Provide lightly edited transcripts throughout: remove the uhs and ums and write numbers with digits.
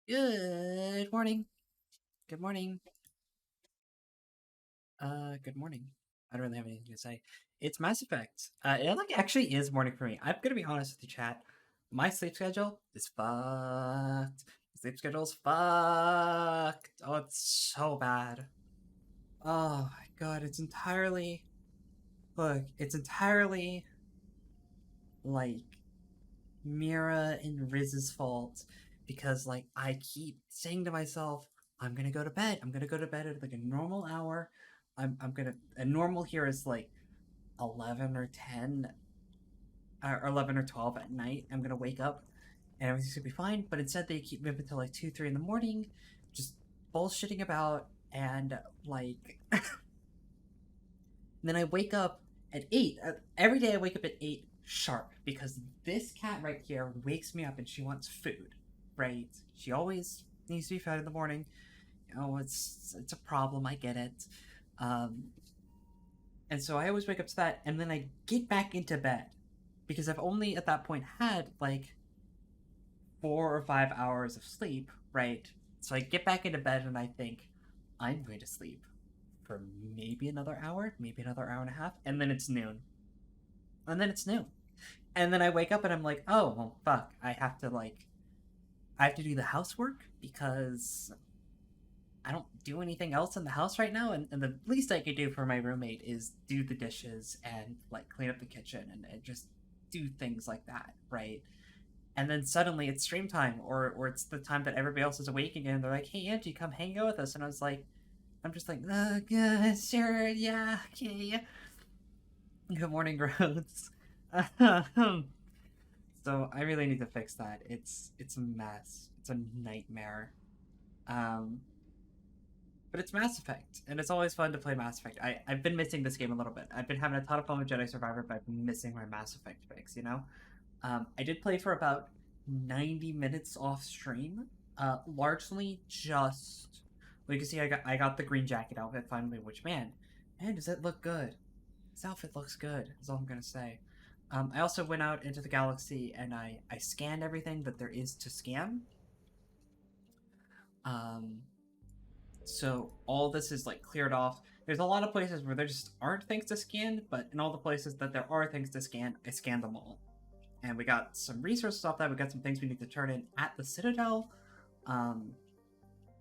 Good morning. Good morning. Good morning. I don't really have anything to say. It's Mass Effect. Actually is morning for me. I'm gonna be honest with you, chat. My sleep schedule is fucked. Sleep schedule's fucked. Oh, it's so bad. Oh my god, it's entirely like Mira and Riz's fault because I keep saying to myself, I'm gonna go to bed. I'm gonna go to bed at like a normal hour. I'm gonna a normal here is like 11 or 10 or 11 or 12 at night. I'm gonna wake up and everything's gonna be fine. But instead they keep me up until like 2, 3 in the morning, just bullshitting about and like then I wake up at 8. Every day I wake up at 8 sharp because this cat right here wakes me up and she wants food, right? She always needs to be fed in the morning. It's a problem. I get it. Um, and so I always wake up to that, and then I get back into bed because I've only at that point had like 4 or 5 hours of sleep, right? So I get back into bed and I think I'm going to sleep for maybe another hour, maybe another hour and a half, and then it's noon. And then it's noon. And then I wake up and I'm like, oh, well, fuck. I have to do the housework because I don't do anything else in the house right now. And the least I could do for my roommate is do the dishes and like clean up the kitchen and just do things like that, right? And then suddenly it's stream time or it's the time that everybody else is awake again. They're like, hey, Angie, come hang out with us. And I'm just like, good, sure, yeah, okay. Good morning, Rose. So I really need to fix that. It's a mess. It's a nightmare. Um, but it's Mass Effect, and it's always fun to play Mass Effect. I've been missing this game a little bit. I've been having a ton of fun with Jedi Survivor, but I've been missing my Mass Effect fix. I did play for about 90 minutes off stream. Largely just well, you can see I got the green jacket outfit finally, which man, does it look good? This outfit looks good. Is all I'm gonna say. I also went out into the galaxy and I scanned everything that there is to scan. Um, so all this is like cleared off. There's a lot of places where there just aren't things to scan, but in all the places that there are things to scan, I scanned them all. And we got some resources off that. We got some things we need to turn in at the Citadel. Um,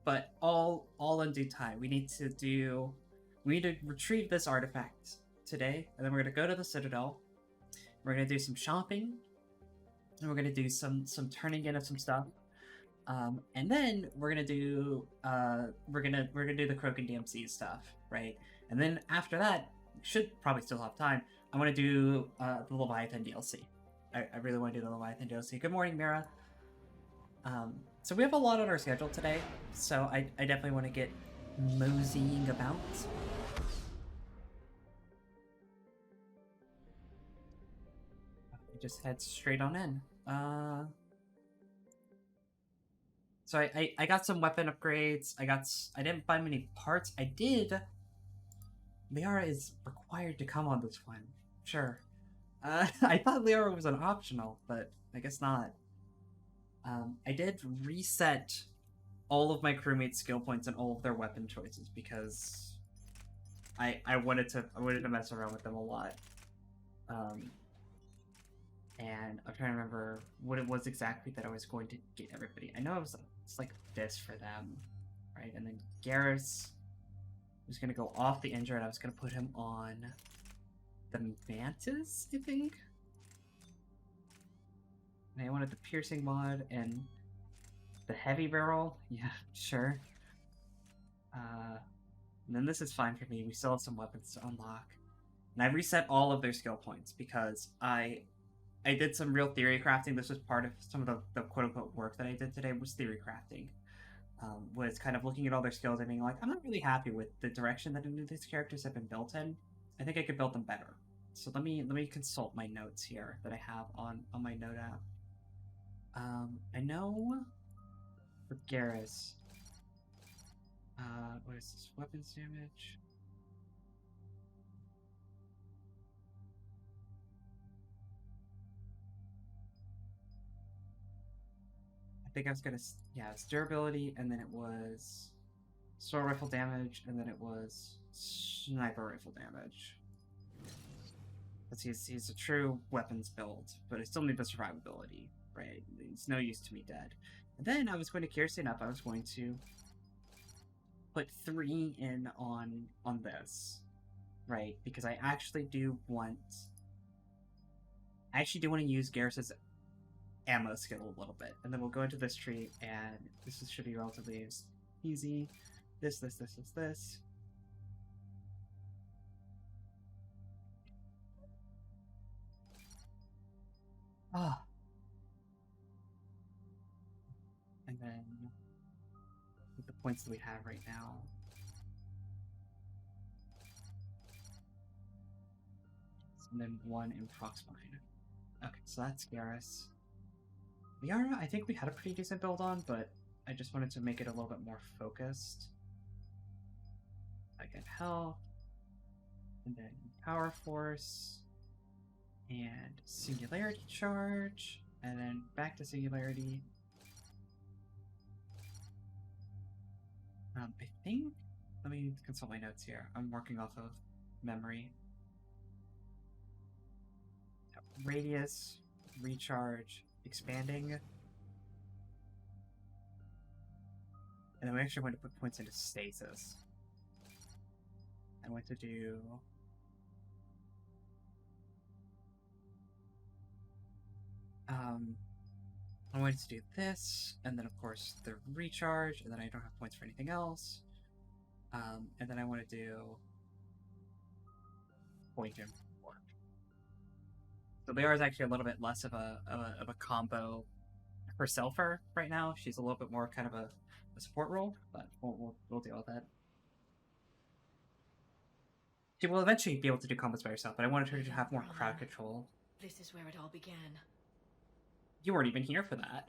but all in due time. We need to retrieve this artifact today, and then we're gonna go to the Citadel. We're gonna do some shopping, and we're gonna do some turning in of some stuff. And then we're gonna do the Croak and DMC stuff, right? And then after that, we should probably still have time. I want to do the Leviathan DLC. I really want to do the Leviathan DLC. Good morning, Mira. So we have a lot on our schedule today, so I definitely want to get moseying about. Just head straight on in. So I got some weapon upgrades. I didn't buy many parts. I did. Liara is required to come on this one. Sure. I thought Liara was an optional, but I guess not. I did reset all of my crewmates' skill points and all of their weapon choices because I wanted to mess around with them a lot. Um, and I'm trying to remember what it was exactly that I was going to get everybody. I know it's like this for them, right? And then Garrus was gonna go off the injured. I was gonna put him on the Mantis, I think. And I wanted the piercing mod and the heavy barrel. Yeah, sure. And then this is fine for me. We still have some weapons to unlock. And I reset all of their skill points because I did some real theory crafting. This was part of some of the quote unquote work that I did today was theory crafting. Was kind of looking at all their skills and being like, I'm not really happy with the direction that any of these characters have been built in. I think I could build them better. So let me consult my notes here that I have on my note app. I know for Garrus, what is this? Weapons damage. think I was gonna. Yeah, it's durability, and then it was sword rifle damage, and then it was sniper rifle damage. Because he's a true weapons build, but I still need the survivability, right? It's no use to me dead. And then I was going to Kirsten up. I was going to put 3 in on this, right? Because I actually do want to use Garrus's ammo skill a little bit, and then we'll go into this tree, and should be relatively easy. This. Ah. And then with the points that we have right now. And then 1 in Proxmine. Okay, so that's Garrus. Liara, I think we had a pretty decent build on, but I just wanted to make it a little bit more focused. Again, health, and then power force, and singularity charge, and then back to singularity. I think, let me consult my notes here. I'm working off of memory. Radius, recharge, expanding. And then we actually want to put points into stasis. I want to do... I wanted to do this, and then of course the recharge, and then I don't have points for anything else. And then I want to do point and work. So Liara is actually a little bit less of a combo herself right now. She's a little bit more kind of a support role, but we'll deal with that. She will eventually be able to do combos by herself, but I wanted her to have more crowd control. This is where it all began. You weren't even here for that.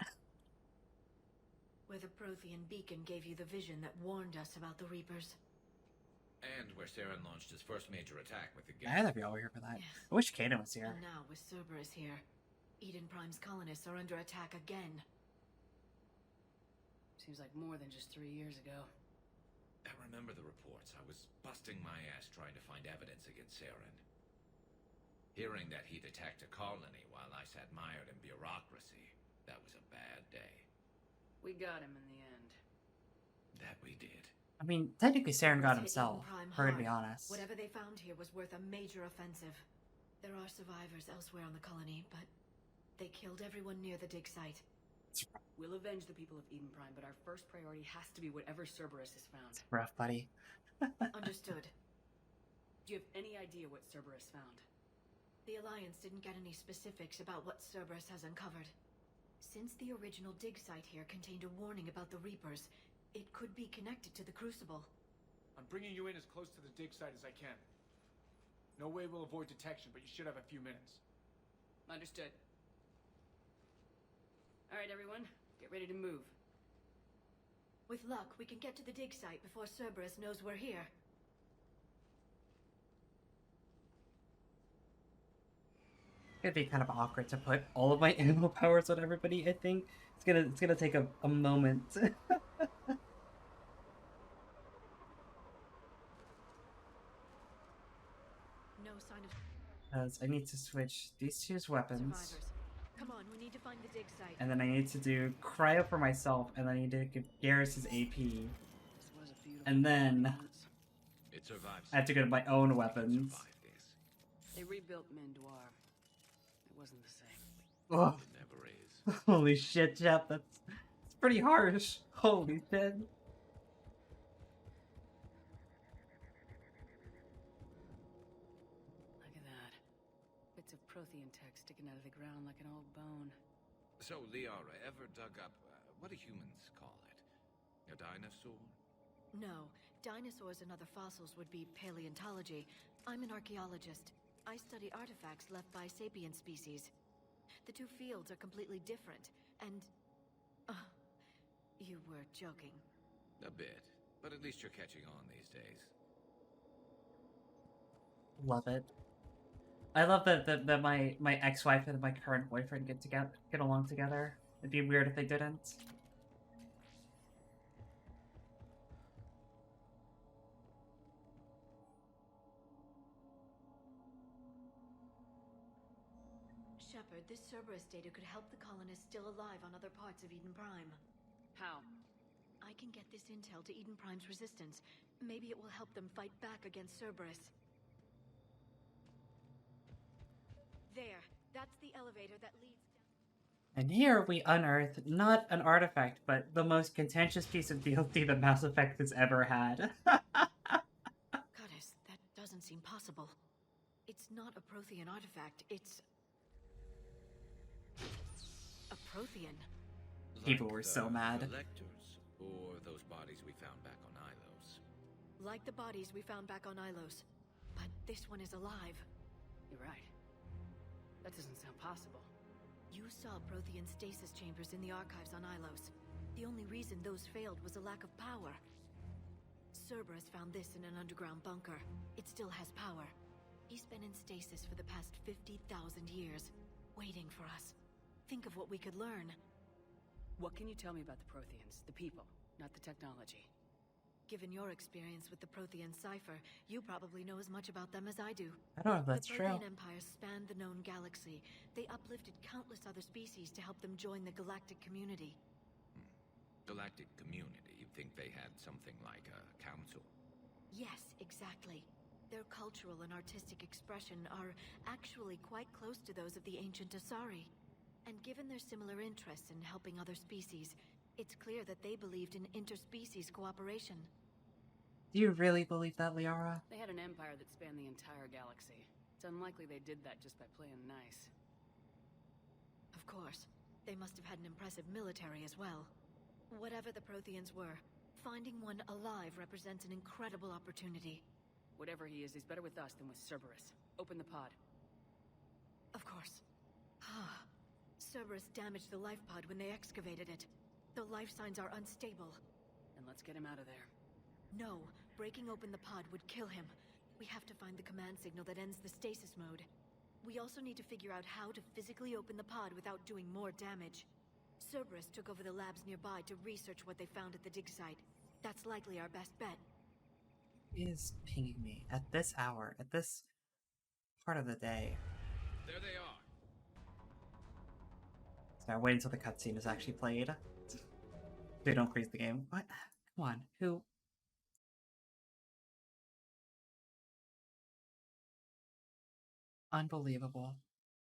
Where the Prothean beacon gave you the vision that warned us about the Reapers. And where Saren launched his first major attack with the I had to be all here for that. Yes. I wish Kaden was here. And now, with Cerberus here, Eden Prime's colonists are under attack again. Seems like more than just 3 years ago. I remember the reports. I was busting my ass trying to find evidence against Saren. Hearing that he'd attacked a colony while I sat mired in bureaucracy, that was a bad day. We got him in the end. That we did. I mean, technically Saren got himself, we're gonna be honest. Whatever they found here was worth a major offensive. There are survivors elsewhere on the colony, but they killed everyone near the dig site. We'll avenge the people of Eden Prime, but our first priority has to be whatever Cerberus has found. It's rough, buddy. Understood. Do you have any idea what Cerberus found? The Alliance didn't get any specifics about what Cerberus has uncovered. Since the original dig site here contained a warning about the Reapers, it could be connected to the Crucible. I'm bringing you in as close to the dig site as I can. No way we'll avoid detection, but you should have a few minutes. Understood. Alright, everyone. Get ready to move. With luck, we can get to the dig site before Cerberus knows we're here. It'd be kind of awkward to put all of my ammo powers on everybody, I think. It's gonna take a moment. No sign of... Because I need to switch these two's weapons. Survivors. Come on, we need to find the dig site. And then I need to do cryo for myself, and then I need to give Garrus his AP. And then It survives. I have to go to my own weapons. They rebuilt Mandoir. It wasn't the same. Ugh. It never is. Holy shit, Jeff, that's pretty harsh. Holy shit. Look at that. Bits of Prothean tech sticking out of the ground like an old bone. So, Liara, ever dug up, what do humans call it? A dinosaur? No. Dinosaurs and other fossils would be paleontology. I'm an archaeologist. I study artifacts left by sapient species. The two fields are completely different, and... you were joking. A bit. But at least you're catching on these days. Love it. I love that my ex-wife and my current boyfriend get along together. It'd be weird if they didn't. Shepard, this Cerberus data could help the colonists still alive on other parts of Eden Prime. How? I can get this intel to Eden Prime's resistance. Maybe it will help them fight back against Cerberus. There. That's the elevator that leads down. And here we unearth not an artifact, but the most contentious piece of DLC that Mass Effect has ever had. Goddess, that doesn't seem possible. It's not a Prothean artifact, it's... a Prothean. People were so mad. Collectors, or those bodies we found back on Ilos. Like the bodies we found back on Ilos. But this one is alive. You're right. That doesn't sound possible. You saw Prothean stasis chambers in the archives on Ilos. The only reason those failed was a lack of power. Cerberus found this in an underground bunker. It still has power. He's been in stasis for the past 50,000 years, waiting for us. Think of what we could learn. What can you tell me about the Protheans? The people, not the technology. Given your experience with the Prothean cipher, you probably know as much about them as I do. I don't know if that's the true. Prothean Empire spanned the known galaxy. They uplifted countless other species to help them join the galactic community. Galactic community, you'd think they had something like a council. Yes, exactly. Their cultural and artistic expression are actually quite close to those of the ancient Asari. And given their similar interests in helping other species, it's clear that they believed in interspecies cooperation. Do you really believe that, Liara? They had an empire that spanned the entire galaxy. It's unlikely they did that just by playing nice. Of course. They must have had an impressive military as well. Whatever the Protheans were, finding one alive represents an incredible opportunity. Whatever he is, he's better with us than with Cerberus. Open the pod. Of course. Cerberus damaged the life pod when they excavated it. The life signs are unstable. Then let's get him out of there. No, breaking open the pod would kill him. We have to find the command signal that ends the stasis mode. We also need to figure out how to physically open the pod without doing more damage. Cerberus took over the labs nearby to research what they found at the dig site. That's likely our best bet. He is pinging me at this hour, at this part of the day. There they are. So I wait until the cutscene is actually played. They don't freeze the game. What? Come on, who? Unbelievable.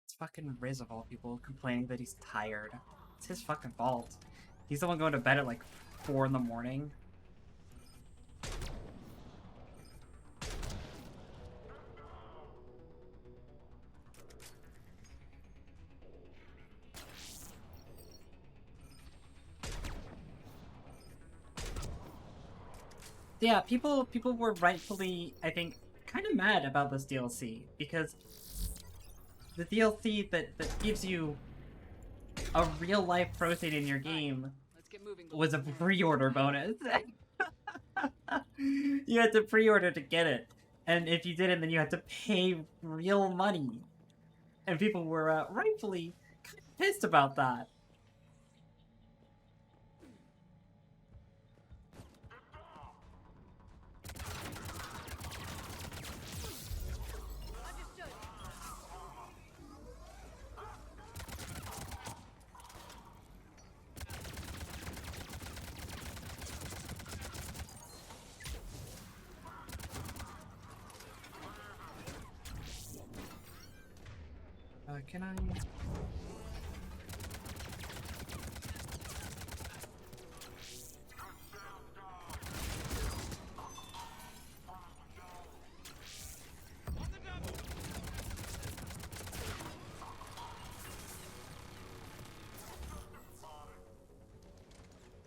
It's fucking Riz of all people complaining that he's tired. It's his fucking fault. He's the one going to bed at like 4 in the morning. Yeah, people were rightfully, I think, kind of mad about this DLC because the DLC that gives you a real life Prothean in your game Let's get moving. was a pre-order bonus. You had to pre-order to get it, and if you didn't, then you had to pay real money, and people were rightfully kind of pissed about that. Can I?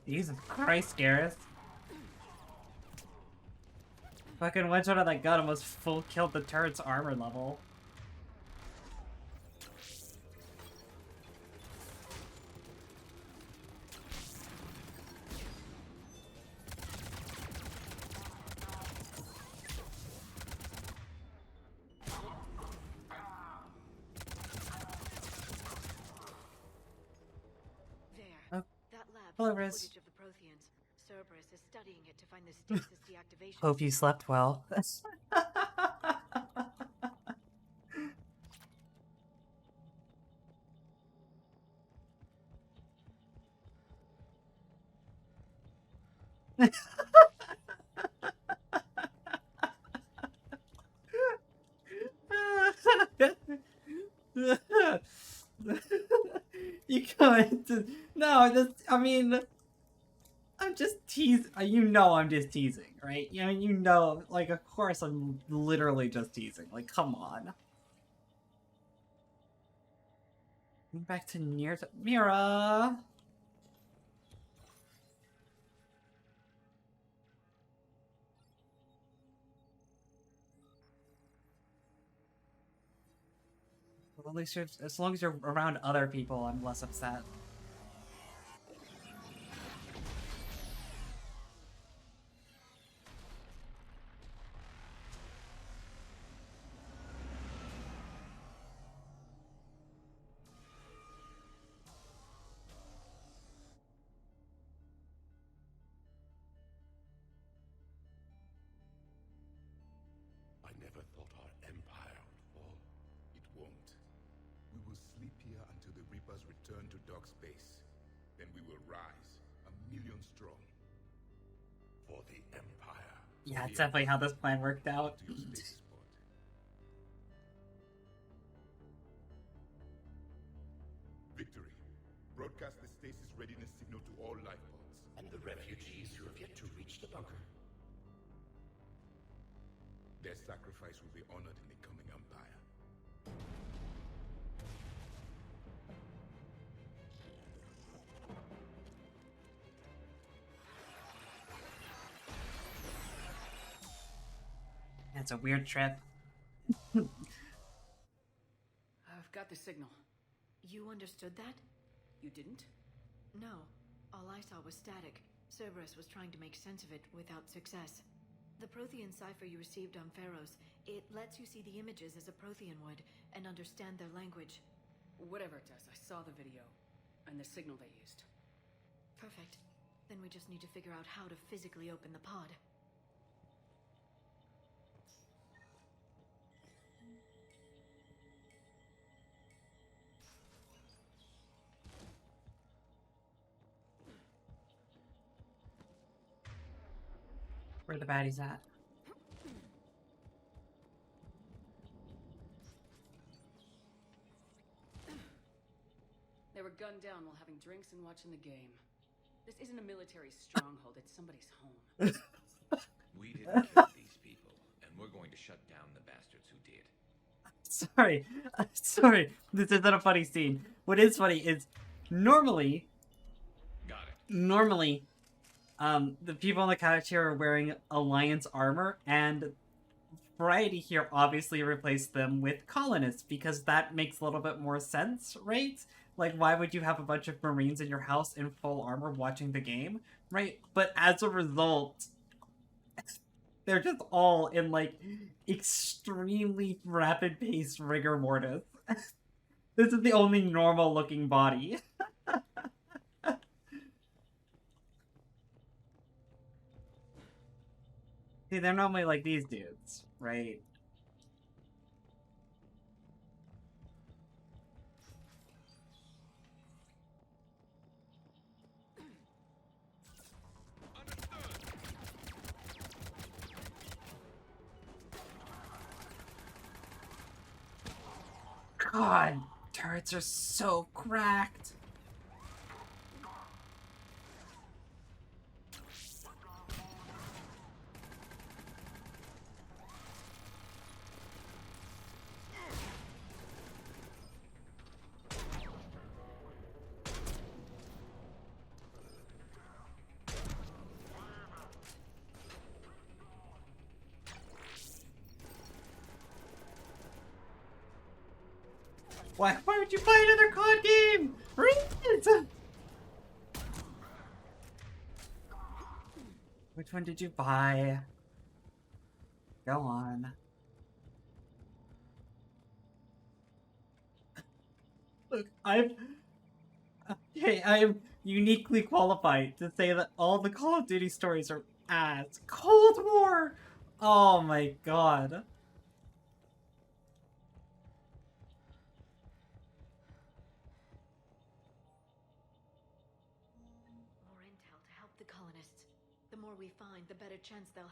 Jesus Christ, Gareth. Fucking one shot of that gun almost full killed the turret's armor level. Hello, Riz. Footage of the Protheans. Cerberus is studying it to find the stasis deactivation. Hope you slept well. You going to no? That's I mean, I'm just teasing. You know, I'm just teasing, right? You know, like of course I'm literally just teasing. Like, come on. Back to near to Mira. Well, at least as long as you're around other people, I'm less upset. I never thought our empire would fall. It won't. We will sleep here until the Reapers return to dark space. Then we will rise, 1,000,000 strong. For the empire. Yeah, it's definitely how this plan worked out. To your stasis pod. Victory. Broadcast the stasis readiness signal to all life pods. And the refugees who have yet to reach the bunker. Their sacrifice will be honored in the coming empire. It's a weird trip. I've got the signal. You understood that? You didn't? No. All I saw was static. Cerberus was trying to make sense of it without success. The Prothean cipher you received on Pharaohs, it lets you see the images as a Prothean would and understand their language. Whatever it does, I saw the video. And the signal they used. Perfect. Then we just need to figure out how to physically open the pod. Where the baddies at? They were gunned down while having drinks and watching the game. This isn't a military stronghold, it's somebody's home. We didn't kill these people, and we're going to shut down the bastards who did. Sorry. Sorry. This isn't a funny scene. What is funny is normally, Got it. the people on the couch here are wearing Alliance armor, and Variety here obviously replaced them with colonists because that makes a little bit more sense, right? Like, why would you have a bunch of Marines in your house in full armor watching the game, right? But as a result, they're just all in, like, extremely rapid-paced rigor mortis. This is the only normal-looking body. See, they're normally like these dudes, right? God, turrets are so cracked. Why would you buy another COD game? Read! Which one did you buy? Go on. Look, I'm uniquely qualified to say that all the Call of Duty stories are ass. Cold War! Oh my god. More intel to help the colonists. The more we find, the better chance they'll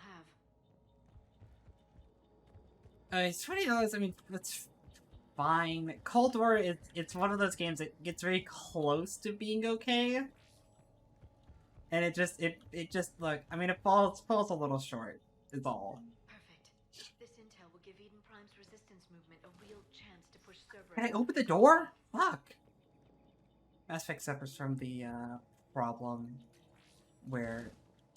have. It's $20. I mean, that's fine. Cold War it's one of those games that gets very close to being okay, and it just look. I mean, it falls a little short. Is all. Perfect. This intel will give Eden Prime's resistance movement a real chance to push Cerberus. Can I open the door? Fuck. Mass Effect suffers from the problem where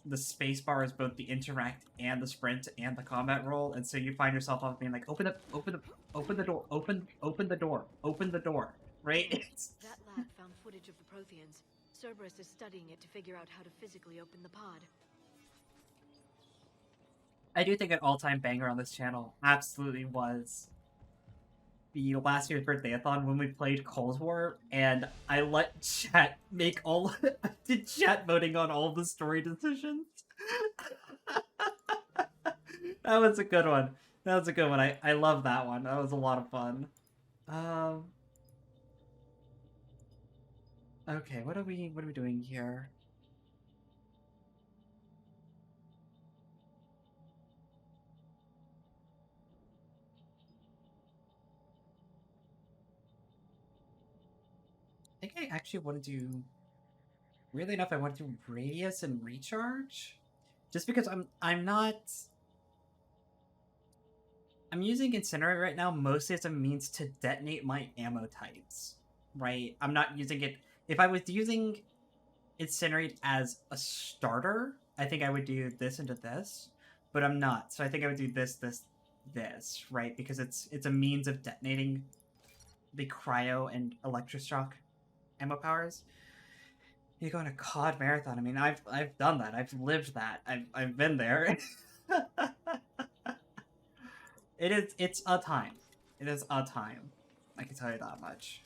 the spacebar is both the interact and the sprint and the combat roll, and so you find yourself off being like, open the door, open the door, right? That lab found footage of the Protheans. Cerberus is studying it to figure out how to physically open the pod. I do think an all-time banger on this channel absolutely was the last year's birthday-a-thon when we played Cold War, and I let chat make all did chat voting on all the story decisions. That was a good one. That was a good one. I love that one. That was a lot of fun. Okay, what are we doing here? I think I actually want to do. Weirdly enough, I want to do radius and recharge, just because I'm not. I'm using Incinerate right now mostly as a means to detonate my ammo types, right? I'm not using it. If I was using Incinerate as a starter, I think I would do this into this, but I'm not. So I think I would do this, right? Because it's a means of detonating the cryo and electroshock ammo powers. You go on a COD marathon. I mean, I've done that. I've lived that. I've been there. It's a time. It is a time. I can tell you that much.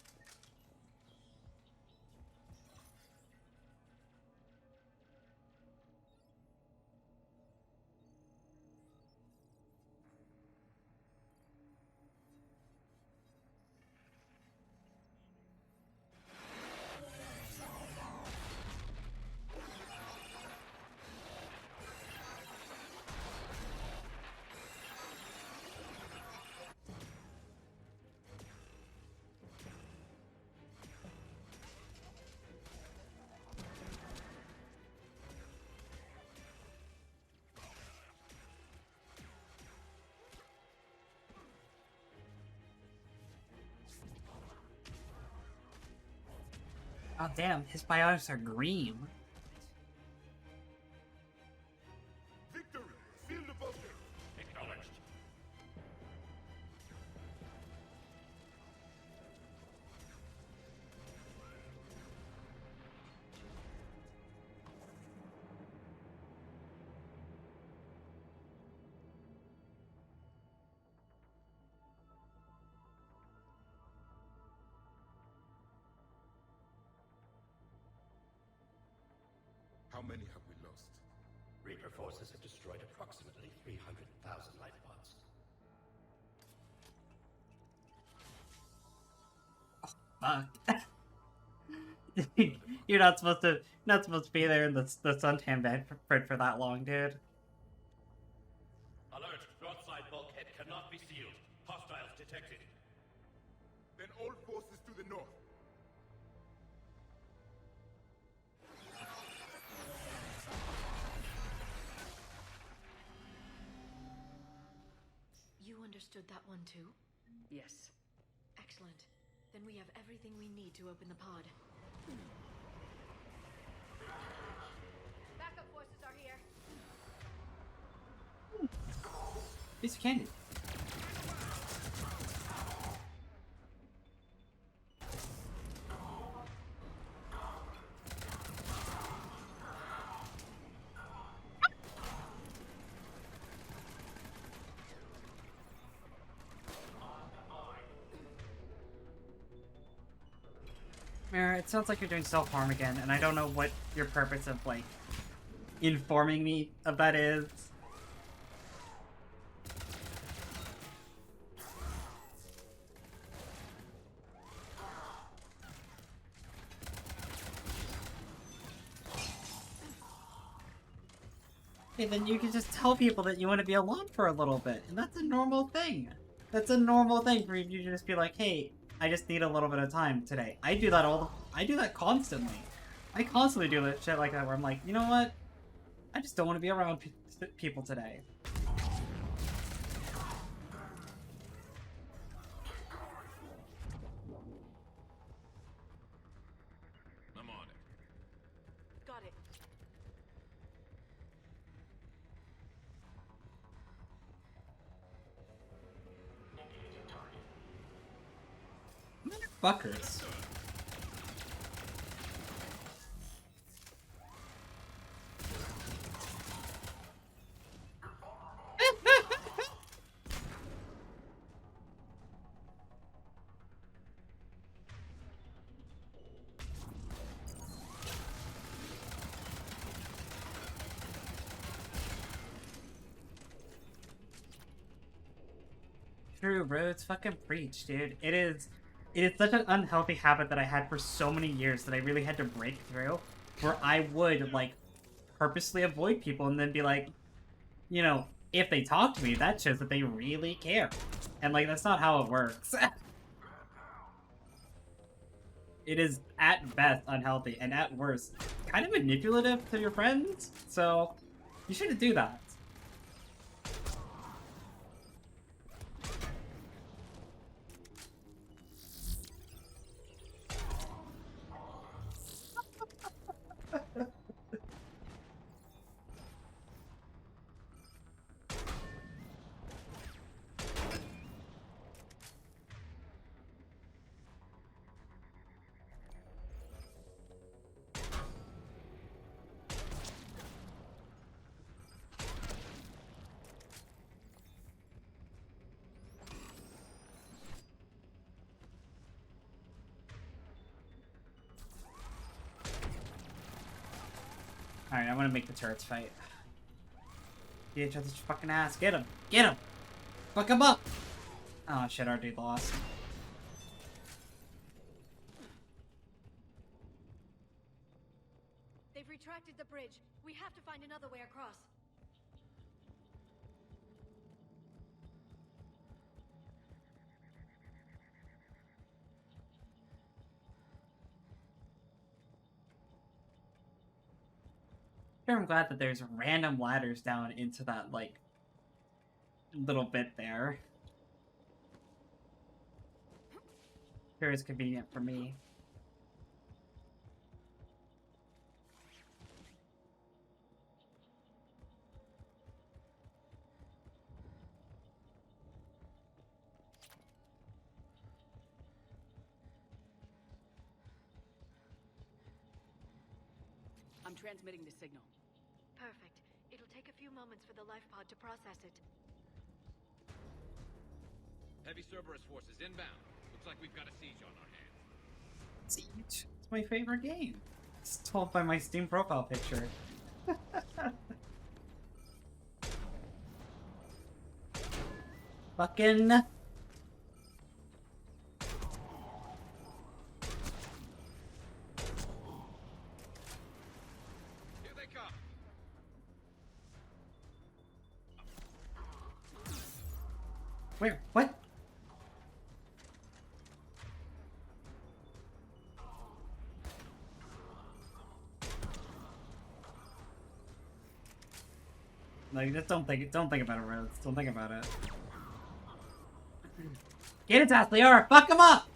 Oh damn, his biotics are green. Victory! Seal the bunker! Acknowledged. How many have we lost? Reaper forces have destroyed approximately 300,000 life pods. Fuck. You're not supposed to be there in the suntan bed for that long, dude. Alert! Broadside bulkhead cannot be sealed. Hostiles detected. Then all forces to the north. You understood that one too? Yes. Excellent. Then we have everything we need to open the pod. Backup forces are here. Piece of candy. Mira, it sounds like you're doing self-harm again, and I don't know what your purpose of, like, informing me of that is. Hey, then you can just tell people that you want to be alone for a little bit, and that's a normal thing. That's a normal thing for you to just be like, hey, I just need a little bit of time today. I do that I do that constantly. I constantly do that shit like that where I'm like, you know what? I just don't want to be around people today. I'm on it. Got it. Motherfuckers. True, bro. It's fucking preach, dude. It is such an unhealthy habit that I had for so many years that I really had to break through, where I would, like, purposely avoid people and then be like, you know, if they talk to me, that shows that they really care. And, like, that's not how it works. It is, at best, unhealthy, and at worst, kind of manipulative to your friends, so you shouldn't do that. Alright, I want to make the turrets fight. Get each other's fucking ass. Get him! Get him! Fuck him up! Oh shit, our dude lost. They've retracted the bridge. We have to find another way across. I'm glad that there's random ladders down into that, like, little bit there. Sure is convenient for me. I'm transmitting the signal. Perfect. It'll take a few moments for the life pod to process it. Heavy Cerberus forces inbound. Looks like we've got a siege on our hands. Siege. It's my favorite game. It's told by my Steam profile picture. Fucking... Here they come. Where? What? Like, just don't think about it, Rose. Don't think about it. Get it, Liara! Fuck him up!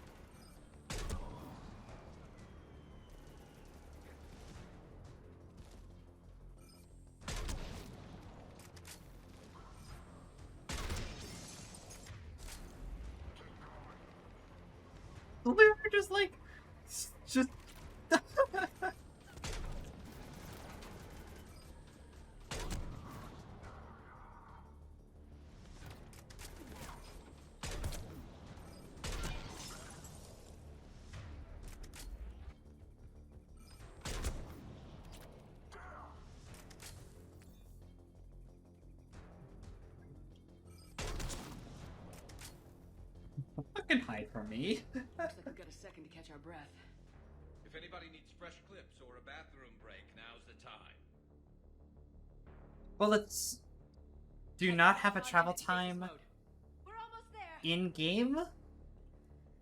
The lyric just like, just. Fucking hide from me. Looks like we've got a second to catch our breath. If anybody needs fresh clips or a bathroom break, now's the time. Well, let's do not have a travel time We're almost there. in game.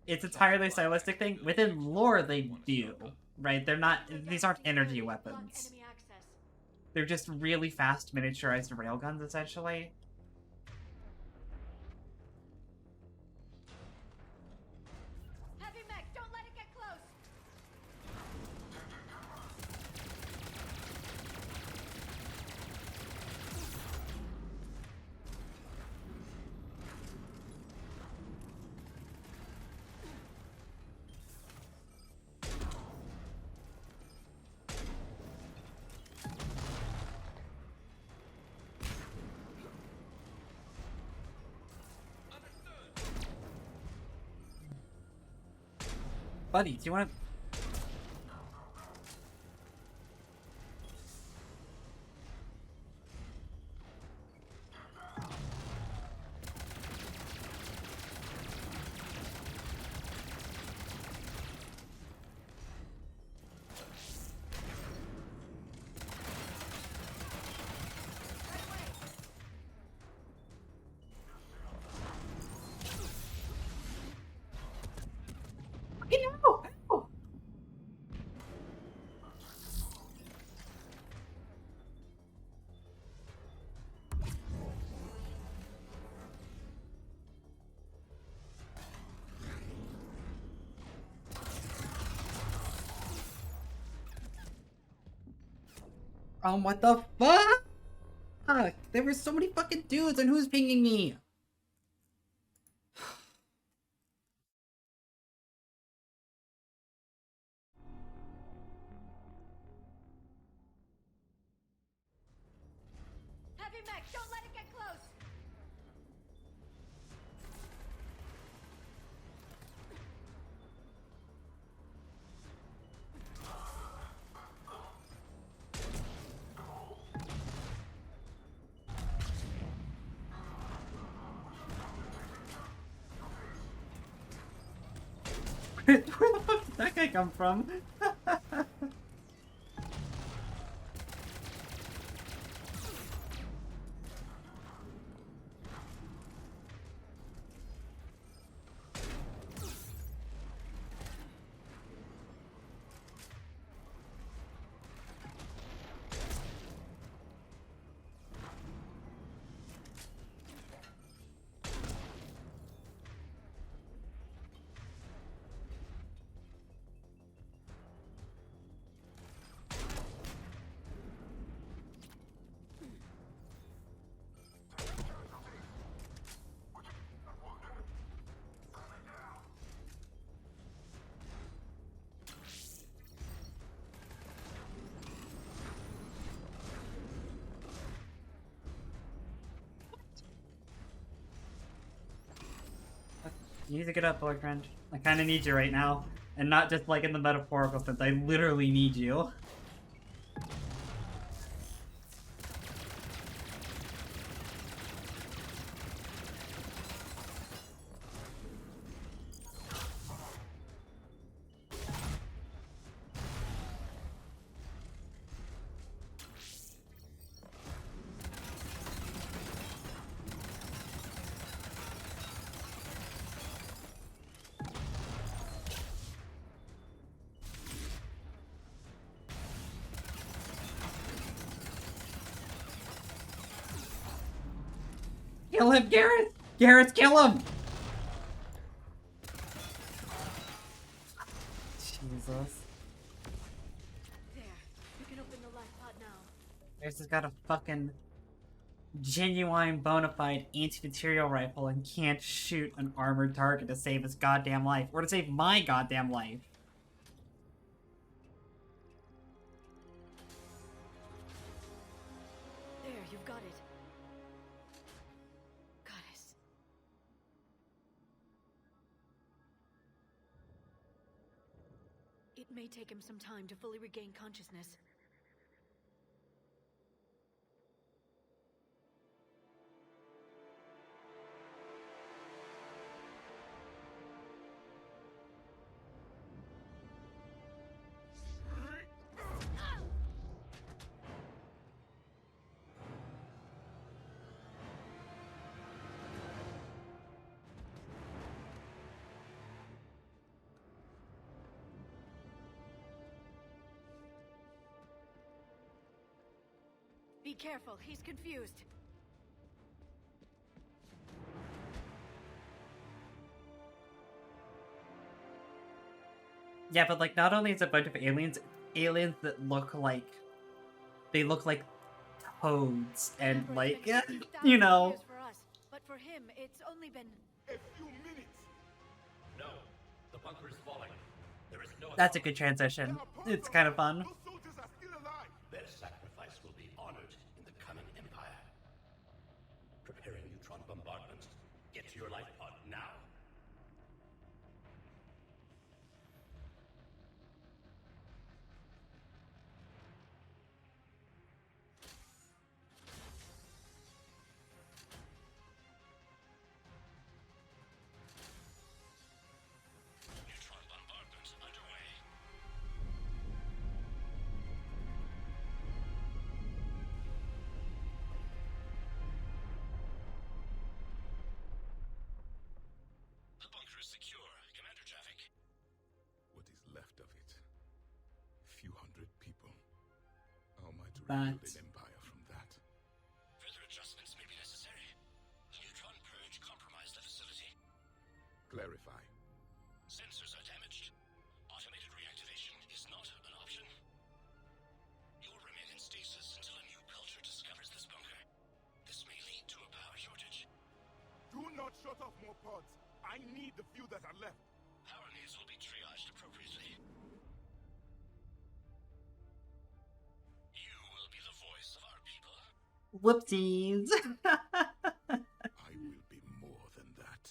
It's entirely a stylistic thing. Within lore, they do, right? They're not. These aren't energy weapons. Enemy access. They're just really fast miniaturized railguns, essentially. Heavy mech, don't let it get close. Buddy, do you want to... what the fuck? There were so many fucking dudes, and who's pinging me? Heavy mech, don't let it get close. Where the fuck did that guy come from? You need to get up, boyfriend. I kinda need you right now. And not just like in the metaphorical sense, I literally need you. Kill him, Gareth! Gareth, kill him! Jesus. There, you can open the life pod now. Gareth has got a fucking genuine bona fide anti-material rifle and can't shoot an armored target to save his goddamn life. Or to save my goddamn life. There, you've got it. Goddess. It may take him some time to fully regain consciousness. Be careful, he's confused. Yeah, but like, not only is it a bunch of aliens, aliens that look like they look like toads, and Emperor's like, been waiting you 1,000 know, years for us, but for him, it's only been... A few minutes! No, the bunker is falling. There is no. that's a good transition. It's kind of fun. Those soldiers are still alive! Their sacrifice will be honored in the coming empire. Preparing neutron bombardment. Get to your life pod now. Neutron bombardment underway. The bunker is secure. Commander traffic. What is left of it? Few hundred people. How am I to rebuild But- an empire from that? Further adjustments may be necessary. The neutron purge compromised the facility. Clarify. Sensors are damaged. Automated reactivation is not an option. You will remain in stasis until a new culture discovers this bunker. This may lead to a power shortage. Do not shut off more pods. I need the few that are left. Power needs will be triaged appropriately. You will be the voice of our people. Whoopsies. I will be more than that.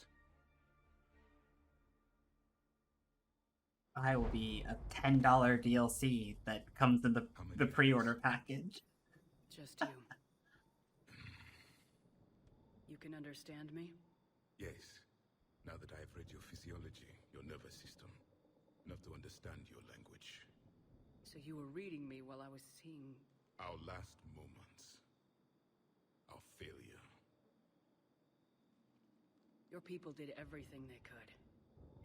I will be a $10 DLC that comes in the pre-order package. Just you. You can understand me? Yes. Now that I have read your physiology, your nervous system, enough to understand your language. So you were reading me while I was seeing... Our last moments. Our failure. Your people did everything they could.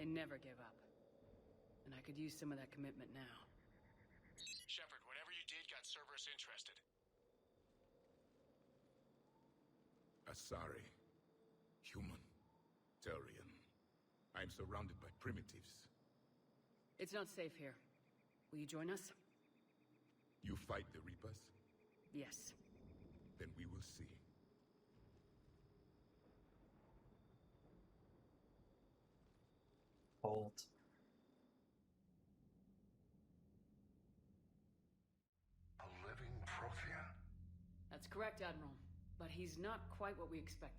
They never gave up. And I could use some of that commitment now. Shepard, whatever you did got Cerberus interested. Asari. Human. Turian. I am surrounded by primitives. It's not safe here. Will you join us? You fight the Reapers? Yes. Then we will see. Hold. A living Prothean? That's correct, Admiral. But he's not quite what we expected.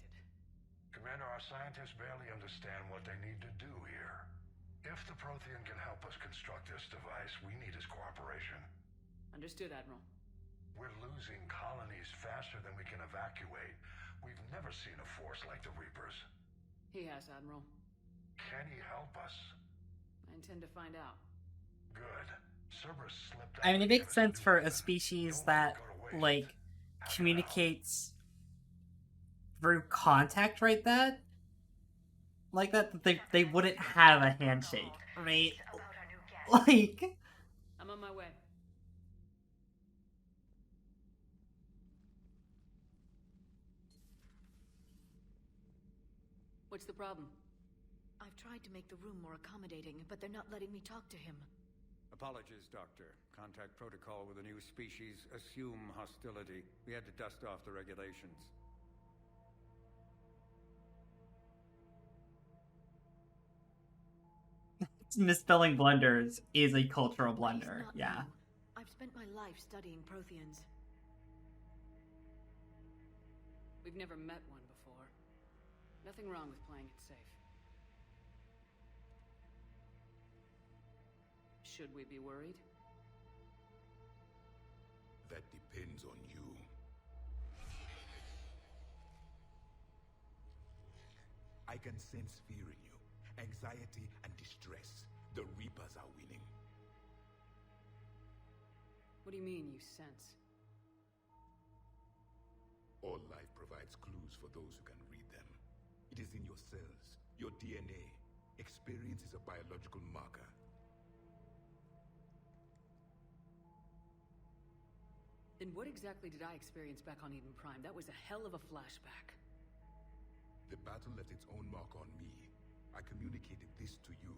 Commander, our scientists barely understand what they need to do here. If the Prothean can help us construct this device, we need his cooperation. Understood, Admiral. We're losing colonies faster than we can evacuate. We've never seen a force like the Reapers. He has, Admiral. Can he help us? I intend to find out. Good. Cerberus slipped I mean, it out makes sense for a species that, like, communicates through contact like that, they wouldn't have a handshake, right? Like, I'm on my way. What's the problem? I've tried to make the room more accommodating, but they're not letting me talk to him. Apologies, Doctor. Contact protocol with a new species. Assume hostility. We had to dust off the regulations. misspelling blunders is a cultural He's blunder. not Yeah. new. I've spent my life studying Protheans. We've never met one before. Nothing wrong with playing it safe. Should we be worried? That depends on you. I can sense fear in you, anxiety and distress. The Reapers are winning. What do you mean, you sense? All life provides clues for those who can read them. It is in your cells, your DNA. Experience is a biological marker. Then what exactly did I experience back on Eden Prime? That was a hell of a flashback. The battle left its own mark on me. I communicated this to you.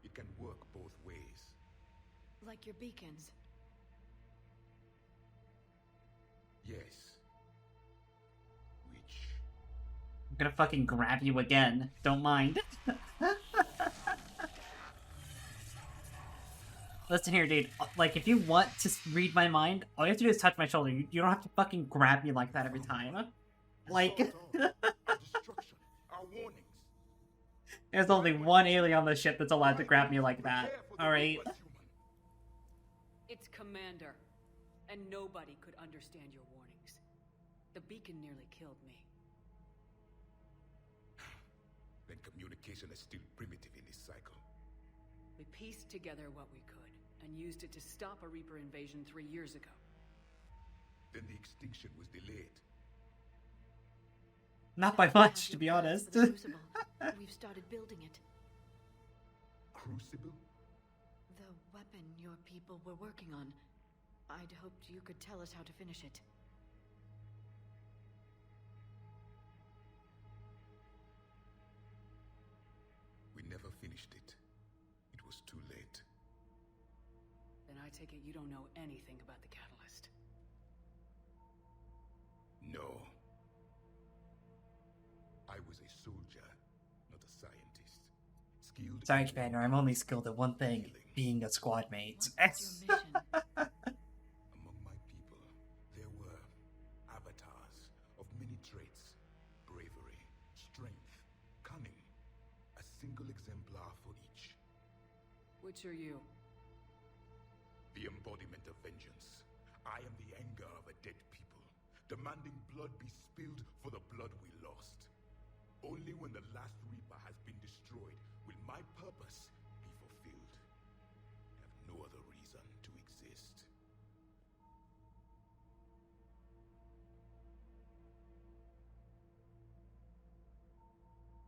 It can work both ways. Like your beacons. Yes. Which... I'm gonna fucking grab you again. Don't mind. Listen here, dude. Like, if you want to read my mind, all you have to do is touch my shoulder. You don't have to fucking grab me like that every time. Like... Destruction. Our warnings. There's only one alien on the ship that's allowed to grab me like that. Alright? It's Commander. And nobody could understand your warnings. The beacon nearly killed me. Then communication is still primitive in this cycle. We pieced together what we could, and used it to stop a Reaper invasion 3 years ago. Then the extinction was delayed. Not by much, to be honest. The Crucible. We've started building it. Crucible? The weapon your people were working on. I'd hoped you could tell us how to finish it. We never finished it. It was too late. Then I take it you don't know anything about the catalyst. No. I was a soldier, not a scientist. Skilled. Sorry, Commander, I'm only skilled at one thing. Being a squad mate. What's your mission? Among my people, there were avatars of many traits. Bravery, strength, cunning. A single exemplar for each. Which are you? The embodiment of vengeance. I am the anger of a dead people, demanding blood be spilled for the blood we lost. Only when the last Reaper has been destroyed will my purpose be fulfilled. I have no other reason to exist.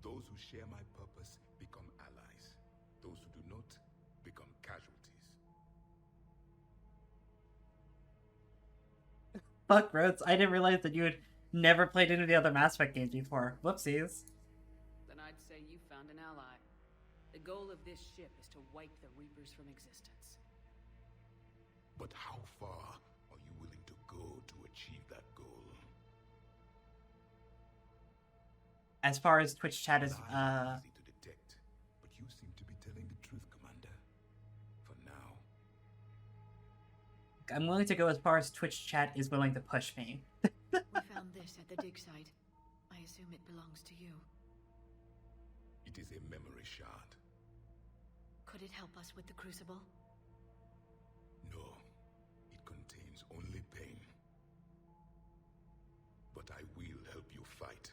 Those who share my purpose become allies. Those who do not become casualties. Fuck, Rhodes, I didn't realize that you had never played any of the other Mass Effect games before. Whoopsies. Then I'd say you found an ally. The goal of this ship is to wipe the Reapers from existence. But how far are you willing to go to achieve that goal? As far as Twitch chat is, Lies are easy to detect, but you seem to be telling the truth, Commander. For now. I'm willing to go as far as Twitch chat is willing to push me. We found this at the dig site. I assume it belongs to you. It is a memory shard. Could it help us with the Crucible? No, it contains only pain. But I will help you fight.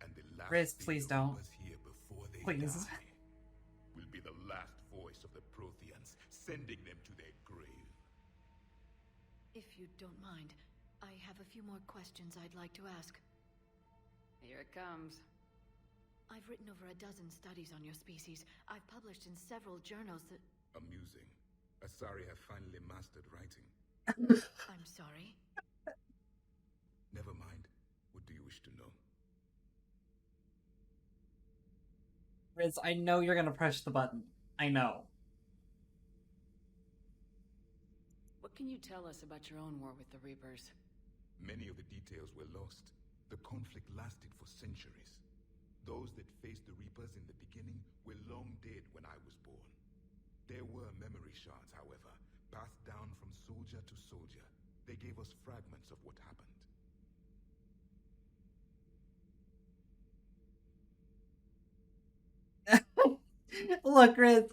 And the last Riz, thing please the don't. Reapers hear before they Please. die will be the last voice of the Protheans, sending them to their grave. If you don't mind, I have a few more questions I'd like to ask. Here it comes. I've written over a dozen studies on your species. I've published in several journals that... Amusing. Asari have finally mastered writing. I'm sorry. Never mind. What do you wish to know? Riz, I know you're gonna push the button. I know. What can you tell us about your own war with the Reapers? Many of the details were lost. The conflict lasted for centuries. Those that faced the Reapers in the beginning were long dead when I was born. There were memory shards, however, passed down from soldier to soldier. They gave us fragments of what happened. Look, Riz,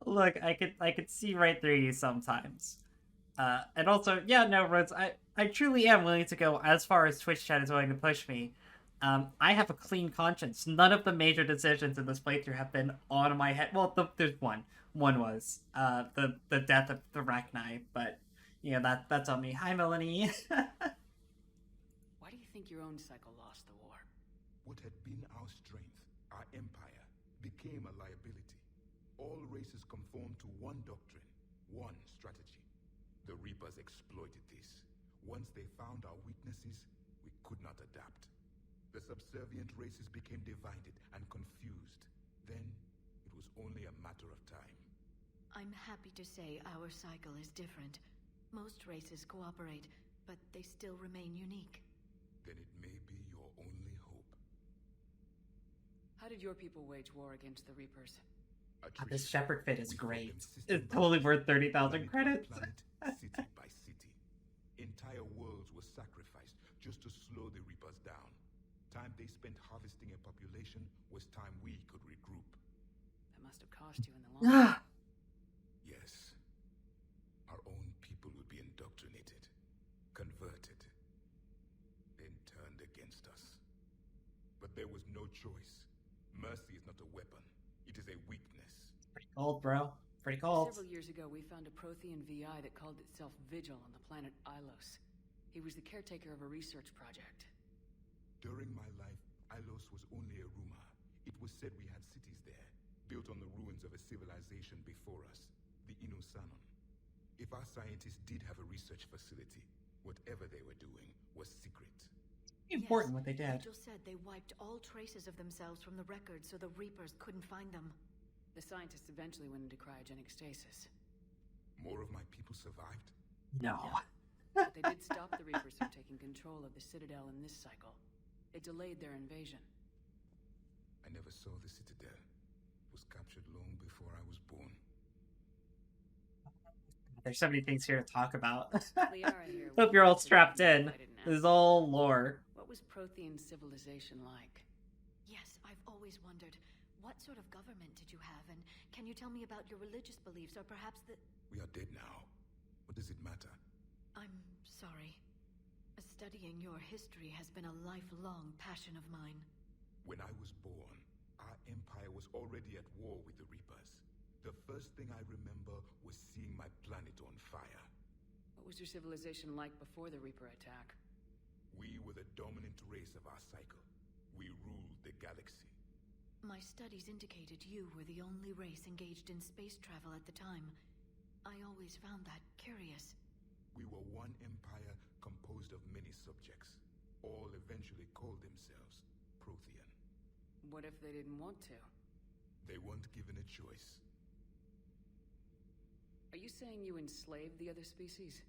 Look, I could see right through you sometimes. And also, yeah, no, Riz, I truly am willing to go as far as Twitch chat is willing to push me. I have a clean conscience. None of the major decisions in this playthrough have been on my head. Well, there's one. One was the death of the Rachni, but you know that's on me. Hi, Melanie. Why do you think your own cycle lost the war? What had been our strength, our empire, became a liability. All races conform to one doctrine, one strategy. The Reapers exploited this. Once they found our weaknesses, we could not adapt. The subservient races became divided and confused. Then, it was only a matter of time. I'm happy to say our cycle is different. Most races cooperate, but they still remain unique. Then it may be your only hope. How did your people wage war against the Reapers? This Shepard fit is We fought great. them system It's by totally system, worth 30,000 planet by credits. planet, city by city. Entire worlds were sacrificed just to slow the Reapers down. Time they spent harvesting a population was time we could regroup. That must have cost you in the long run. Yes. Our own people would be indoctrinated, converted, then turned against us. But there was no choice. Mercy is not a weapon. It is a weakness. Pretty cold, bro. Pretty cold. Several years ago, we found a Prothean VI that called itself Vigil on the planet Ilos. He was the caretaker of a research project. During my life, Ilos was only a rumor. It was said we had cities there, built on the ruins of a civilization before us, the Inusanon. If our scientists did have a research facility, whatever they were doing was secret. Important what they did. Vigil said they wiped all traces of themselves from the records so the Reapers couldn't find them. The scientists eventually went into cryogenic stasis. More of my people survived? No. But they did stop the Reapers from taking control of the Citadel in this cycle. It delayed their invasion. I never saw the Citadel. It was captured long before I was born. There's so many things here to talk about. Liara here. Hope you're all strapped in. I didn't ask. This is all lore. What was Prothean civilization like? Yes, I've always wondered, what sort of government did you have, and can you tell me about your religious beliefs, or perhaps the... We are dead now. What does it matter? I'm sorry. Studying your history has been a lifelong passion of mine. When I was born, our empire was already at war with the Reapers. The first thing I remember was seeing my planet on fire. What was your civilization like before the Reaper attack? We were the dominant race of our cycle. We ruled the galaxy. My studies indicated you were the only race engaged in space travel at the time. I always found that curious. We were one empire composed of many subjects. All eventually called themselves Prothean. What if they didn't want to? They weren't given a choice. Are you saying you enslaved the other species?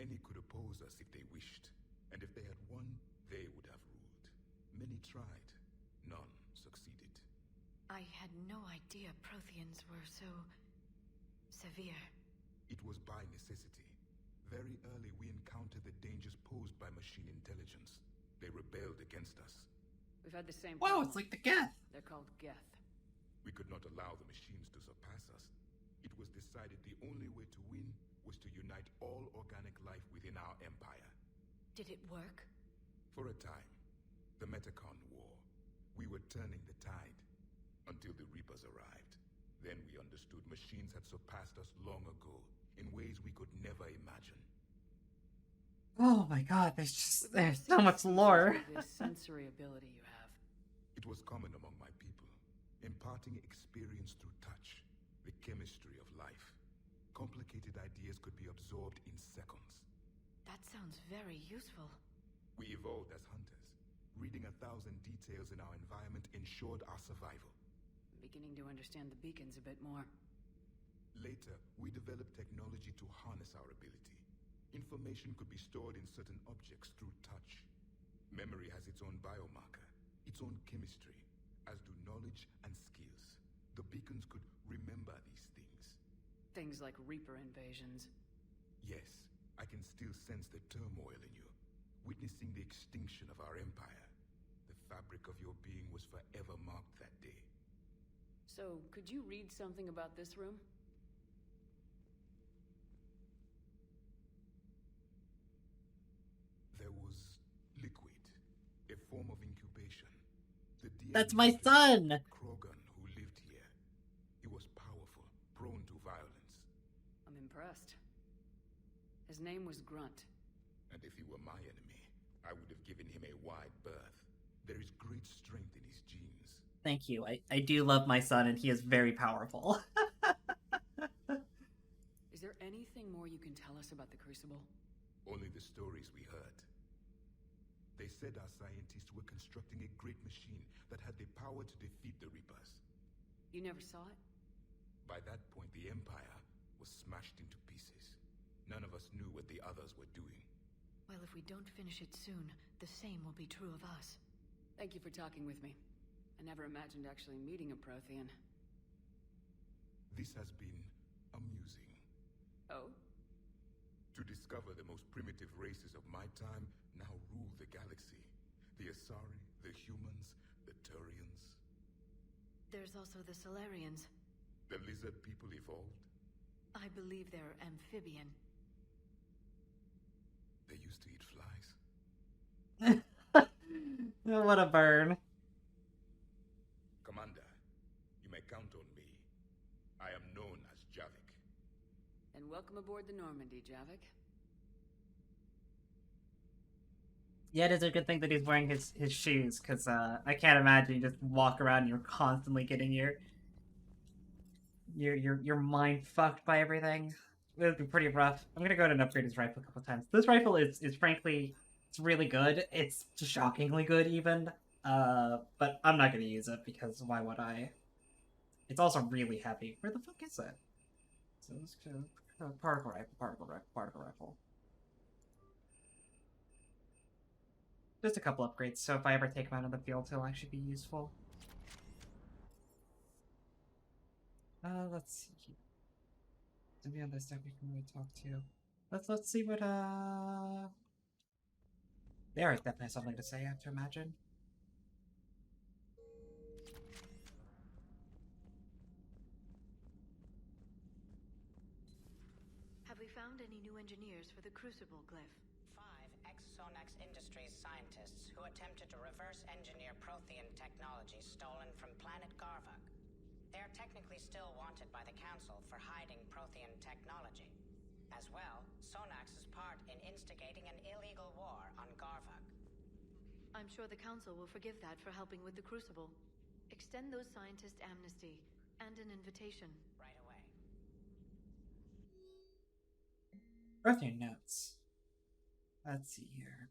Any could oppose us if they wished. And if they had won, they would have ruled. Many tried. None succeeded. I had no idea Protheans were so... severe. It was by necessity. Very early, we encountered the dangers posed by machine intelligence. They rebelled against us. We've had the same Whoa, problem. it's like the Geth. They're called Geth. We could not allow the machines to surpass us. It was decided the only way to win was to unite all organic life within our empire. Did it work? For a time. The Metacon War. We were turning the tide. Until the Reapers arrived. Then we understood machines had surpassed us long ago. In ways we could never imagine. Oh my god, there's We've so much seen lore. This sensory ability you have. It was common among my people, imparting experience through touch, the chemistry of life. Complicated ideas could be absorbed in seconds. That sounds very useful. We evolved as hunters. Reading 1,000 details in our environment ensured our survival. I'm beginning to understand the beacons a bit more. Later, we developed technology to harness our ability. Information could be stored in certain objects through touch. Memory has its own biomarker, its own chemistry, as do knowledge and skills. The beacons could remember these things. Things like Reaper invasions. Yes, I can still sense the turmoil in you, witnessing the extinction of our empire. The fabric of your being was forever marked that day. So, could you read something about this room? There was liquid, a form of incubation. The That's DNA my of son! Krogan who lived here. He was powerful, prone to violence. I'm impressed. His name was Grunt. And if he were my enemy, I would have given him a wide berth. There is great strength in his genes, Thank you. I do love my son, and he is very powerful. Is there anything more you can tell us about the Crucible? Only the stories we heard. They said our scientists were constructing a great machine that had the power to defeat the Reapers. You never saw it? By that point, the Empire was smashed into pieces. None of us knew what the others were doing. Well, if we don't finish it soon, the same will be true of us. Thank you for talking with me. I never imagined actually meeting a Prothean. This has been amusing. Oh? To discover the most primitive races of my time now rule the galaxy. The Asari, the humans, the Turians. There's also the Solarians. The lizard people evolved. I believe they're amphibian. They used to eat flies. What a burn. Commander, you may count on me. I am known as Javik. And welcome aboard the Normandy, Javik. Yeah, it is a good thing that he's wearing his shoes, because I can't imagine you just walk around and you're constantly getting your mind fucked by everything. It would be pretty rough. I'm gonna go ahead and upgrade his rifle a couple times. This rifle is frankly, it's really good. It's shockingly good even. But I'm not gonna use it because why would I? It's also really heavy. Where the fuck is it? So let's go particle rifle. Just a couple upgrades, so if I ever take him out of the field, he'll actually be useful. Let's see. To be on this stuff we can really talk to. Let's see what there is definitely something to say, I have to imagine. Have we found any new engineers for the Crucible glyph? 5 ex-Sonax Industries scientists who attempted to reverse engineer Prothean technology stolen from planet Garvuk. They are technically still wanted by the Council for hiding Prothean technology. As well, Sonax's part in instigating an illegal war on Garvuk. I'm sure the Council will forgive that for helping with the Crucible. Extend those scientists amnesty and an invitation. Right away. Prothean notes. Let's see here.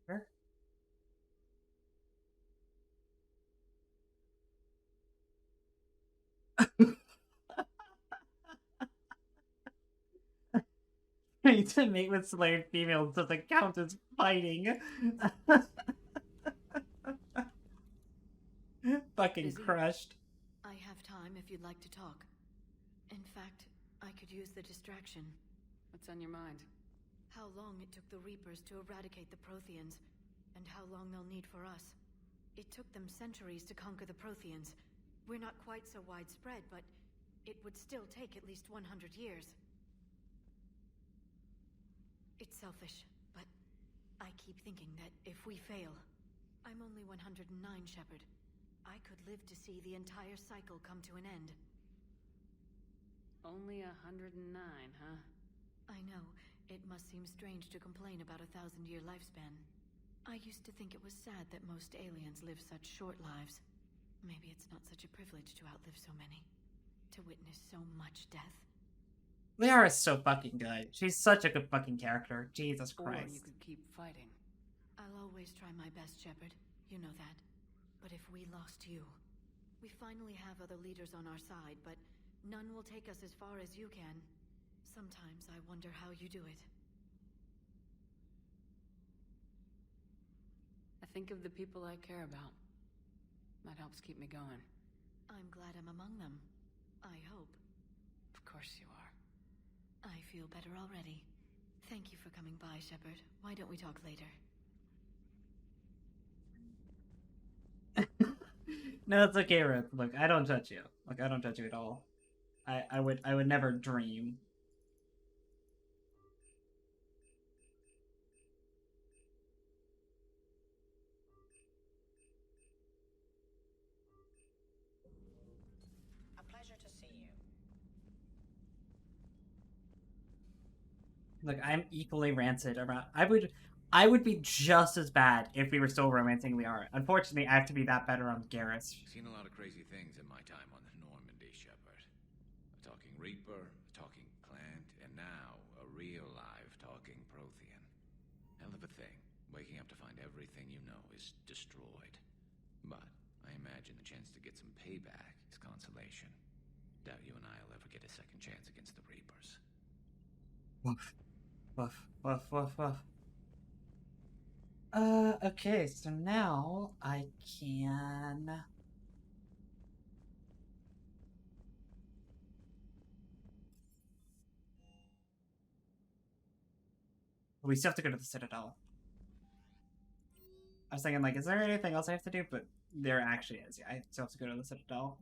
Where? To mate with Slayer females doesn't count as fighting. Fucking Busy? crushed. I have time if you'd like to talk. In fact, I could use the distraction. What's on your mind? How long it took the Reapers to eradicate the Protheans, and how long they'll need for us. It took them centuries to conquer the Protheans. We're not quite so widespread, but it would still take at least 100 years. It's selfish, but I keep thinking that if we fail... I'm only 109, Shepard. I could live to see the entire cycle come to an end. Only 109, huh? I know. It must seem strange to complain about a 1,000-year lifespan. I used to think it was sad that most aliens live such short lives. Maybe it's not such a privilege to outlive so many. To witness so much death. Liara is so fucking good. She's such a good fucking character. Jesus Or Christ. you could keep fighting. I'll always try my best, Shepard. You know that. But if we lost you... We finally have other leaders on our side, but none will take us as far as you can. Sometimes I wonder how you do it. I think of the people I care about. That helps keep me going. I'm glad I'm among them. I hope. Of course you are. I feel better already. Thank you for coming by, Shepard. Why don't we talk later? No, it's okay, Ruth. Look, I don't judge you. Like, I don't judge you at all. I would never dream. A pleasure to see you. Look, I'm equally rancid around. I would be just as bad if we were still romancing Liara. Unfortunately, I have to be that better on Garrus. Seen a lot of crazy things in my time on the Normandy, Shepard. A talking Reaper, a talking Clant, and now a real live talking Prothean. Hell of a thing, waking up to find everything you know is destroyed. But I imagine the chance to get some payback is consolation. Doubt you and I'll ever get a second chance against the Reapers. Woof. Woof, woof, woof, woof. Okay, so now I can... We still have to go to the Citadel. I was thinking, like, is there anything else I have to do? But there actually is. Yeah, I still have to go to the Citadel.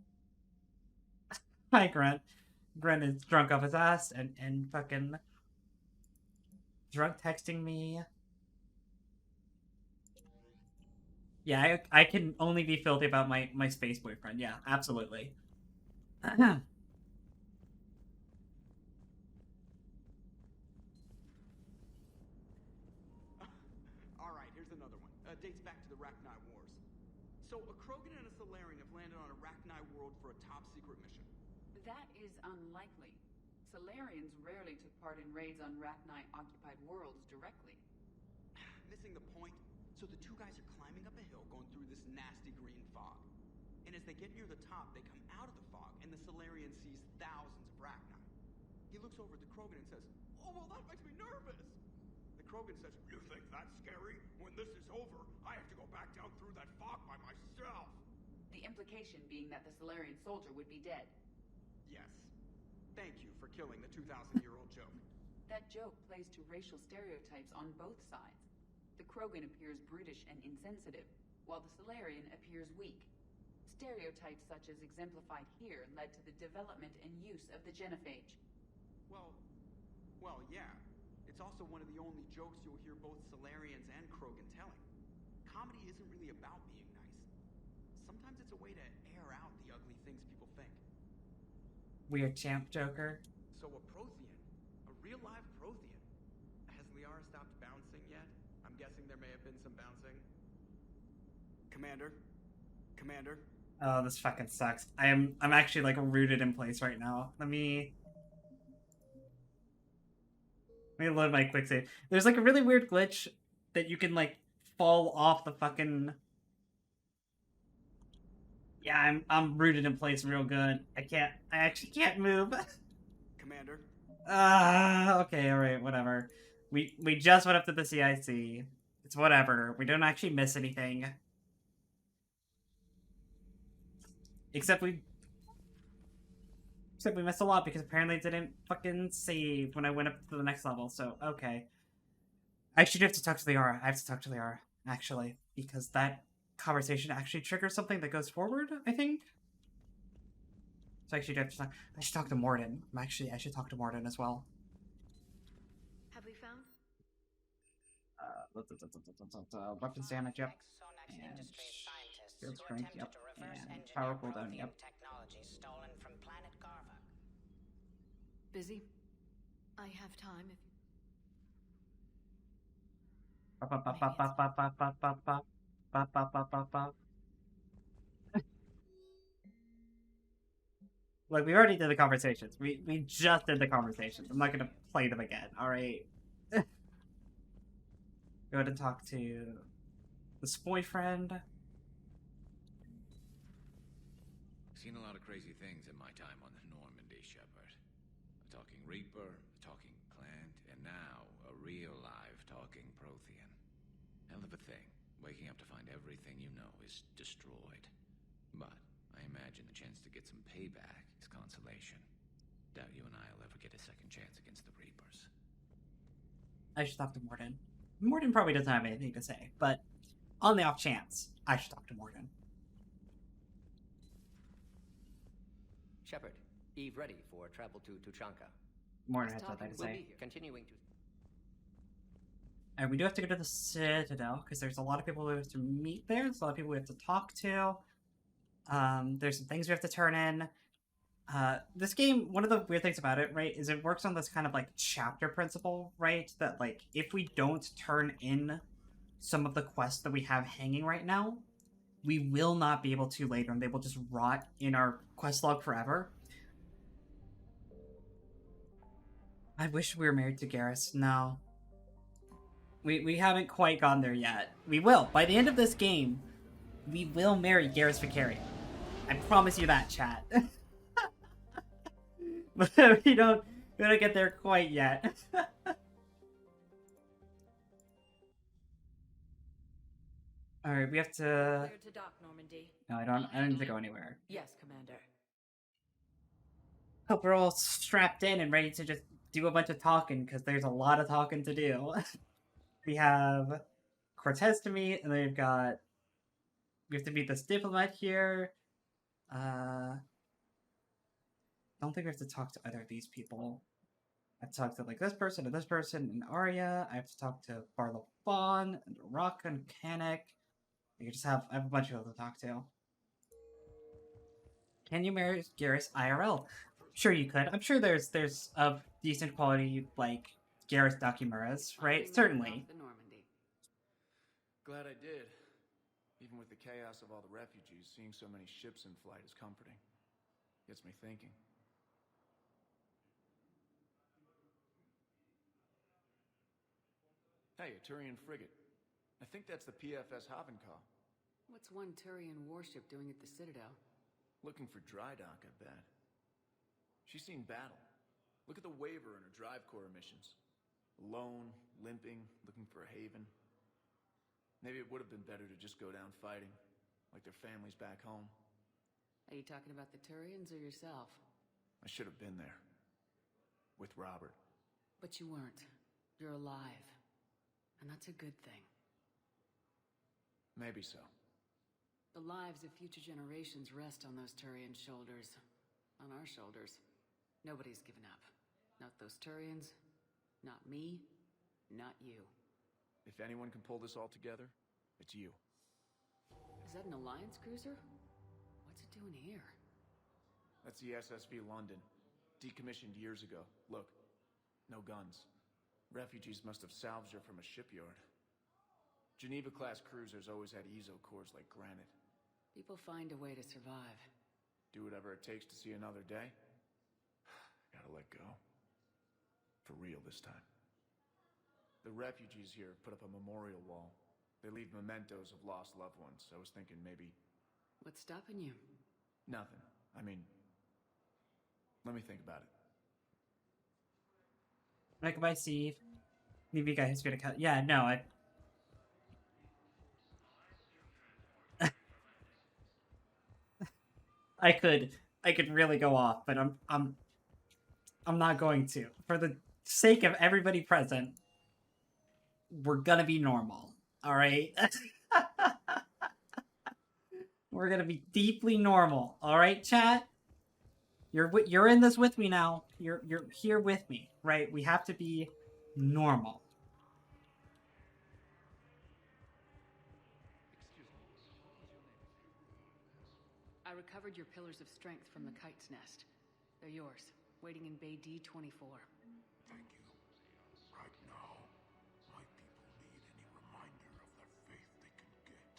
Hi, Grunt. Grunt is drunk off his ass and fucking drunk texting me. Yeah, I can only be filthy about my space boyfriend. Yeah, absolutely. Alright, here's another one. Dates back to the Rachni Wars. So, a Krogan and a Solarian have landed on a Rachni world for a top-secret mission. That is unlikely. Solarians rarely took part in raids on Rachni-occupied worlds directly. Missing the point? So the two guys are climbing up a hill going through this nasty green fog. And as they get near the top, they come out of the fog, and the Solarian sees thousands of Rachni. He looks over at the Krogan and says, "Oh, well, that makes me nervous." The Krogan says, "You think that's scary? When this is over, I have to go back down through that fog by myself." The implication being that the Solarian soldier would be dead. Yes. Thank you for killing the 2,000-year-old joke. That joke plays to racial stereotypes on both sides. The Krogan appears brutish and insensitive, while the Solarian appears weak. Stereotypes such as exemplified here led to the development and use of the genophage. Well, yeah. It's also one of the only jokes you'll hear both Solarians and Krogan telling. Comedy isn't really about being nice. Sometimes it's a way to air out the ugly things people think. Weird champ joker. So a Prothean, a real live Prothean. Has Liara stopped bouncing yet? I'm guessing there may have been some bouncing. Commander? Oh, this fucking sucks. I'm actually like rooted in place right now. Let me load my quick save. There's like a really weird glitch that you can like fall off the fucking... Yeah, I'm rooted in place real good. I actually can't move. Commander? Okay, alright, whatever. We just went up to the CIC. It's whatever. We don't actually miss anything. Except we missed a lot because apparently it didn't fucking save when I went up to the next level, so okay. I actually do have to talk to Liara. I have to talk to Liara, actually, because that conversation actually triggers something that goes forward, I think. So I actually do have to talk. I should talk to Morden. I should talk to Morden as well. Have we found? Weapons damage, yep. And field who strength, attempted yep. to reverse And engineer power cooldown, Prothean yep. technology stolen from planet Garvuk. Busy? I have time if... Like, we already did the conversations. We just did the conversations. I'm not gonna play them again, alright? Go ahead and talk to this boyfriend. Seen a lot of crazy things in my time on the Normandy, Shepard. A talking Reaper, a talking Clant, and now a real live talking Prothean. Hell of a thing, waking up to find everything you know is destroyed. But I imagine the chance to get some payback is consolation. Doubt you and I'll ever get a second chance against the Reapers. I should talk to Morden. Morden probably doesn't have anything to say, but on the off chance, I should talk to Morden. Shepard, Eve ready for travel to Tuchanka. Morden has something to say. Continuing to... And we do have to go to the Citadel, because there's a lot of people we have to meet there. There's a lot of people we have to talk to. There's some things we have to turn in. This game, one of the weird things about it, right, is it works on this kind of like chapter principle, right? That like if we don't turn in some of the quests that we have hanging right now, we will not be able to later, and they will just rot in our quest log forever. I wish we were married to Garrus. No. We haven't quite gone there yet. We will. By the end of this game, we will marry Garrus Vicarian. I promise you that, chat. But we don't get there quite yet. Alright, we have to... Clear to dock, Normandy. No, I don't need to go anywhere. Yes, Commander. Hope we're all strapped in and ready to just do a bunch of talking, because there's a lot of talking to do. We have Cortez to meet, and then we have to meet this diplomat here. Don't think we have to talk to either of these people. I have to talk to like this person and Arya. I have to talk to Barlow Fawn and Rocka and Kanek. I have a bunch of people to talk to. Can you marry Garrus IRL? Sure you could. I'm sure there's of decent quality like Garrus Dakimuras, right? Certainly. The Normandy. Glad I did. Even with the chaos of all the refugees, seeing so many ships in flight is comforting. Gets me thinking. Hey, a Turian frigate. I think that's the PFS Havenkaw. What's one Turian warship doing at the Citadel? Looking for dry dock, I bet. She's seen battle. Look at the waiver in her drive core emissions. Alone, limping, looking for a haven. Maybe it would have been better to just go down fighting, like their families back home. Are you talking about the Turians or yourself? I should have been there. With Robert. But you weren't. You're alive. And that's a good thing. Maybe so. The lives of future generations rest on those Turian shoulders. On our shoulders. Nobody's given up. Not those Turians. Not me. Not you. If anyone can pull this all together, it's you. Is that an Alliance cruiser? What's it doing here? That's the SSV London. Decommissioned years ago. Look. No guns. Refugees must have salvaged her from a shipyard. Geneva-class cruisers always had ezo cores like granite. People find a way to survive. Do whatever it takes to see another day. Gotta let go. For real this time. The refugees here put up a memorial wall. They leave mementos of lost loved ones. I was thinking maybe... What's stopping you? Nothing. I mean... Let me think about it. Like, goodbye, Steve. Maybe you guys gonna cut. Yeah, no, I could really go off, but I'm not going to. For the sake of everybody present, we're gonna be normal. All right. We're gonna be deeply normal. All right, chat. You're in this with me now. You're here with me, right? We have to be normal. I recovered your pillars of strength from the kite's nest. They're yours, waiting in Bay D-24. Thank you. Right now, my people need any reminder of their faith they can get.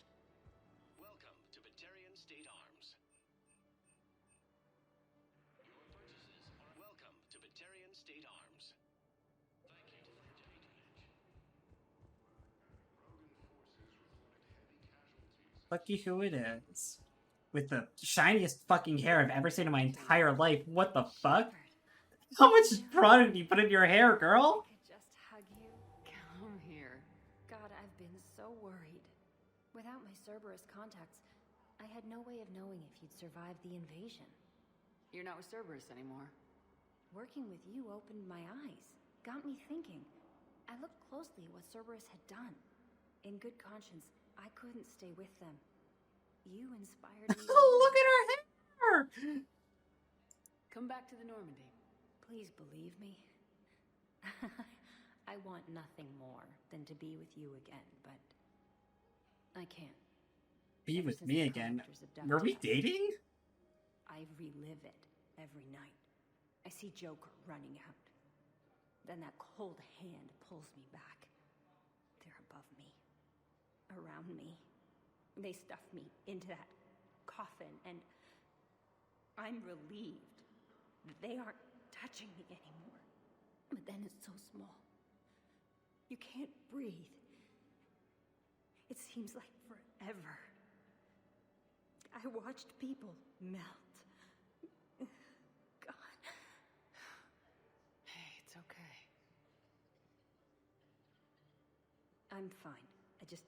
Welcome to Batarian State Arms. Your purchases are welcome to Batarian State Arms. Thank you for taking it. Rogan forces reported heavy casualties. Lucky who it is. With the shiniest fucking hair I've ever seen in my entire life. What the fuck? How much product did you put in your hair, girl? I could just hug you. Come here. God, I've been so worried. Without my Cerberus contacts, I had no way of knowing if you'd survive the invasion. You're not with Cerberus anymore. Working with you opened my eyes, got me thinking. I looked closely at what Cerberus had done. In good conscience, I couldn't stay with them. You inspired me. Look at her hair! Come back to the Normandy. Please believe me. I want nothing more than to be with you again, but I can't. Be Ever with since me the again? collectors abducted Were we us, dating? I relive it every night. I see Joker running out. Then that cold hand pulls me back. They're above me. Around me. They stuff me into that coffin, and I'm relieved that they aren't touching me anymore. But then it's so small. You can't breathe. It seems like forever. I watched people melt. God. Hey, it's okay. I'm fine. I just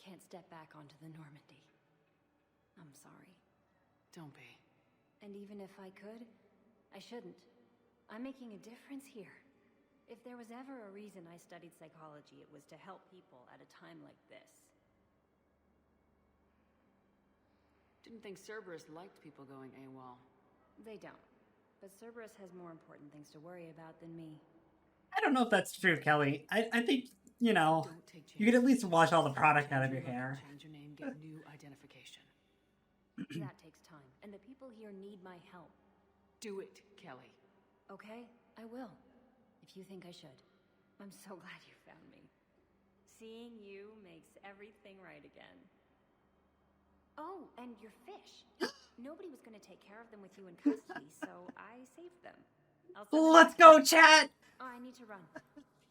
can't step back onto the Normandy. I'm sorry. Don't be. And even if I could, I shouldn't. I'm making a difference here. If there was ever a reason I studied psychology, it was to help people at a time like this. Didn't think Cerberus liked people going AWOL. They don't. But Cerberus has more important things to worry about than me. I don't know if that's true, Kelly. I think, you know, you could at least wash all the product out of your hair. Change your name, get new identification. That takes time, and the people here need my help. Do it, Kelly. Okay, I will. If you think I should. I'm so glad you found me. Seeing you makes everything right again. Oh, and your fish. Nobody was going to take care of them with you in custody, so I saved them. Let's go, chat! Oh, I need to run.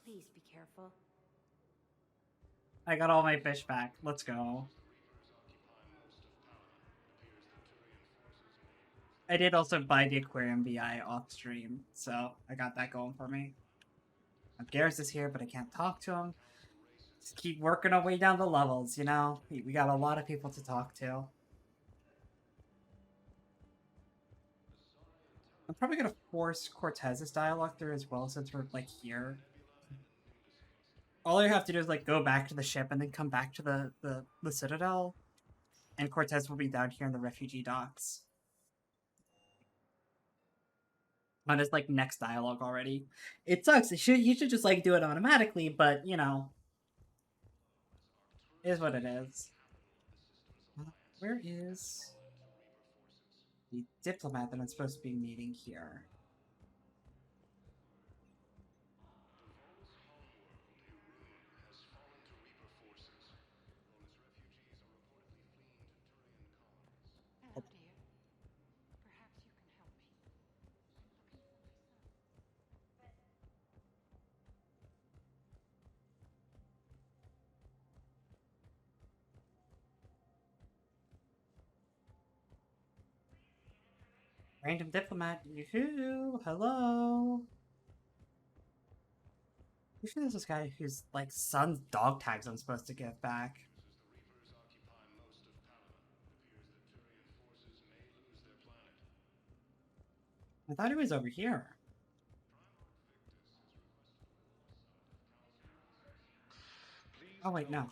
Please be careful. I got all my fish back. Let's go. I did also buy the aquarium VI off stream, so I got that going for me. Garrus is here, but I can't talk to him. Just keep working our way down the levels, you know? We got a lot of people to talk to. I'm probably gonna force Cortez's dialogue through as well, since we're, like, here. All you have to do is, like, go back to the ship and then come back to the Citadel. And Cortez will be down here in the refugee docks. On his, like, next dialogue already. It sucks. You should just, like, do it automatically, but, you know. Is what it is. Where is the diplomat that I'm supposed to be meeting here? Hello, dear. Perhaps you can help me. Random diplomat. Yoo-hoo! Hello! Who sure there's this guy whose, like, son's dog tags I'm supposed to give back? I thought he was over here. Oh, wait, no.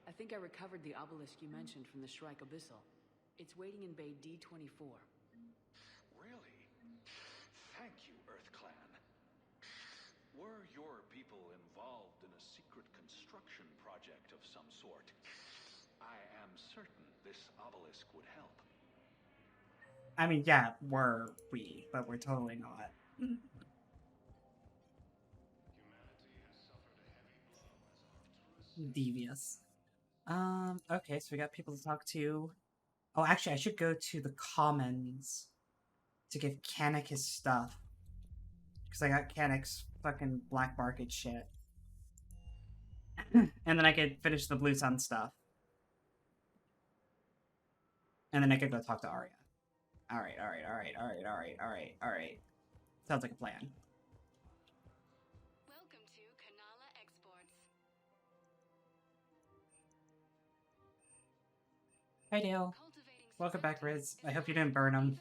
I think I recovered the obelisk you mentioned from the Shrike Abyssal. It's waiting in Bay D-24. Really? Thank you, Earth Clan. Were your people involved in a secret construction project of some sort, I am certain this obelisk would help. I mean, yeah, were we, but we're totally not. Devious. Okay, so we got people to talk to. Oh, actually, I should go to the Commons to give Kanik his stuff. Because I got Kanik's fucking black market shit. And then I could finish the Blue Sun stuff. And then I could go talk to Arya. Alright. Sounds like a plan. Welcome to Kanala Exports. Hi, Dale. Welcome back, Riz. I hope you didn't burn him.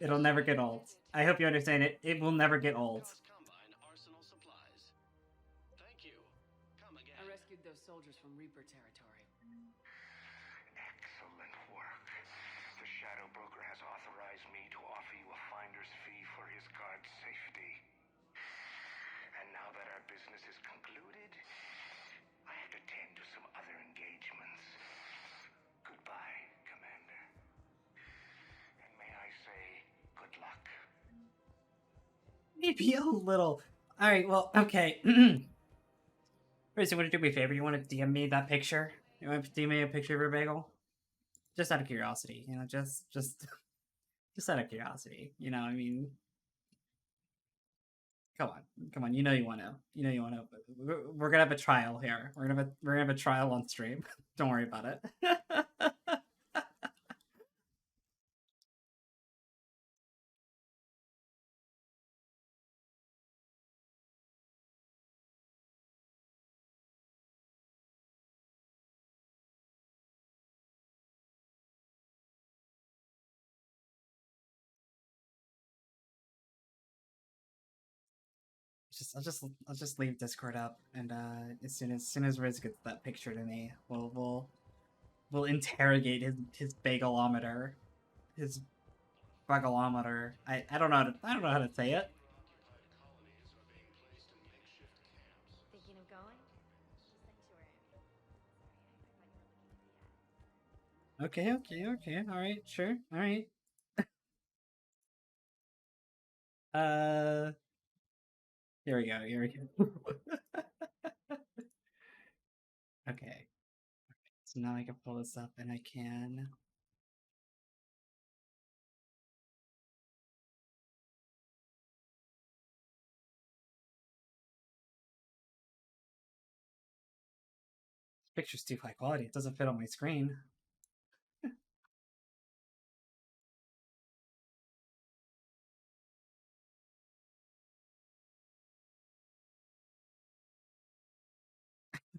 It'll never get old. I hope you understand it. It will never get old. I rescued those soldiers from Reaper territory. Excellent work. The Shadow Broker has authorized me to offer you a finder's fee for his guard's safety. And now that our business is concluded, I have to tend to some other engagements. Goodbye, Commander. Maybe a little. All right. Well, okay. Wait, so want to do me a favor? You want to DM me that picture? You want to DM me a picture of your bagel? Just out of curiosity, you know, just out of curiosity. You know, I mean, come on. You know you want to. You know you want to. We're gonna have a trial here. We're gonna have a trial on stream. Don't worry about it. I'll just leave Discord up, and as soon as Riz gets that picture to me, we'll interrogate his bagelometer, his bagelometer. I don't know I don't know how to say it. Thinking of going? Okay. All right, sure. All right. Here we go. Okay. So now I can pull this up, and I can. Picture's too high quality. It doesn't fit on my screen.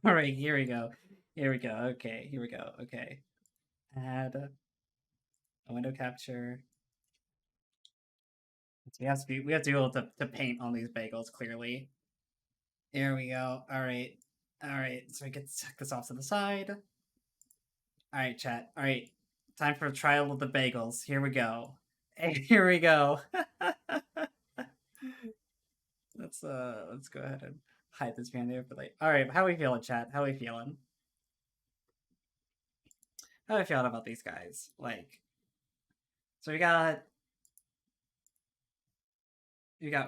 All right, here we go. Okay, here we go. Okay. Add a window capture. So we have to be able to paint on these bagels clearly. Here we go. All right. So I can tuck this off to the side. All right, chat. All right. Time for a trial of the bagels. Here we go. Here we go. Let's go ahead and hide this behind there for like. All right, how we feeling, chat? How we feeling? How we feeling about these guys? Like, so we got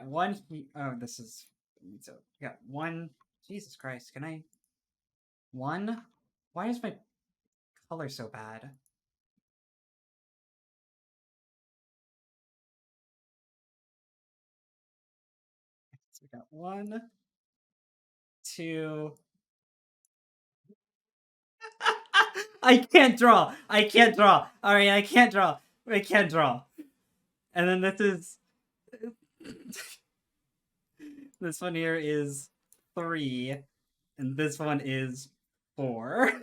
one. Oh, this is so we got one. Jesus Christ! Can I one? Why is my color so bad? So we got 1, 2. I can't draw. All right, I can't draw. And then this is this one here is 3, and this one is 4.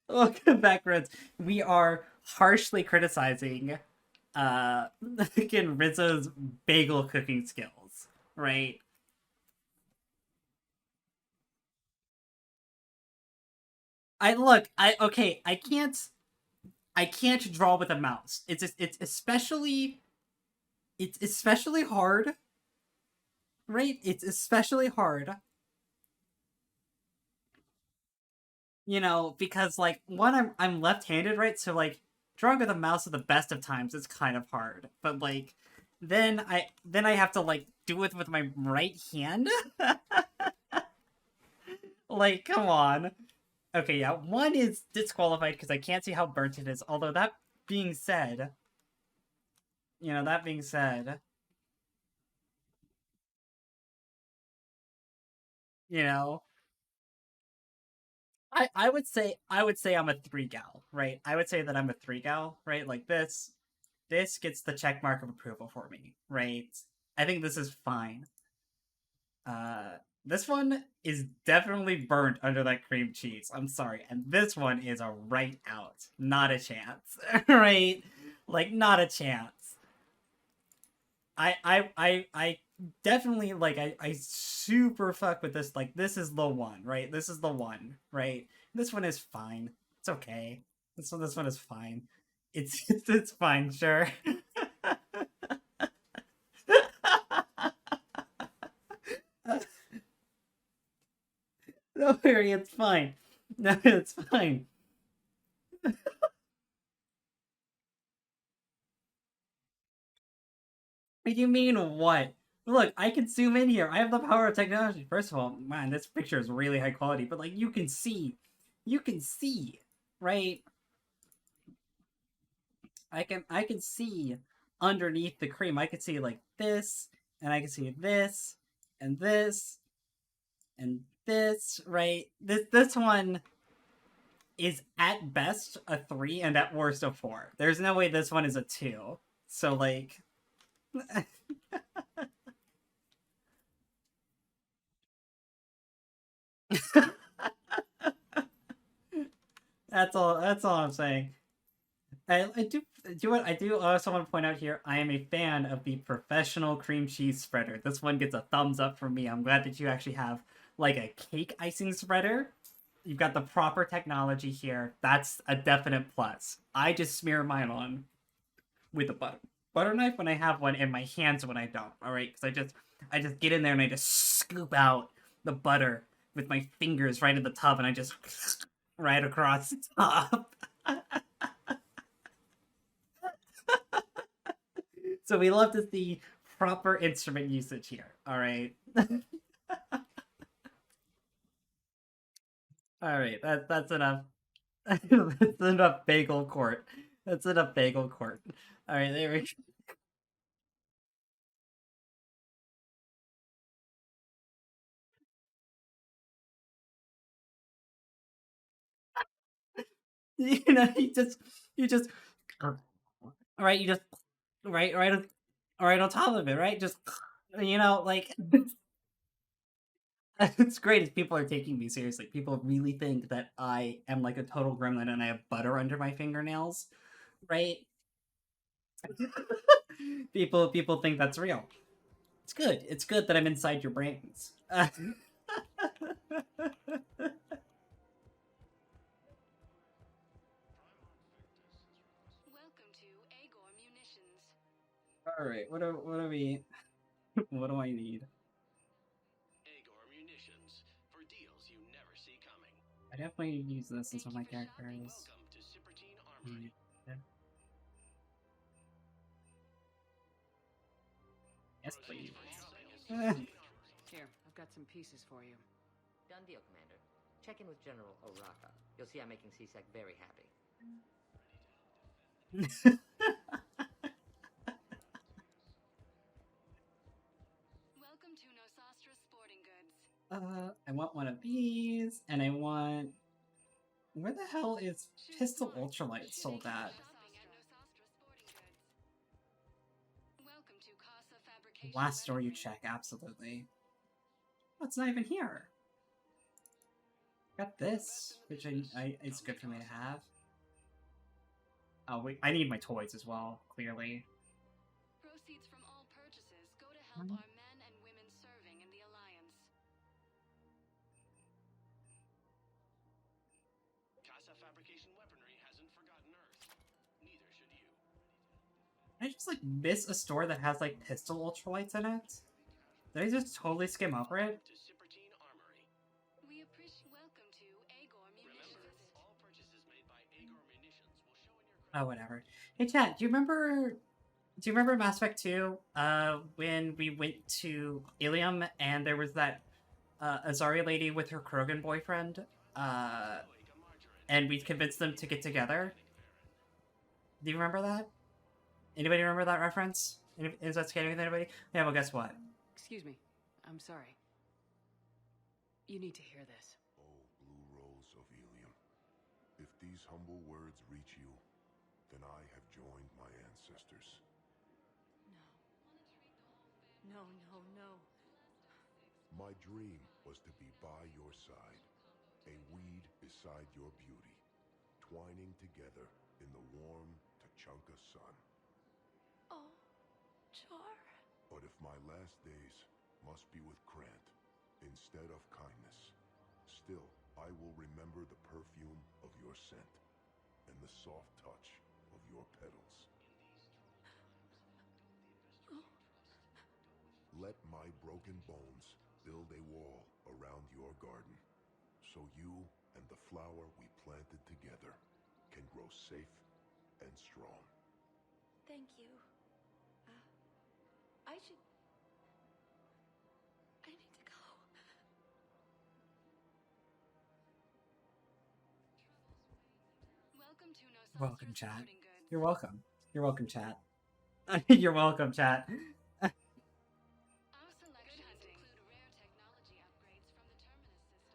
Welcome back, Reds. We are harshly criticizing again Rizzo's bagel cooking skills, right? I can't draw with a mouse. It's especially hard, right? It's especially hard. You know, because like one, I'm left-handed, right? So like drawing with a mouse at the best of times is kind of hard. But like then I have to like do it with my right hand. Like, come on. Okay, yeah, 1 is disqualified because I can't see how burnt it is. Although that being said, you know, you know, I would say I'm a 3 gal, right? I would say that I'm a 3 gal, right? Like this gets the check mark of approval for me, right? I think this is fine. This one is definitely burnt under that cream cheese. I'm sorry. And this one is a right out. Not a chance. Right? Like not a chance. I definitely like I super fuck with this. Like this is the one, right? This is the one, right? This one is fine. It's okay. This one is fine. It's fine, sure. Don't worry, it's fine. No, it's fine. What do you mean, what? Look, I can zoom in here. I have the power of technology. First of all, man, this picture is really high quality, but like you can see, right? I can see underneath the cream. I can see like this, and I can see this, and this, and this, right? This one is at best a 3 and at worst a 4. There's no way this one is a 2. So like that's all I'm saying. I do what I do also want to point out here. I am a fan of the professional cream cheese spreader. This one gets a thumbs up from me. I'm glad that you actually have like a cake icing spreader. You've got the proper technology here. That's a definite plus. I just smear mine on with a butter knife when I have one, and my hands when I don't. All right, because I just get in there and I just scoop out the butter with my fingers right in the tub, and I just right across the top. So we love to see proper instrument usage here. All right. All right. That's enough. That's enough bagel court. That's enough bagel court. All right. There we go. You just all right. You just right on top of it. Right. Just like it's great if people are taking me seriously. People really think that I am like a total gremlin and I have butter under my fingernails, right? People think that's real. It's good. It's good that I'm inside your brains. All right. What do we? What do I need? Agor munitions for deals you never see coming. I definitely use this as one of my characters. Welcome to Cypertine Armory. Yes, please. Here, I've got some pieces for you. Done deal, Commander. Check in with General Oraka. You'll see I'm making C-Sec very happy. Welcome to Nosastra Sporting Goods. I want one of these, and I want. Where the hell is Pistol Ultralight sold at? Last store you check, absolutely. Oh, it's not even here. Got this, which it's good for me to have. Oh wait, I need my toys as well. Clearly. Proceeds from all purchases go to help our men and women serving in the Alliance. Casa Fabrication Weaponry hasn't forgotten Earth. Neither should you. I just like miss a store that has like pistol ultralights in it. Did I just totally skim over it? We appreciate welcome to Agor Munitions. Remember, all purchases made by Agor Munitions will show in your Oh, whatever. Hey, chat. Do you remember Mass Effect 2? When we went to Ilium and there was that Azari lady with her Krogan boyfriend, and we convinced them to get together. Do you remember that? Anybody remember that reference? Is that scaring with anybody? Yeah. Well, guess what? Excuse me. I'm sorry. You need to hear this. Oh, Blue Rose of Ilium. If these humble words reach you, then I have joined my ancestors. No, no, no. My dream was to be by your side, a weed beside your beauty, twining together in the warm Tachanka sun. Oh, Char. But if my last days must be with Krant instead of kindness, still I will remember the perfume of your scent and the soft touch of your petals. Let my broken bones build a wall around your garden, so you and the flower we planted together can grow safe and strong. Thank you. I should... I need to go. Welcome to No Welcome, chat. You're welcome. You're welcome, chat. You're welcome, chat. Our selections include rare technology upgrades from the Terminus systems.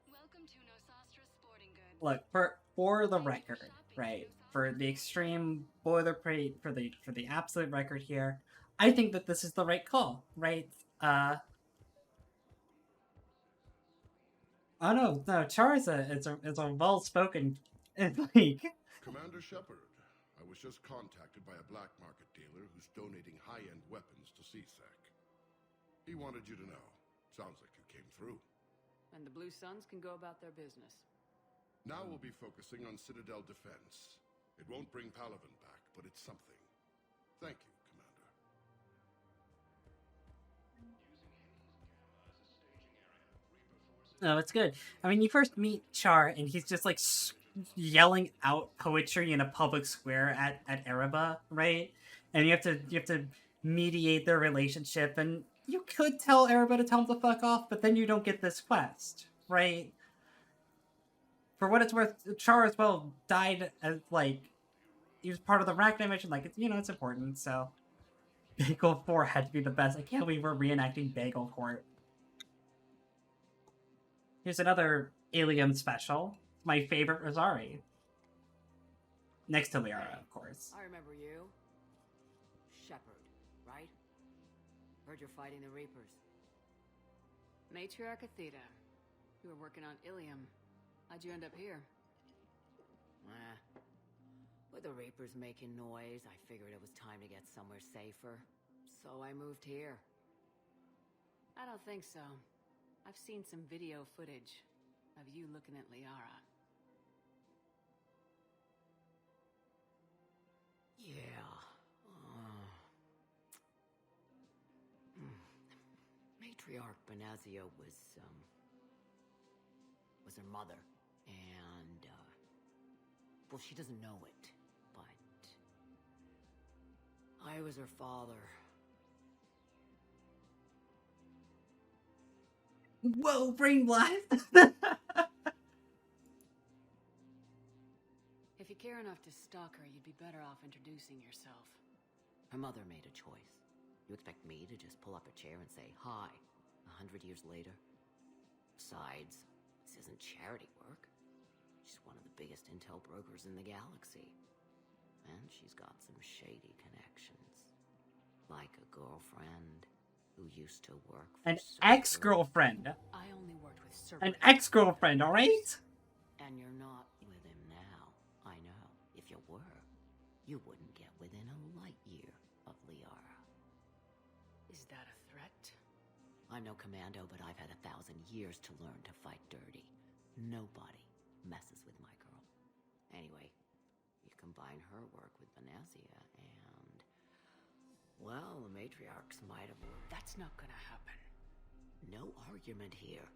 Welcome to Nosastra Sporting Goods. Look, for the record, right? For the extreme boilerplate, for the absolute record here, I think that this is the right call, right? Oh no, Char is a well-spoken, like... Commander Shepard, I was just contacted by a black market dealer who's donating high-end weapons to CSEC. He wanted you to know. Sounds like you came through. And the Blue Suns can go about their business. Now we'll be focusing on Citadel defense. It won't bring Palaven back, but it's something. Thank you, Commander. No, it's good. I mean, you first meet Char, and he's just like yelling out poetry in a public square at Erebah, right? And you have to mediate their relationship, and you could tell Erebah to tell him to fuck off, but then you don't get this quest, right? For what it's worth, Char as well died as like he was part of the Rachni mission. Like it's important. So Bagel 4 had to be the best. I can't believe we're reenacting Bagel Court. Here's another Alien special. My favorite Rosari. Next to Liara, of course. I remember you. Shepard, right? Heard you're fighting the Reapers. Matriarch Athena. You were working on Ilium. How'd you end up here? With the Reapers making noise, I figured it was time to get somewhere safer. So I moved here. I don't think so. I've seen some video footage of you looking at Liara. Yeah. Matriarch Benazia was her mother. And, well, she doesn't know it, but I was her father. Whoa, brain blast! If you care enough to stalk her, you'd be better off introducing yourself. Her mother made a choice. You expect me to just pull up a chair and say hi 100 years later? Besides, this isn't charity work. She's one of the biggest intel brokers in the galaxy. And she's got some shady connections. Like a girlfriend who used to work for An ex-girlfriend. I only worked with Cerberus. An ex-girlfriend, alright? And you're not with him now. I know. If you were, you wouldn't get within a light year of Liara. Is that a threat? I'm no commando, but I've had 1,000 years to learn to fight dirty. Nobody messes with my girl. Anyway, you combine her work with Benazia and... well, the matriarchs might have... That's not gonna happen. No argument here.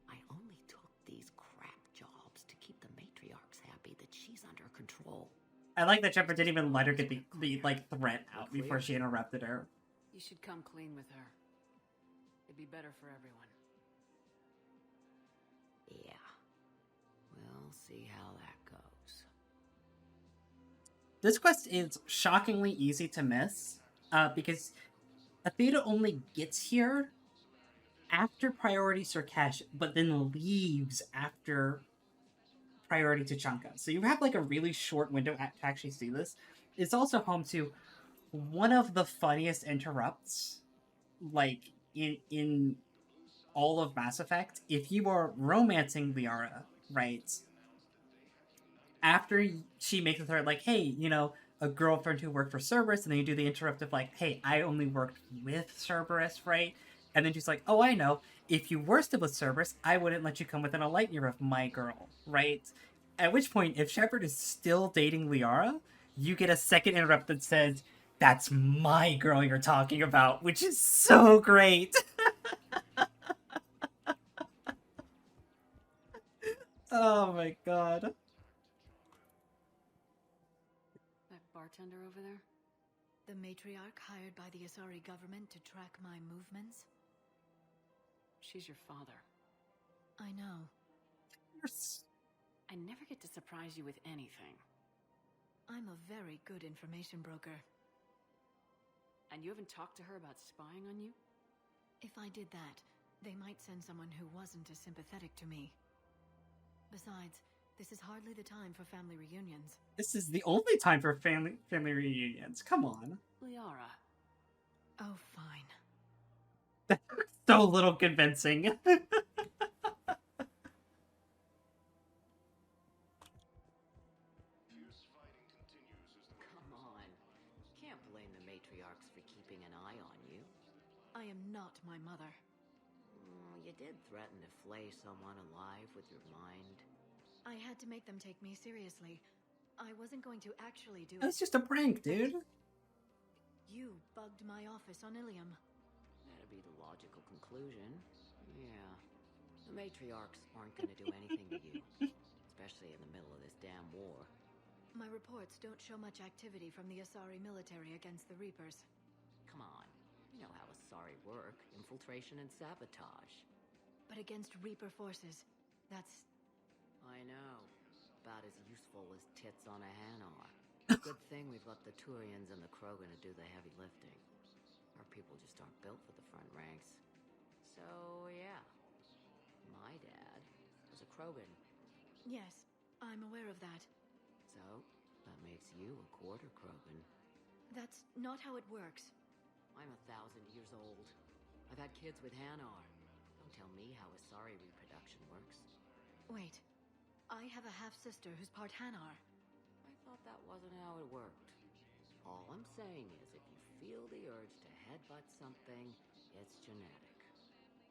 I only took these crap jobs to keep the matriarchs happy that she's under control. I like that Shepard didn't even let her get the like, threat out before she interrupted her. You should come clean with her. It'd be better for everyone. Yeah. We'll see how that goes. This quest is shockingly easy to miss, because Athena only gets here after Priority Surkesh, but then leaves after Priority Tuchanka. So you have like a really short window to actually see this. It's also home to one of the funniest interrupts, like, in all of Mass Effect. If you are romancing Liara, right, after she makes with her, like, hey, you know, a girlfriend who worked for Cerberus, and then you do the interrupt of, like, hey, I only worked with Cerberus, right? And then she's like, oh, I know. If you were still with Cerberus, I wouldn't let you come within a light year of my girl, right? At which point, if Shepard is still dating Liara, you get a second interrupt that says, that's my girl you're talking about, which is so great. Oh my god. That bartender over there? The matriarch hired by the Asari government to track my movements? She's your father. I know. I never get to surprise you with anything. I'm a very good information broker. And you haven't talked to her about spying on you? If I did that, they might send someone who wasn't as sympathetic to me. Besides, this is hardly the time for family reunions. This is the only time for family reunions. Come on. Liara. Oh, fine. That's so little convincing. Come on. Can't blame the matriarchs for keeping an eye on you. I am not my mother. You did threaten to flay someone alive with your mind. I had to make them take me seriously. I wasn't going to actually do it. That's just a prank, dude. You bugged my office on Ilium. That'd be the logical conclusion. Yeah. The matriarchs aren't gonna do anything to you. Especially in the middle of this damn war. My reports don't show much activity from the Asari military against the Reapers. Come on. You know how Asari work. Infiltration and sabotage. But against Reaper forces, that's... I know. About as useful as tits on a Hanar. Good thing we've got the Turians and the Krogan to do the heavy lifting. Our people just aren't built for the front ranks. So, yeah. My dad was a Krogan. Yes, I'm aware of that. So, that makes you a quarter Krogan. That's not how it works. I'm 1,000 years old. I've had kids with Hanar. Don't tell me how Asari reproduction works. Wait. I have a half-sister who's part Hanar. I thought that wasn't how it worked. All I'm saying is if you feel the urge to headbutt something, it's genetic.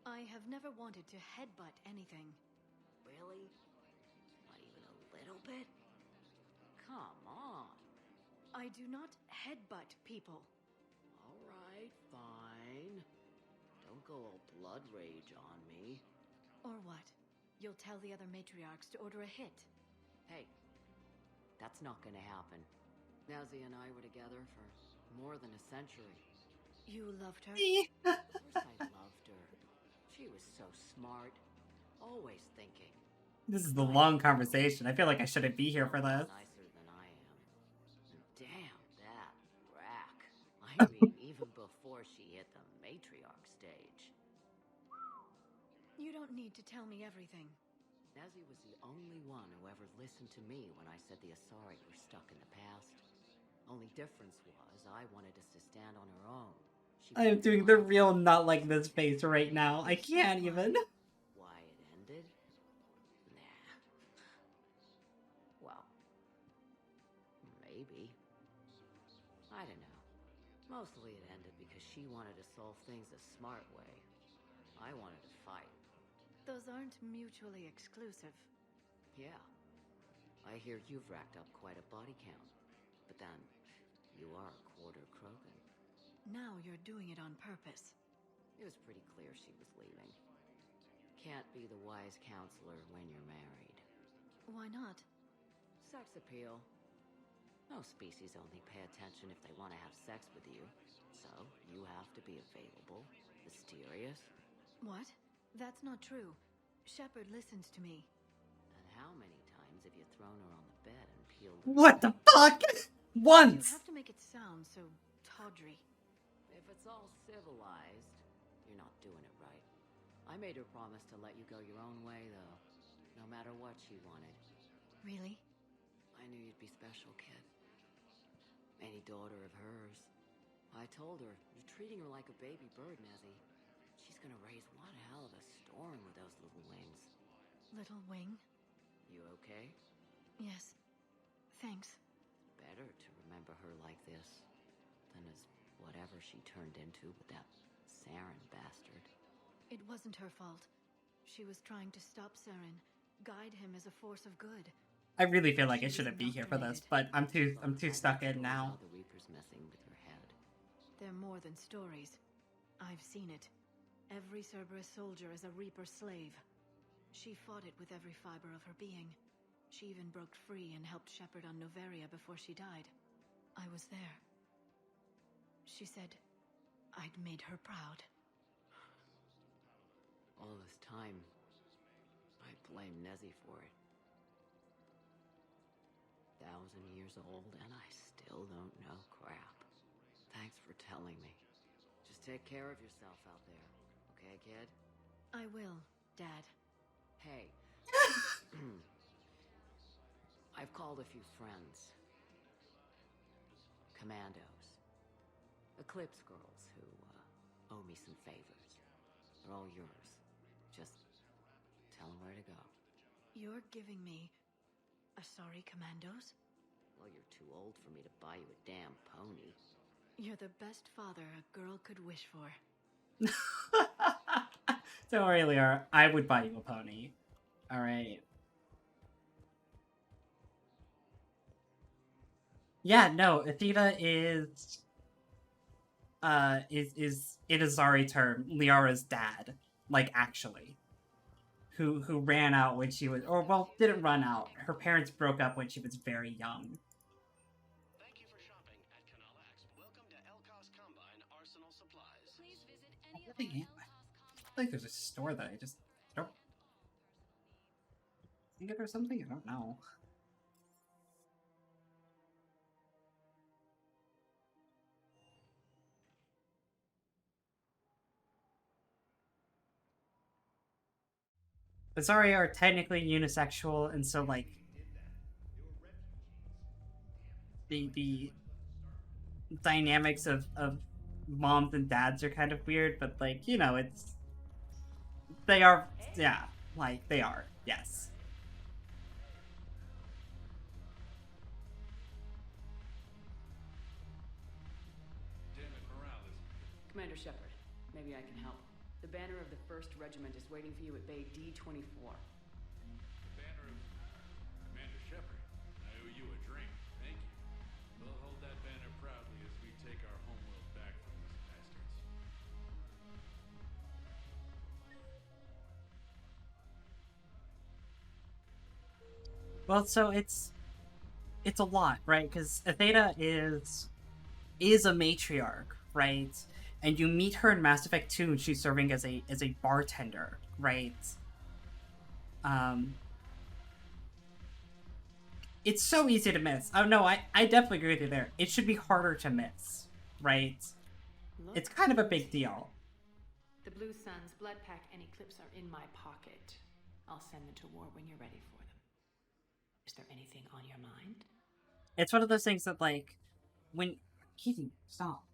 I have never wanted to headbutt anything. Really? Not even a little bit? Come on. I do not headbutt people. All right, fine. Don't go all blood rage on me. Or what? You'll tell the other matriarchs to order a hit. Hey, that's not gonna happen. Nazi and I were together for more than a century. You loved her? Of course I loved her. She was so smart. Always thinking. This is the long conversation. I feel like I shouldn't be here for this. Nicer than I am. And damn, that rack. I mean, even before she hit the matriarch stage. You don't need to tell me everything. Nazi was the only one who ever listened to me when I said the Asari were stuck in the past. Only difference was I wanted us to stand on our own. I am doing the real not like this face right now. I can't even. Why it ended? Nah. Well, maybe. I don't know. Mostly it ended because she wanted to solve things a smart way. I wanted to fight. Those aren't mutually exclusive. Yeah. I hear you've racked up quite a body count. But then, you are a quarter Krogan. Now you're doing it on purpose. It was pretty clear she was leaving. Can't be the wise counselor when you're married. Why not? Sex appeal. Most species only pay attention if they want to have sex with you. So, you have to be available, mysterious. What? That's not true. Shepard listens to me. And how many times have you thrown her on the bed and peeled her? What the fuck? Once! You have to make it sound so tawdry. If it's all civilized, you're not doing it right. I made her promise to let you go your own way, though. No matter what she wanted. Really? I knew you'd be special, kid. Any daughter of hers. I told her, you're treating her like a baby bird, Nazi. She's gonna raise one hell of a storm with those little wings. Little wing? You okay? Yes. Thanks. Better to remember her like this than as whatever she turned into with that Saren bastard. It wasn't her fault. She was trying to stop Saren, guide him as a force of good. I really feel like I shouldn't be here for this, but I'm too stuck in now. The Reaper's messing with your head. They're more than stories. I've seen it. Every Cerberus soldier is a Reaper slave. She fought it with every fiber of her being. She even broke free and helped Shepard on Noveria before she died. I was there. She said I'd made her proud. All this time, I blame Nezzy for it. 1,000 years old, and I still don't know crap. Thanks for telling me. Just take care of yourself out there, okay, kid? I will, Dad. Hey. I've called a few friends. Commandos. Eclipse girls who owe me some favors. They're all yours. Just tell them where to go. You're giving me Asari Commandos? Well, you're too old for me to buy you a damn pony. You're the best father a girl could wish for. Don't worry, Liara. I would buy you a pony. Alright. Yeah, no, Athena is in Azari term, Liara's dad. Like, actually. Who ran out when she was, or well, didn't run out. Her parents broke up when she was very young. Thank you for shopping at Canal-X. Welcome to Elkos Combine Arsenal Supplies. Please visit any of I feel like there's a store that I just don't think it or something. I don't know. Azari are technically unisexual, and so like the dynamics of moms and dads are kind of weird, but like, you know, they are, yeah, like they are, yes. Commander Shepard, maybe I can help. The banner of the 1st Regiment is waiting for you at Bay D-24. Banner of Commander Shepard. I owe you a drink. Thank you. We'll hold that banner proudly as we take our homeworld back from these bastards. Well, so it's a lot, right? Because Athena is a matriarch, right? And you meet her in Mass Effect 2, and she's serving as a bartender, right? It's so easy to miss. Oh no, I definitely agree with you there. It should be harder to miss, right? It's kind of a big deal. The Blue Suns, Blood Pack, and Eclipse are in my pocket. I'll send them to war when you're ready for them. Is there anything on your mind? It's one of those things that, like, when... Katie, stop.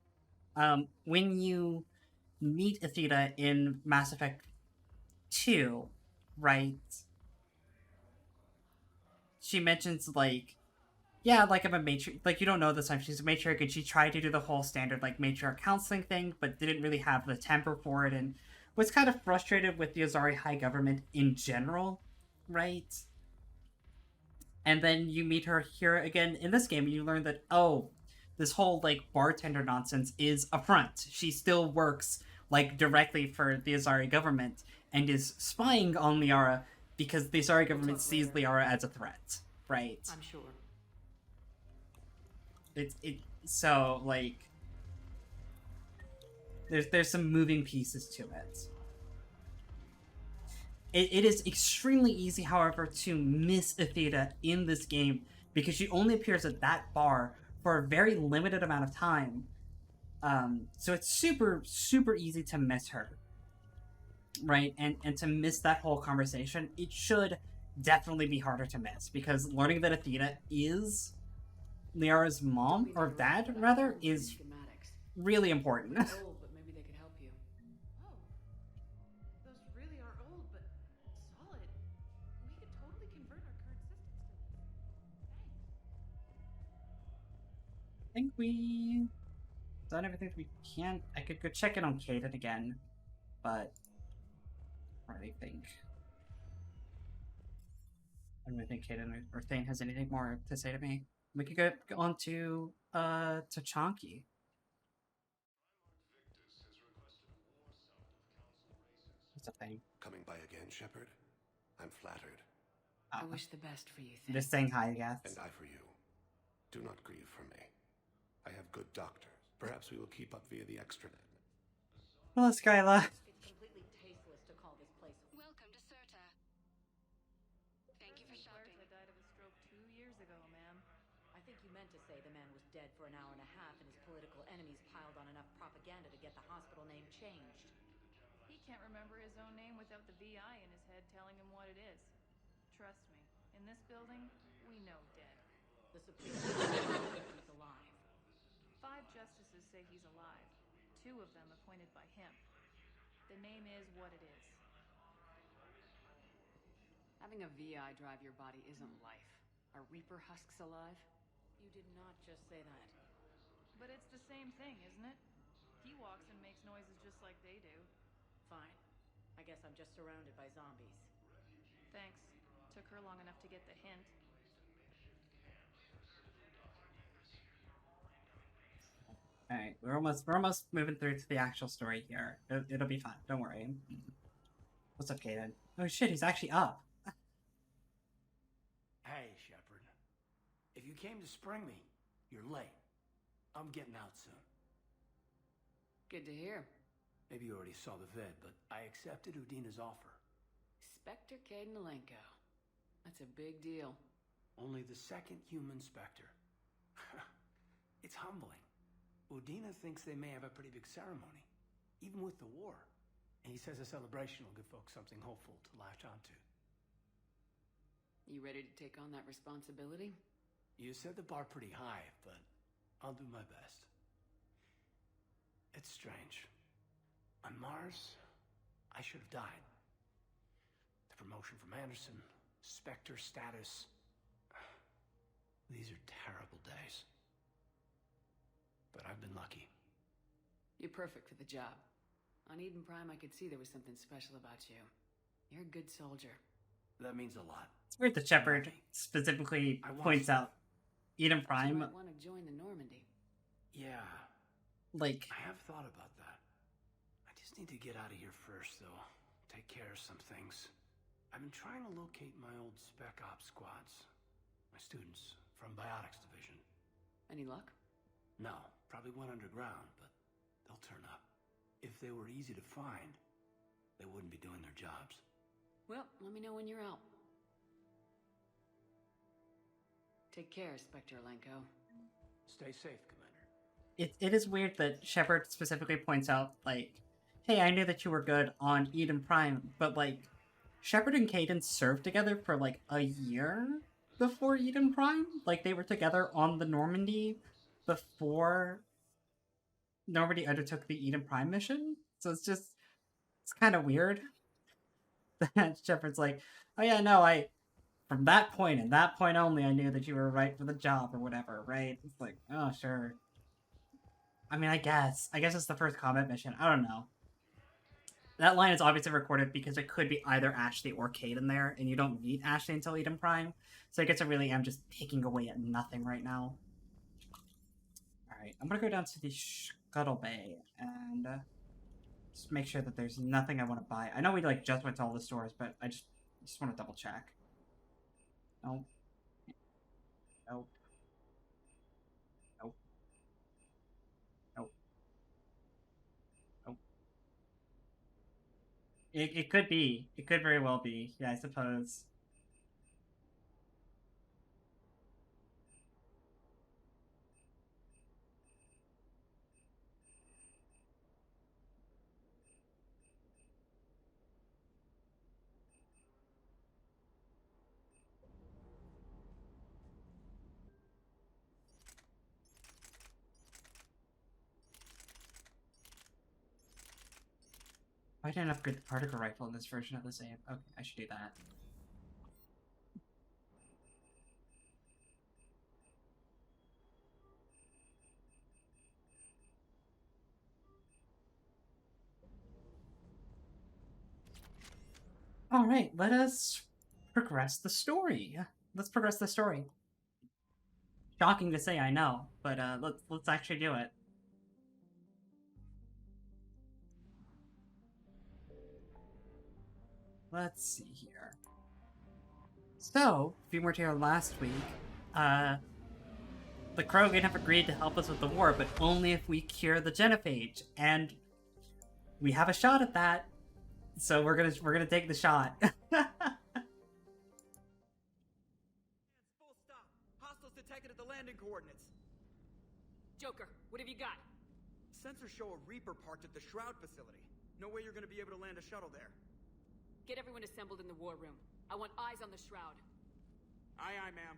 When you meet Athena in Mass Effect 2, right? She mentions, like, yeah, like, I'm a matriarch. Like, you don't know this time she's a matriarch, and she tried to do the whole standard, like, matriarch counseling thing, but didn't really have the temper for it, and was kind of frustrated with the Azari High Government in general, right? And then you meet her here again in this game, and you learn that, oh, this whole, like, bartender nonsense is a front. She still works, like, directly for the Azari government, and is spying on Liara because the Azari government sees Liara as a threat, right? I'm sure. So, like, there's some moving pieces to it. It is extremely easy, however, to miss Athena in this game because she only appears at that bar for a very limited amount of time. So it's super, super easy to miss her. Right? And to miss that whole conversation, it should definitely be harder to miss because learning that Athena is Liara's mom, or dad, rather, is really important. Old, but maybe they could help you. Oh, those really are old, but solid. We could totally convert our current systems to this. I think we done everything we can. I could go check in on Kaden again, but I don't really think Kaden or Thane has anything more to say to me. We could go on to Chonky. What's up, Thane? Coming by again, Shepard? I'm flattered. I wish the best for you, Just saying hi, I guess. And I for you. Do not grieve for me. I have good doctors, Perhaps we will keep up via the extranet. Hello, Skyla. It's completely tasteless to call this place. Welcome to Serta. Thank you for shopping. Huerta died of a stroke 2 years ago, ma'am. I think you meant to say the man was dead for an hour and a half and his political enemies piled on enough propaganda to get the hospital name changed. He can't remember his own name without the VI in his head telling him what it is. Trust me, in this building, we know dead. The Supreme Court says he's alive. 5 justices say he's alive. 2 of them appointed by him. The name is what it is. Having a VI drive your body isn't life. Are Reaper husks alive? You did not just say that. But it's the same thing, isn't it? He walks and makes noises just like they do. Fine. I guess I'm just surrounded by zombies. Thanks. Took her long enough to get the hint. Alright, we're almost moving through to the actual story here. It'll be fine, don't worry. What's up, Kaden? Oh shit, he's actually up. Hey, Shepard. If you came to spring me, you're late. I'm getting out soon. Good to hear. Maybe you already saw the vid, but I accepted Udina's offer. Spectre Caden Alenko. That's a big deal. Only the second human Spectre. It's humbling. Udina thinks they may have a pretty big ceremony, even with the war. And he says a celebration will give folks something hopeful to latch onto. You ready to take on that responsibility? You set the bar pretty high, but I'll do my best. It's strange. On Mars, I should have died. The promotion from Anderson, Spectre status. These are terrible days. But I've been lucky. You're perfect for the job. On Eden Prime, I could see there was something special about you. You're a good soldier. That means a lot. It's weird that Shepard specifically points out Eden Prime. You might want to join the Normandy. Yeah. Like, I have thought about that. I just need to get out of here first, though. Take care of some things. I've been trying to locate my old Spec Ops squads. My students from Biotics Division. Any luck? No, probably went underground, but they'll turn up. If they were easy to find, they wouldn't be doing their jobs. Well, let me know when you're out. Take care, Spectre Alenko. Stay safe, Commander. It is weird that Shepard specifically points out, like, hey, I knew that you were good on Eden Prime, but, like, Shepard and Caden served together for, like, a year before Eden Prime? Like, they were together on the Normandy before Normandy undertook the Eden Prime mission? So it's kind of weird that Shepard's like, oh yeah, no, from that point and that point only, I knew that you were right for the job or whatever, right? It's like, oh, sure. I mean, I guess it's the first combat mission. I don't know. That line is obviously recorded because it could be either Ashley or Caden there, and you don't meet Ashley until Eden Prime. So I guess I really am just picking away at nothing right now. Alright, I'm gonna go down to the Scuttle Bay and just make sure that there's nothing I want to buy. I know we like just went to all the stores, but I just want to double check. Nope. Nope. Nope. Nope. Nope. It could be. It could very well be. Yeah, I suppose. I didn't upgrade the particle rifle in this version of the save. Okay, I should do that. Alright, let us progress the story. Let's progress the story. Shocking to say, I know, but let's actually do it. Let's see here. So, if you weren't here last week, the Krogan have agreed to help us with the war, but only if we cure the genophage, and we have a shot at that. So we're gonna take the shot. Full stop. Hostiles detected at the landing coordinates. Joker, what have you got? Sensors show a Reaper parked at the Shroud facility. No way you're gonna be able to land a shuttle there. Get everyone assembled in the war room. I want eyes on the Shroud. Aye, aye, ma'am.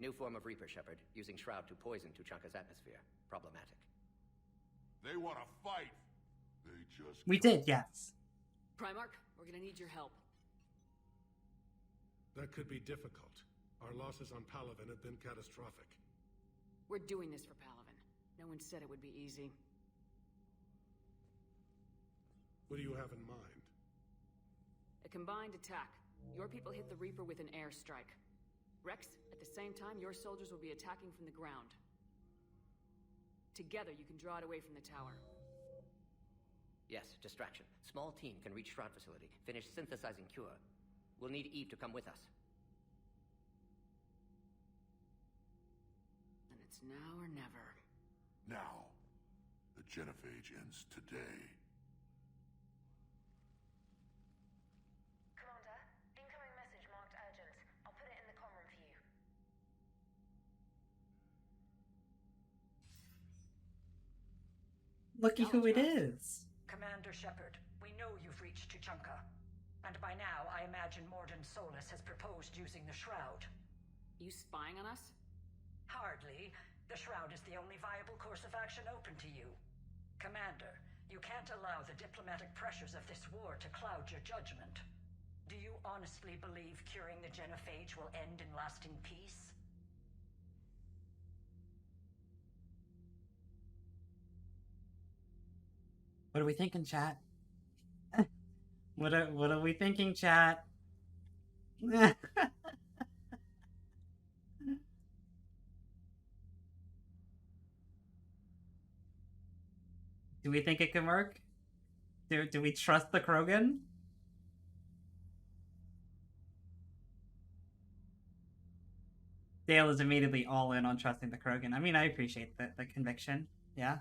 New form of Reaper, Shepard, using Shroud to poison Tuchanka's atmosphere. Problematic. They want to fight. They just... We did, yes. Primarch, we're gonna need your help. That could be difficult. Our losses on Palaven have been catastrophic. We're doing this for Palaven. No one said it would be easy. What do you have in mind? A combined attack. Your people hit the Reaper with an airstrike. Rex, at the same time, your soldiers will be attacking from the ground. Together, you can draw it away from the tower. Yes, distraction. Small team can reach Shroud facility, finish synthesizing cure. We'll need Eve to come with us. And it's now or never. Now. The genophage ends today. Commander, incoming message marked urgent. I'll put it in the comm room for you. Looky who it is. Commander Shepard, we know you've reached Tuchanka. And by now, I imagine Morden Solus has proposed using the Shroud. You spying on us? Hardly. The Shroud is the only viable course of action open to you. Commander, you can't allow the diplomatic pressures of this war to cloud your judgment. Do you honestly believe curing the genophage will end in lasting peace? What are we thinking, chat? What are we thinking, chat? Do we think it can work? Do we trust the Krogan? Dale is immediately all in on trusting the Krogan. I mean, I appreciate the conviction. Yeah.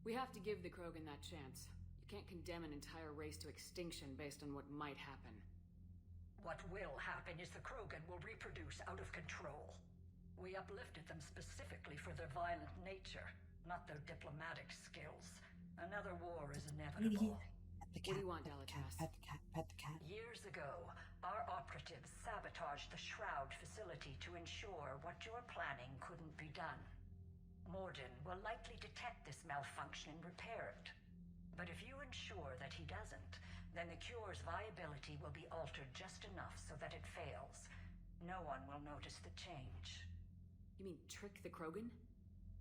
We have to give the Krogan that chance. You can't condemn an entire race to extinction based on what might happen. What will happen is the Krogan will reproduce out of control. We uplifted them specifically for their violent nature, not their diplomatic skills. Another war is inevitable. What do you want, Delatas? Pet the cat. Years ago, our operatives sabotaged the Shroud facility to ensure what you were planning couldn't be done. Morden will likely detect this malfunction and repair it. But if you ensure that he doesn't, then the cure's viability will be altered just enough so that it fails. No one will notice the change. You mean trick the Krogan?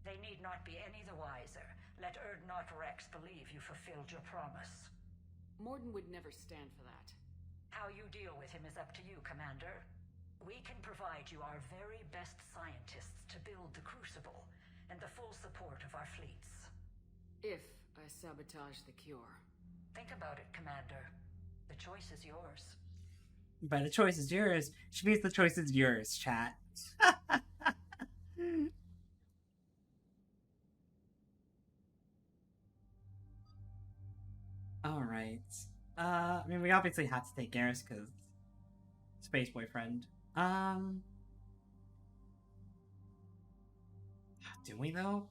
They need not be any the wiser. Let Erdnot Rex believe you fulfilled your promise. Morden would never stand for that. How you deal with him is up to you, Commander. We can provide you our very best scientists to build the Crucible, and the full support of our fleets. If I sabotage the cure. Think about it, Commander. The choice is yours. By the choice is yours, she means the choice is yours, chat. Alright. I mean, we obviously have to take Garrus, because space boyfriend. Do we, though?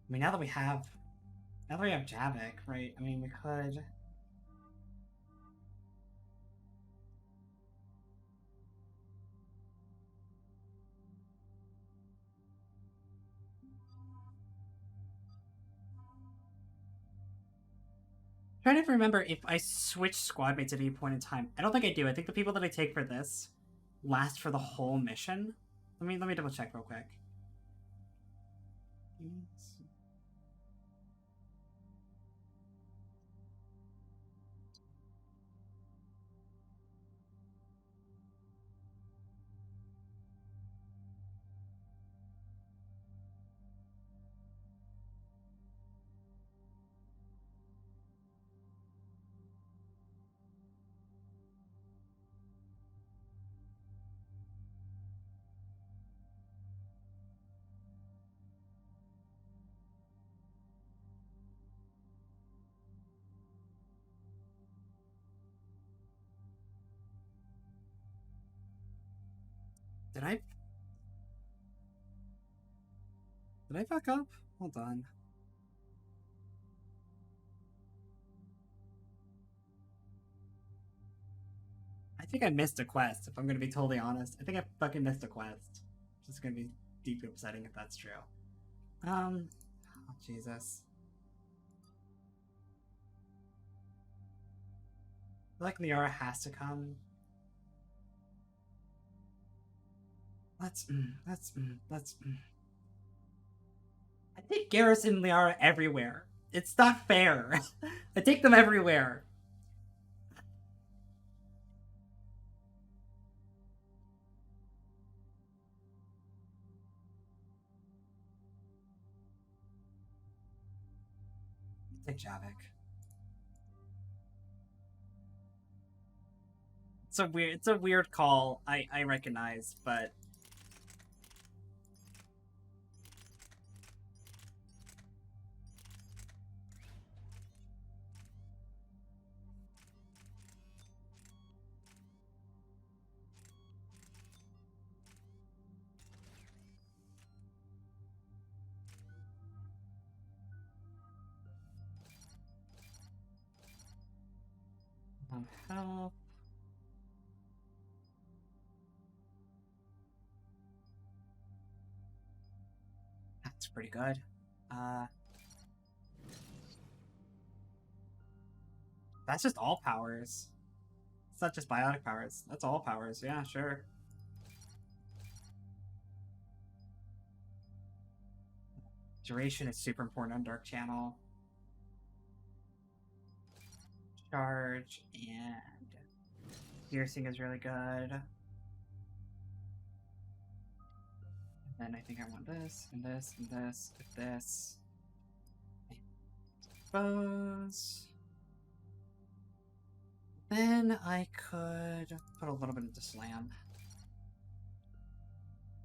I mean, now that we have Javik, right? I mean, we could... Trying to remember if I switch squad mates at any point in time. I don't think I do. I think the people that I take for this last for the whole mission. Let me double check real quick. Did I fuck up? Hold on. I think I missed a quest, if I'm gonna be totally honest. I think I fucking missed a quest. It's just gonna be deeply upsetting if that's true. Oh, Jesus. I feel like Liara has to come. Let's I take Garrus and Liara everywhere. It's not fair. I take them everywhere. Take Javik. It's a weird call, I recognize, but help. That's pretty good. That's just all powers. It's not just biotic powers. That's all powers. Yeah, sure. Duration is super important on Dark Channel. Charge and piercing is really good. And then I think I want this, and this, and this, and this. Expose. Then I could put a little bit into Slam.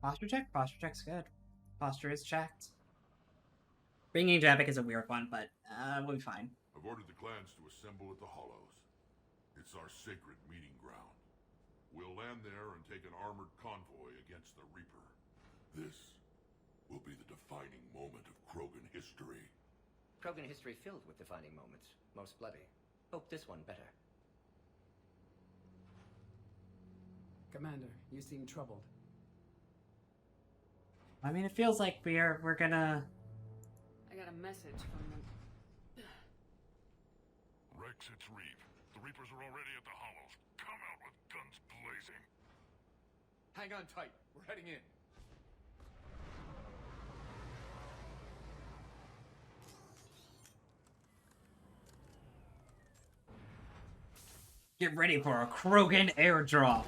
Posture check? Posture check's good. Posture is checked. Bringing Javik is a weird one, but we'll be fine. I've ordered the clans to assemble at the Hollows. It's our sacred meeting ground. We'll land there and take an armored convoy against the Reaper. This will be the defining moment of Krogan history. Krogan history filled with defining moments. Most bloody. Hope this one better. Commander, you seem troubled. I mean, it feels like we're gonna... I got a message from them. Rex, it's Reeve. The Reapers are already at the Hollows. Come out with guns blazing. Hang on tight. We're heading in. Get ready for a Krogan airdrop.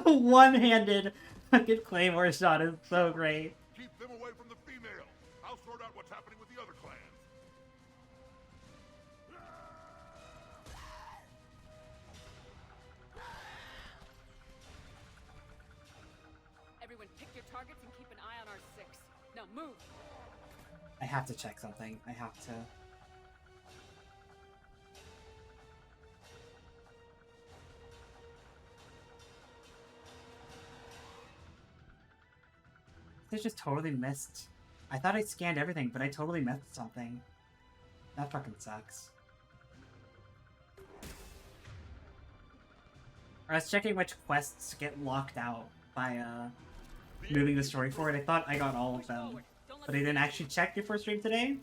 One-handed fucking claymore shot is so great. Keep them away from the female. I'll sort out what's happening with the other clans. Everyone pick your targets and keep an eye on our 6. Now move! I have to check something. I have to... I just totally missed. I thought I scanned everything, but I totally missed something. That fucking sucks. I was checking which quests get locked out by moving the story forward. I thought I got all of them, but I didn't actually check before stream today.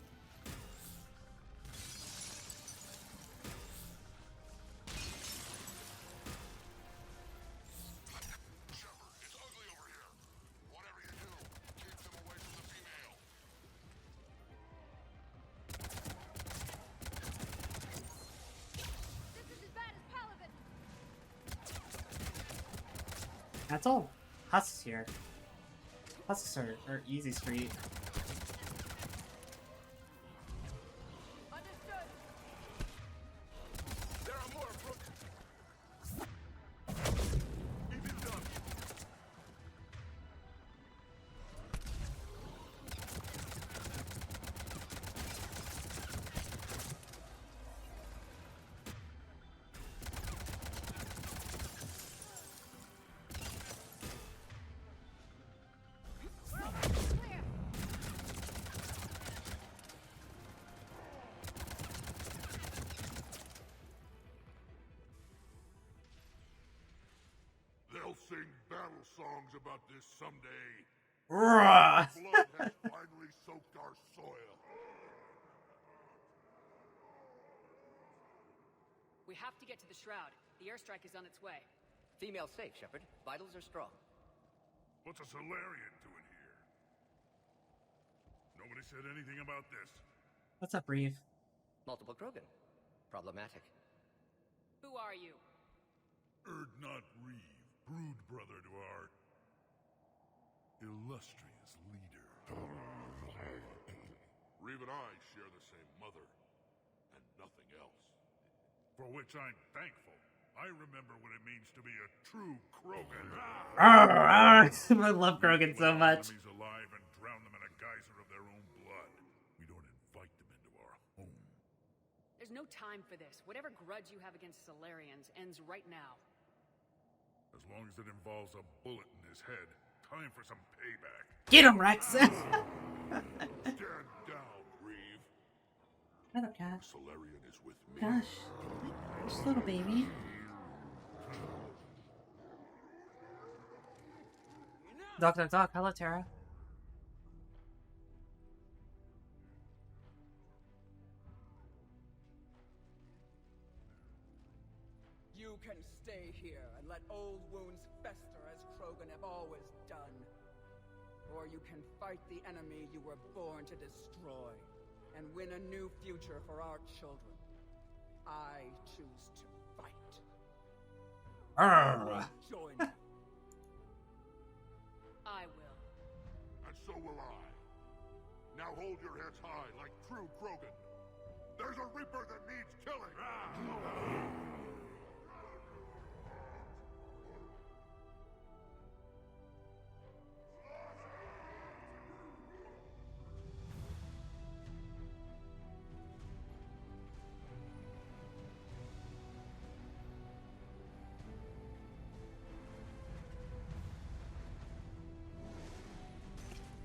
That's all. Husks here. Husks are easy street. There are more, Brooke. songs about this someday. Bruh. Blood has finally soaked our soil. We have to get to the Shroud. The airstrike is on its way. Female safe, Shepard. Vitals are strong. What's a Solarian doing here? Nobody said anything about this. What's up, Reeve? Multiple Krogan. Problematic. Who are you? Not Reeve, brood brother to our illustrious leader. Reeve and I share the same mother, and nothing else. For which I'm thankful. I remember what it means to be a true Krogan. I love Krogan so much. Enemies alive and drown them in a geyser of their own blood. We don't invite them into our home. There's no time for this. Whatever grudge you have against Solarians ends right now. As long as it involves a bullet in his head, time for some payback. Get him, Rex! Stand down, Reeve. Shut up, cat. Solarian is with me. Gosh. Just little baby. Doc. Hello, Tara. You can stay here and let old wounds fester as Krogan have always done. Or you can fight the enemy you were born to destroy and win a new future for our children. I choose to fight. Join me. I will. And so will I. Now hold your heads high like true Krogan. There's a Reaper that needs killing.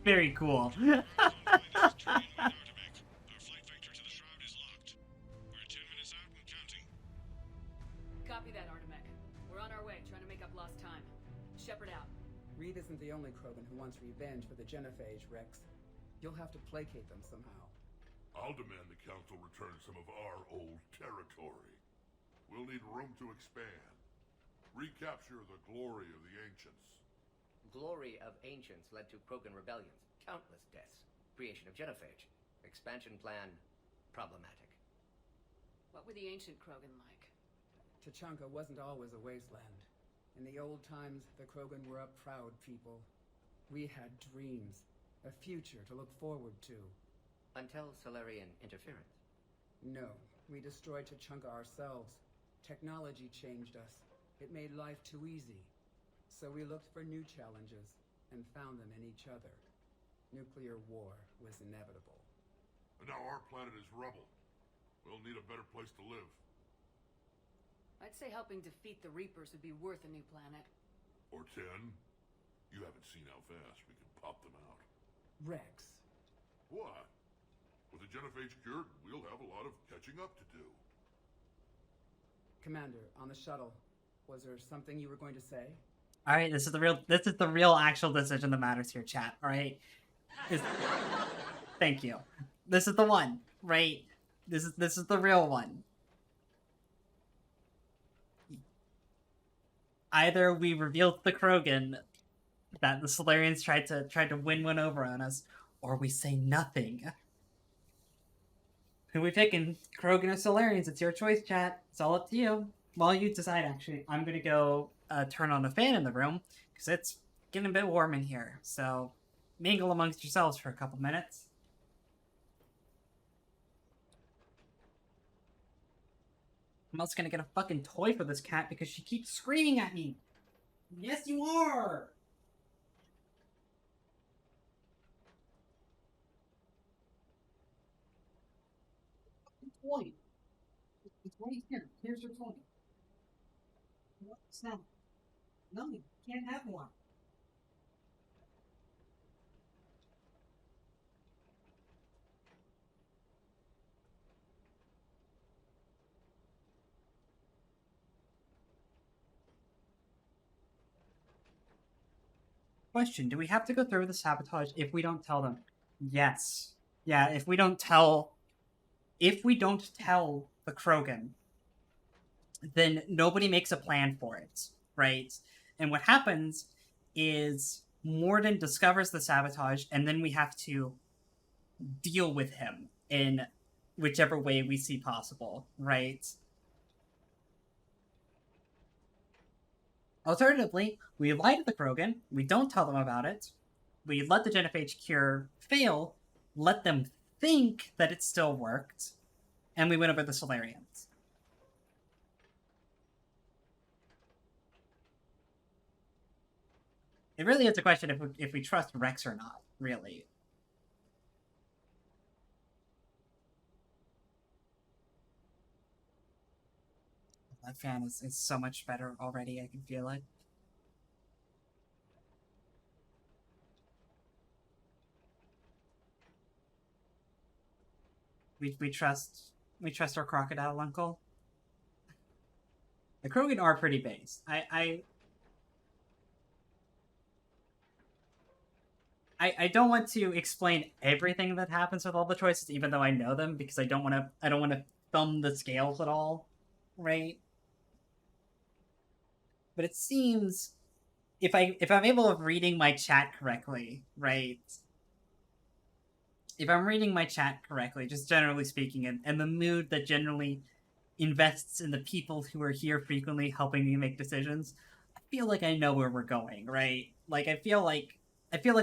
Very cool. Copy that, Artemech. We're on our way, trying to make up lost time. Shepard out. Reed isn't the only Krogan who wants revenge for the Genophage, Rex. You'll have to placate them somehow. I'll demand the Council return some of our old territory. We'll need room to expand. Recapture the glory of the Ancients. Glory of Ancients led to Krogan rebellions, countless deaths, creation of Genophage, expansion plan, problematic. What were the ancient Krogan like? Tuchanka wasn't always a wasteland. In the old times, the Krogan were a proud people. We had dreams, a future to look forward to. Until Solarian interference. No, we destroyed Tuchanka ourselves. Technology changed us. It made life too easy. So we looked for new challenges, and found them in each other. Nuclear war was inevitable. And now our planet is rubble. We'll need a better place to live. I'd say helping defeat the Reapers would be worth a new planet. Or 10. You haven't seen how fast we can pop them out. Rex. What? With the Genophage cured, we'll have a lot of catching up to do. Commander, on the shuttle, was there something you were going to say? All right, this is the real actual decision that matters here, chat. All right, thank you. This is the one, right? This is the real one. Either we reveal to the Krogan that the Solarians tried to win one over on us, or we say nothing. Who we picking? Krogan or Solarians? It's your choice, chat. It's all up to you. While you decide, actually, I'm gonna go turn on a fan in the room, because it's getting a bit warm in here. So, mingle amongst yourselves for a couple minutes. I'm also gonna get a fucking toy for this cat because she keeps screaming at me. Yes, you are! Toy. It's right here. Here's your toy. What's that? No, you can't have one. Question, do we have to go through the sabotage if we don't tell them? Yes. Yeah, if we don't tell the Krogan, then nobody makes a plan for it, right? And what happens is Morden discovers the sabotage, and then we have to deal with him in whichever way we see possible, right? Alternatively, we lie to the Krogan, we don't tell them about it, we let the genophage cure fail, let them think that it still worked, and we win over the Solarians. It really is a question if we trust Rex or not, really. That fan is so much better already, I can feel it. We trust our crocodile uncle. The Krogan are pretty based. I don't want to explain everything that happens with all the choices, even though I know them, because I don't want to thumb the scales at all, right? But it seems if I'm able of reading my chat correctly, right? If I'm reading my chat correctly, just generally speaking, and the mood that generally invests in the people who are here frequently helping me make decisions, I feel like I know where we're going, right? Like I feel like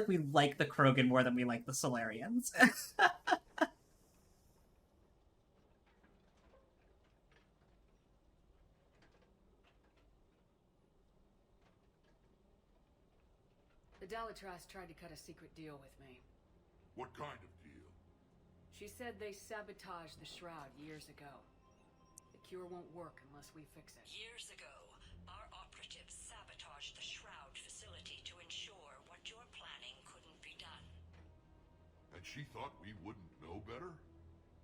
we like the Krogan more than we like the Solarians. The Dalatrass tried to cut a secret deal with me. What kind of deal? She said they sabotaged the Shroud years ago. The cure won't work unless we fix it. Years ago, our operatives sabotaged the Shroud facility to ensure what you're planning couldn't be done. And she thought we wouldn't know better?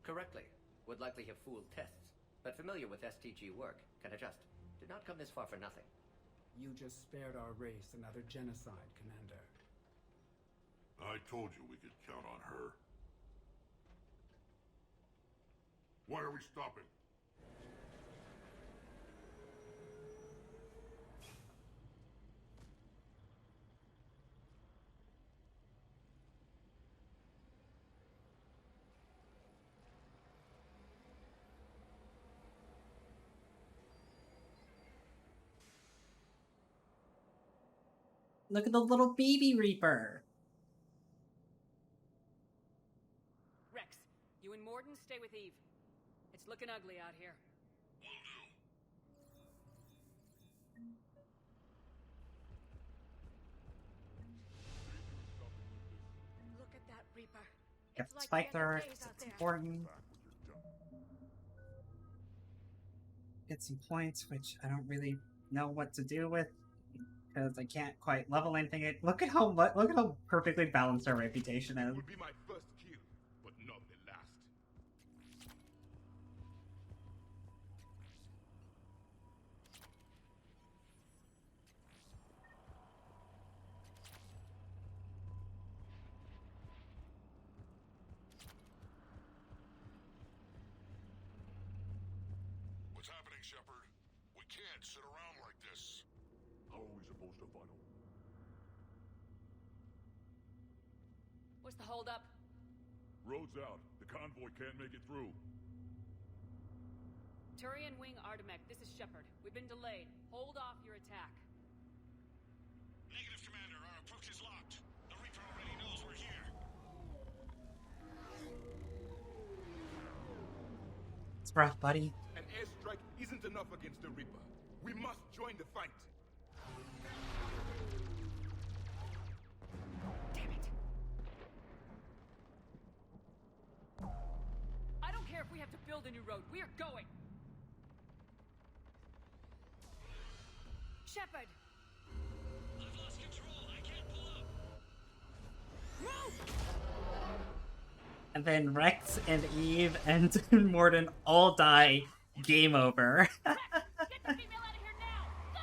Correctly. Would likely have fooled tests, but familiar with STG work, can adjust. Did not come this far for nothing. You just spared our race another genocide, Commander. I told you we could count on her. Why are we stopping? Look at the little baby Reaper. Rex, you and Morden stay with Eve. It's looking ugly out here. Look at that Reaper. Get It's the like spike the other thrower, days it's out there. important. Get some points, which I don't really know what to do with, because I can't quite level anything. Look at how perfectly balanced our reputation is. Would be my first kill, but not the last. What's happening, Shepard? We can't sit around like this. How are we supposed to funnel? What's the holdup? Road's out. The convoy can't make it through. Turian Wing Artemec, this is Shepard. We've been delayed. Hold off your attack. Negative, Commander. Our approach is locked. The Reaper already knows we're here. It's rough, buddy. An airstrike isn't enough against the Reaper. We must join the fight. Damn it. I don't care if we have to build a new road. We are going. Shepard! I've lost control. I can't pull up. Move! And then Rex and Eve and Morden all die. Game over. Rex, get the female out of here now! Go!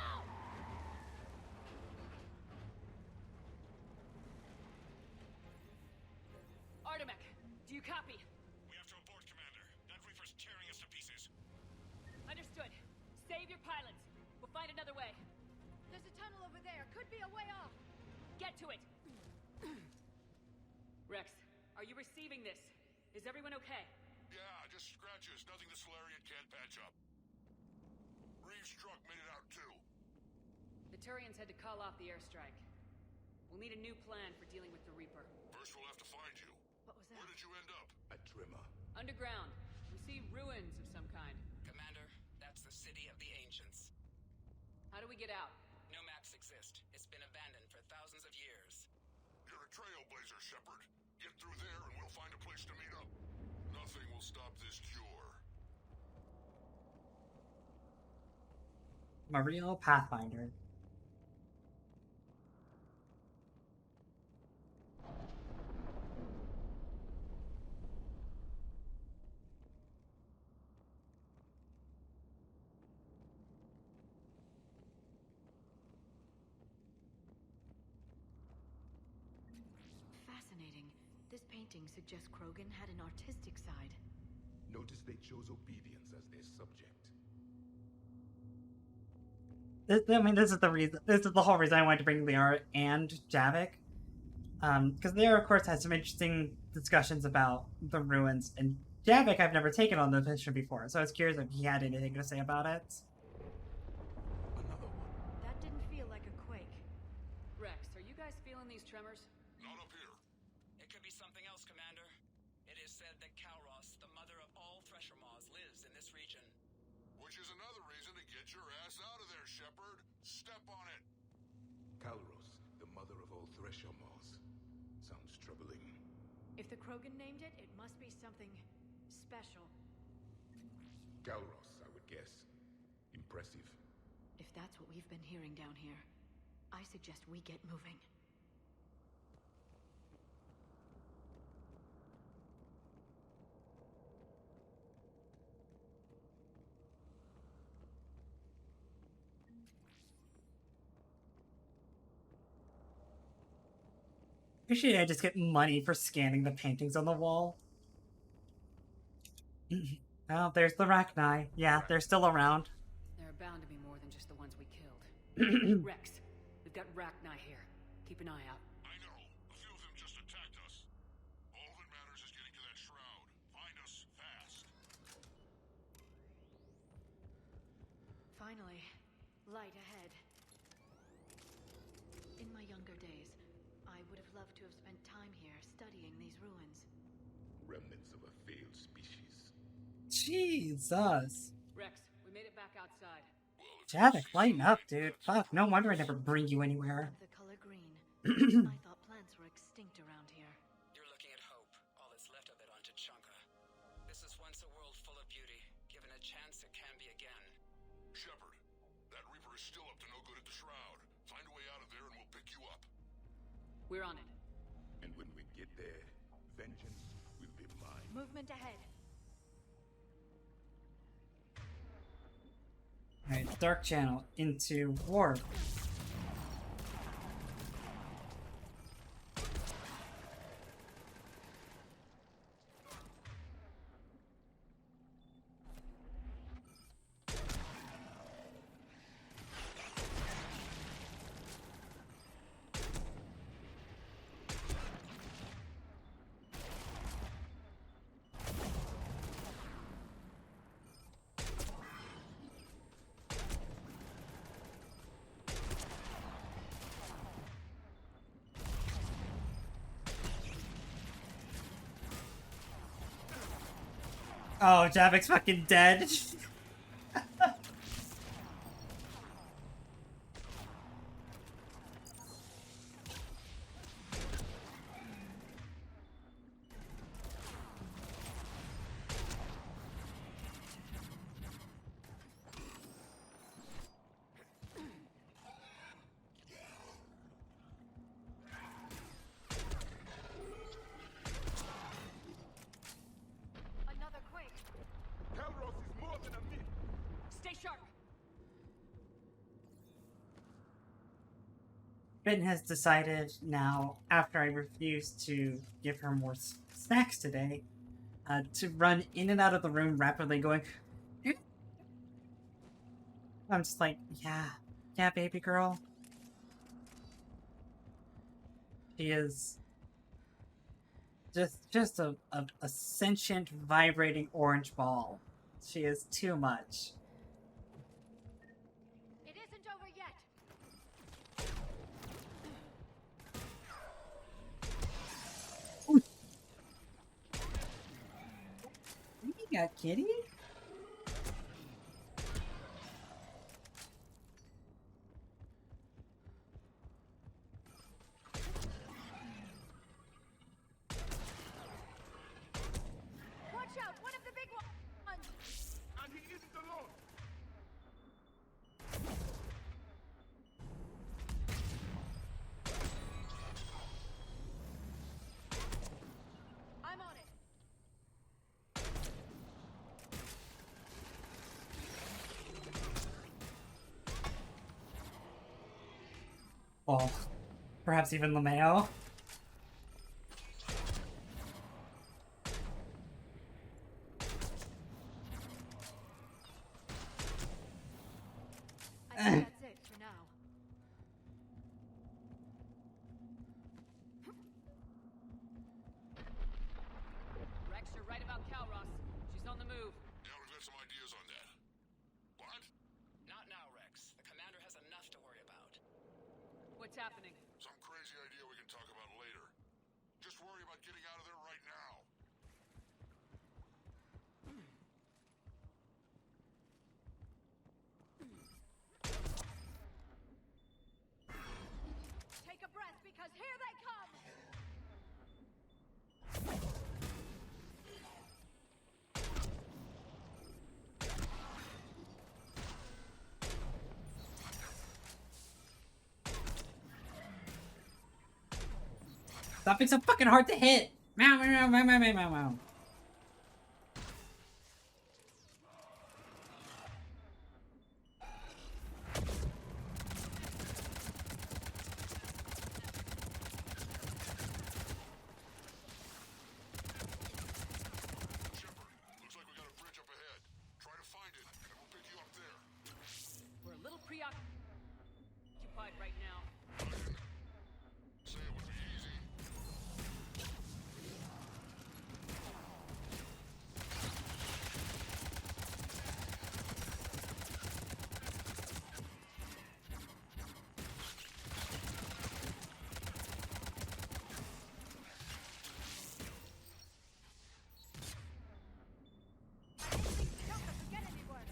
there. Could be a way off. Get to it. Rex, are you receiving this? Is everyone okay? Yeah, just scratches. Nothing the Solarian can't patch up. Reeves' truck made it out too. The Turians had to call off the airstrike. We'll need a new plan for dealing with the Reaper. First we'll have to find you. What was that? Where did you end up? At Trimmer. Underground. We see ruins of some kind. Commander, that's the city of the ancients. How do we get out? No maps exist. It's been abandoned for thousands of years. You're a trailblazer, Shepard. Get through there and we'll find a place to meet up. Nothing will stop this cure. Mario Pathfinder. Fascinating. This painting suggests Krogan had an artistic side. Notice they chose obedience as their subject. I mean, this is the reason. This is the whole reason I wanted to bring Liara and Javik, because Liara, of course, had some interesting discussions about the ruins, and Javik I've never taken on the mission before, so I was curious if he had anything to say about it. That didn't feel like a quake. Rex, are you guys feeling these tremors? Not up here. It could be something else, Commander. It is said that Kalros, the mother of all Thresher Maws, lives in this region. Which is another reason to get your ass out of there, Shepard. Step on it. Kalros, the mother of all Thresher Maws. Sounds troubling. If the Krogan named it, it must be something special. Kalros, I would guess. Impressive. If that's what we've been hearing down here, I suggest we get moving. Usually I just get money for scanning the paintings on the wall. Oh, there's the Rachni. Yeah, they're still around. There are bound to be more than just the ones we killed. Rex, we've got Rachni here. Keep an eye out. I know. A few of them just attacked us. All that matters is getting to that shroud. Find us fast. Finally, light ahead. In my younger days, I would have loved to have spent time here studying these ruins. Remnants of a failed species. Jesus. Rex, we made it back outside. Javik, lighten up, dude. Fuck, no wonder I never bring you anywhere. The color green. I thought plants were extinct around here. You're looking at hope, all that's left of it on Tuchanka. This is once a world full of beauty. Given a chance, it can be again. Shepard, that Reaper is still up to no good at the shroud. Find a way out of there and we'll pick you up. We're on it. And when we get there, vengeance will be mine. Movement ahead. Alright, Dark Channel into Warp. Oh, Javik's fucking dead. Another quake. Kalros is more than a myth. Stay sharp. Ben has decided now, after I refused to give her more snacks today, to run in and out of the room rapidly going... I'm just like, yeah, baby girl. She is just a sentient, vibrating orange ball. She is too much. It isn't over yet. You got Kitty? Watch out! One of the big ones! And he isn't alone! I'm on it. Well, perhaps even LeMayo. I think that's it for now. Rex, you're right about Calros. She's on the move. Yeah, we've got some ideas on that. What? Not now, Rex. The commander has enough to worry about. What's happening? Some crazy idea we can talk about later. Just worry about getting out of there right now. Take a breath because here they come! Stop being so fucking hard to hit! Meow, meow, meow, meow, meow, meow, meow. Looks like we got a bridge up ahead. Try to find it, and we'll pick you up there. We're a little preoccupied right now. Say it would be easy. Don't forget anywhere.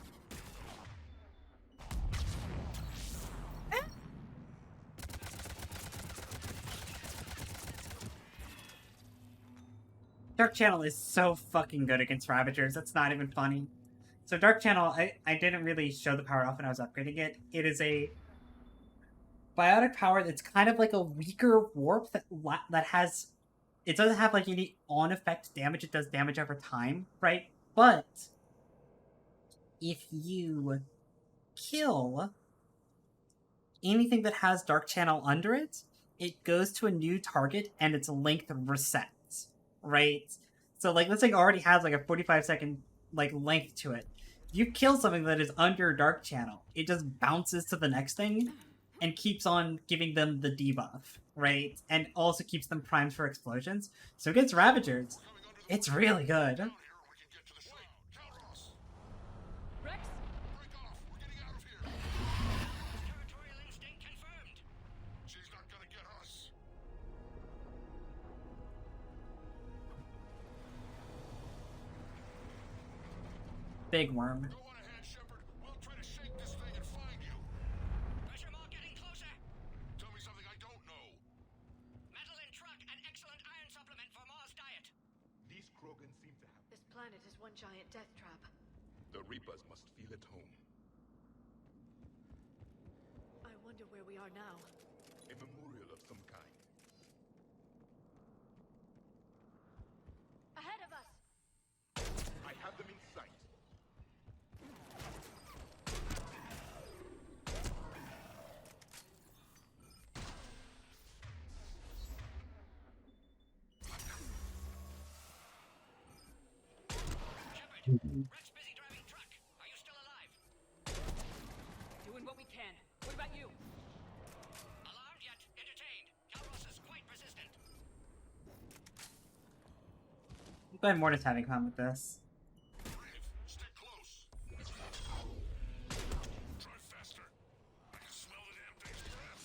Dark Channel is so fucking good against Ravagers, that's not even funny. So Dark Channel, I didn't really show the power off when I was upgrading it. It is a biotic power that's kind of like a weaker warp that has... It doesn't have like any on-effect damage, it does damage over time, right? But if you kill anything that has Dark Channel under it, it goes to a new target and its length resets, right? So like this thing already has like a 45-second like length to it. You kill something that is under Dark Channel, it just bounces to the next thing and keeps on giving them the debuff, right? And also keeps them primed for explosions. So against Ravagers, it's really good. Rex? Territorial instinct confirmed. She's not gonna get us. Big worm. Go on ahead, Shepard. We'll try to shake this thing and find you. Pressure mark getting closer. Tell me something I don't know. Metal in truck and excellent iron supplement for Mars diet. These Krogan seem to have... This planet is one giant death trap. The Reapers must feel at home. I wonder where we are now. A memorial of some kind. Ahead of us! I have them in sight. Rex busy driving truck. Are you still alive? Doing what we can. What about you? Alarmed yet? Entertained. Calros is quite resistant. I'm glad Mortis having fun with this. Stick close. Try faster. I can smell the damn thing's breath.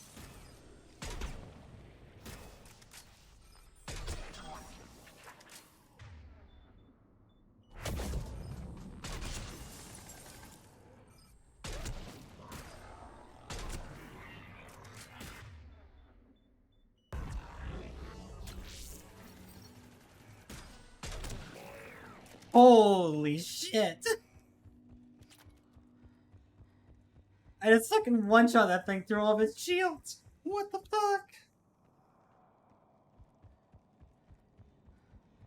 Holy shit! I just fucking one-shot that thing through all of its shields! What the fuck?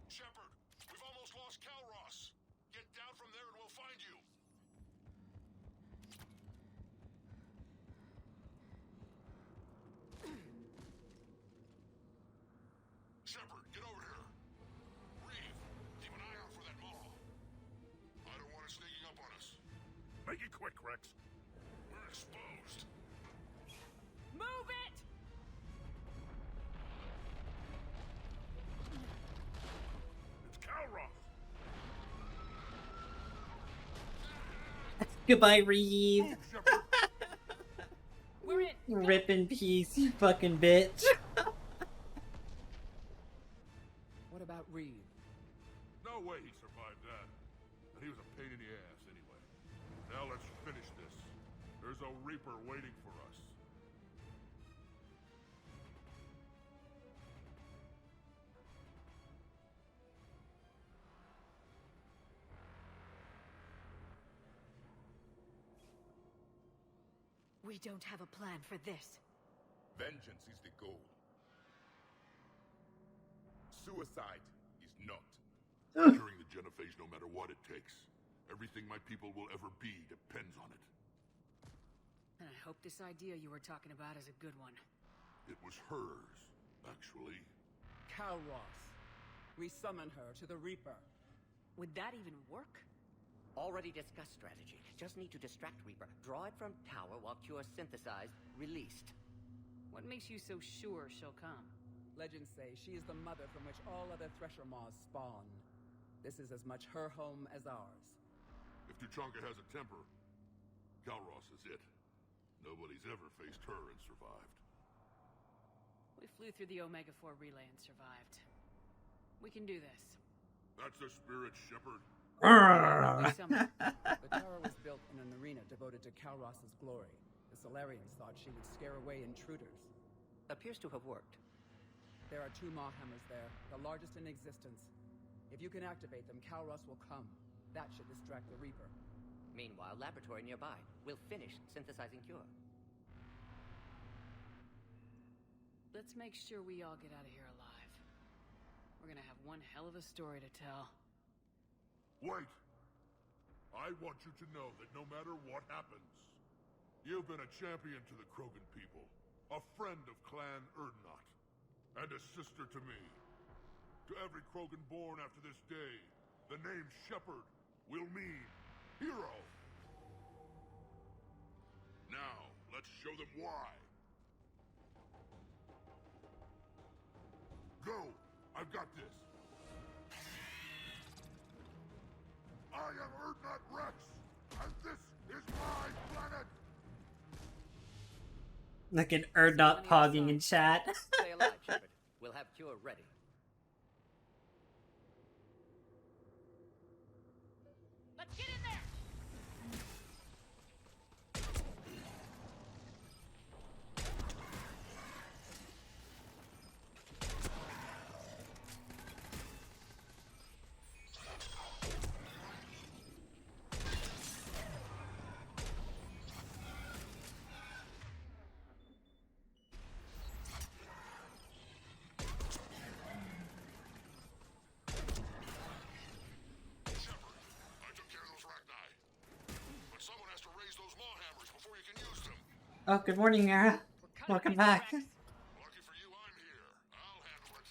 Shepard, we've almost lost Calros. Get down from there and we'll find you. Shepard, get over here. Reeve, keep an eye out for that maw. I don't want it sneaking up on us. Make it quick, Rex. We're exposed. Move it! It's Calros. Goodbye, Reeve! Move, Shepard. We're in. Rip in peace, you fucking bitch! What about Reeve? No way he survived that. And he was a pain in the ass anyway. Now let's finish this. There's a Reaper waiting for us. We don't have a plan for this. Vengeance is the goal. Suicide is not. Securing the genophage no matter what it takes. Everything my people will ever be depends on it. And I hope this idea you were talking about is a good one. It was hers, actually. Calros. We summon her to the Reaper. Would that even work? Already discussed strategy. Just need to distract Reaper. Draw it from tower while Cure synthesized, released. What makes you so sure she'll come? Legends say she is the mother from which all other Thresher Maws spawn. This is as much her home as ours. If Tuchanka has a temper, Calros is it. Nobody's ever faced her and survived. We flew through the Omega-4 relay and survived. We can do this. That's the spirit, Shepard. The tower was built in an arena devoted to Calros' glory. The Solarians thought she would scare away intruders. Appears to have worked. There are 2 Maw hammers there, the largest in existence. If you can activate them, Calros will come. That should distract the Reaper. Meanwhile, laboratory nearby. We'll finish synthesizing Cure. Let's make sure we all get out of here alive. We're gonna have one hell of a story to tell. Wait! I want you to know that no matter what happens, you've been a champion to the Krogan people, a friend of Clan Erdnot, and a sister to me. To every Krogan born after this day, the name Shepard will mean hero. Now, let's show them why. Go! I've got this. I am Erdnot Rex, and this is my planet! Like an Erdnot pogging in chat. Stay alive, Shepard. We'll have Cure ready. Let's get in there! Oh, good morning, Yara. Welcome back. Lucky for you, I'm here. I'll handle it.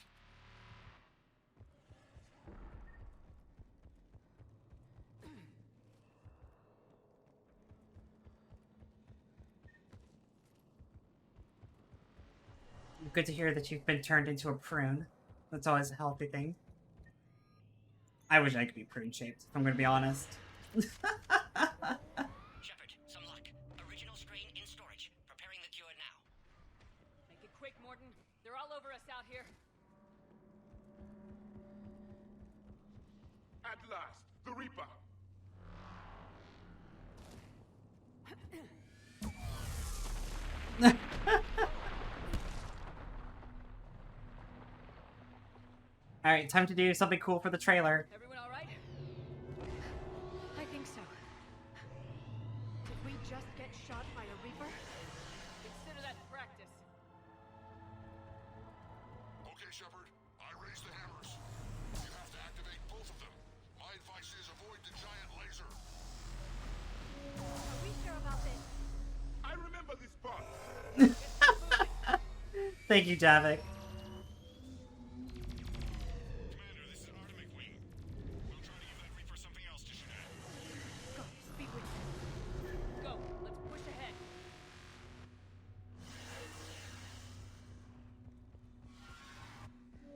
Good to hear that you've been turned into a prune. That's always a healthy thing. I wish I could be prune shaped, if I'm gonna be honest. Shepard, some luck. Original strain in storage. Preparing the cure now. Make it quick, Morton. They're all over us out here. At last, the Reaper. Alright, time to do something cool for the trailer. Everyone all right? I think so. Did we just get shot by a Reaper? Consider that practice. Okay, Shepard. I raised the hammers. You have to activate both of them. My advice is avoid the giant laser. Are we sure about this? I remember this part. Thank you, Javik.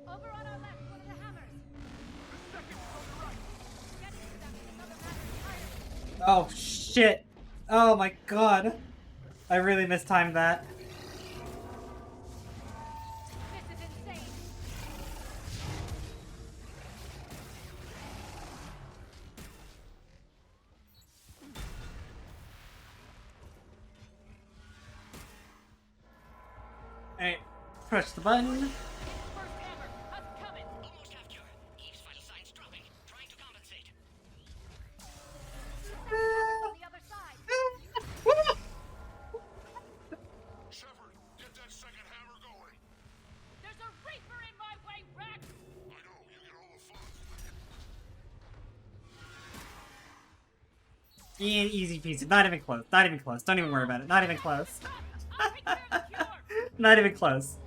Over on our left, one of the hammers. The second on the right. Get into them. Another hammer entirely. Oh, shit. Oh my god. I really mistimed that. This is insane. Alright, push the button. First hammer. How's it coming? Almost have cure. Eve's vital signs dropping. Trying to compensate. Hammers on the other side. Shepard, get that second hammer going. There's a Reaper in my way, Rex! I know, you get all the fun. Easy peasy. Not even close. Not even close. Don't even worry about it. Not even close. I'll take care of the cure! Not even close.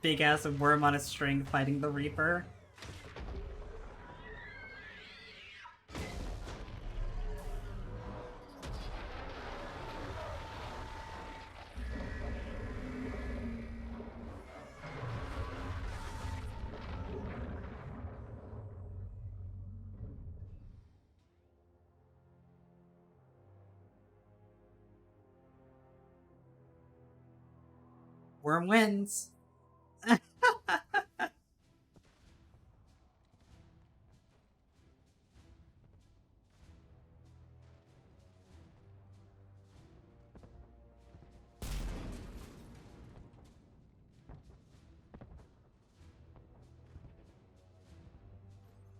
Big ass worm on a string fighting the Reaper. Worm wins.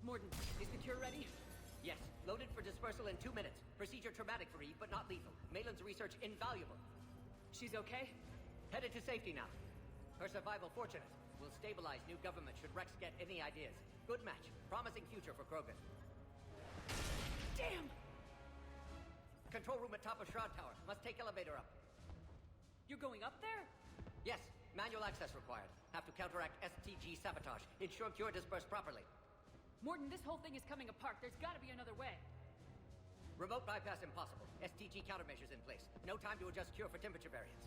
Morton, is the cure ready? Yes, loaded for dispersal in 2 minutes. Procedure traumatic for Eve, but not lethal. Malin's research invaluable. She's okay? Headed to safety now. Her survival fortunate. Will stabilize new government should Rex get any ideas. Good match. Promising future for Krogan. Damn! Control room at top of Shroud Tower. Must take elevator up. You're going up there? Yes, manual access required. Have to counteract STG sabotage. Ensure cure dispersed properly. Morton, this whole thing is coming apart. There's gotta be another way. Remote bypass impossible. STG countermeasures in place. No time to adjust cure for temperature variance.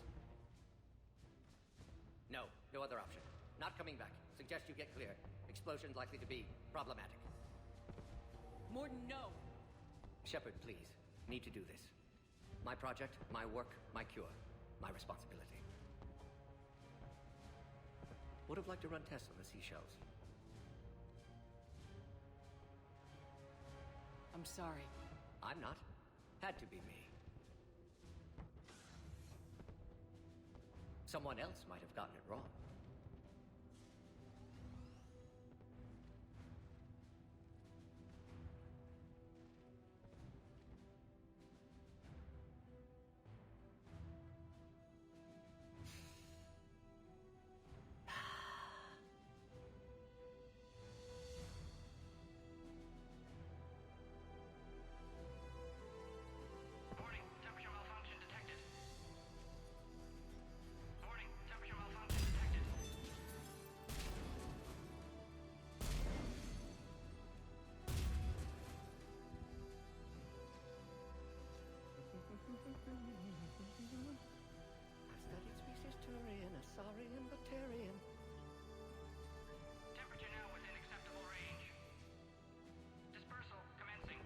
No other option. Not coming back. Suggest you get clear. Explosion's likely to be problematic. Morton, no. Shepard, please. Need to do this. My project, my work, my cure. My responsibility. Would have liked to run tests on the seashells. I'm sorry. I'm not. Had to be me. Someone else might have gotten it wrong. I've studied species Turian, Asarian, Batarian. Temperature now within acceptable range. Dispersal commencing.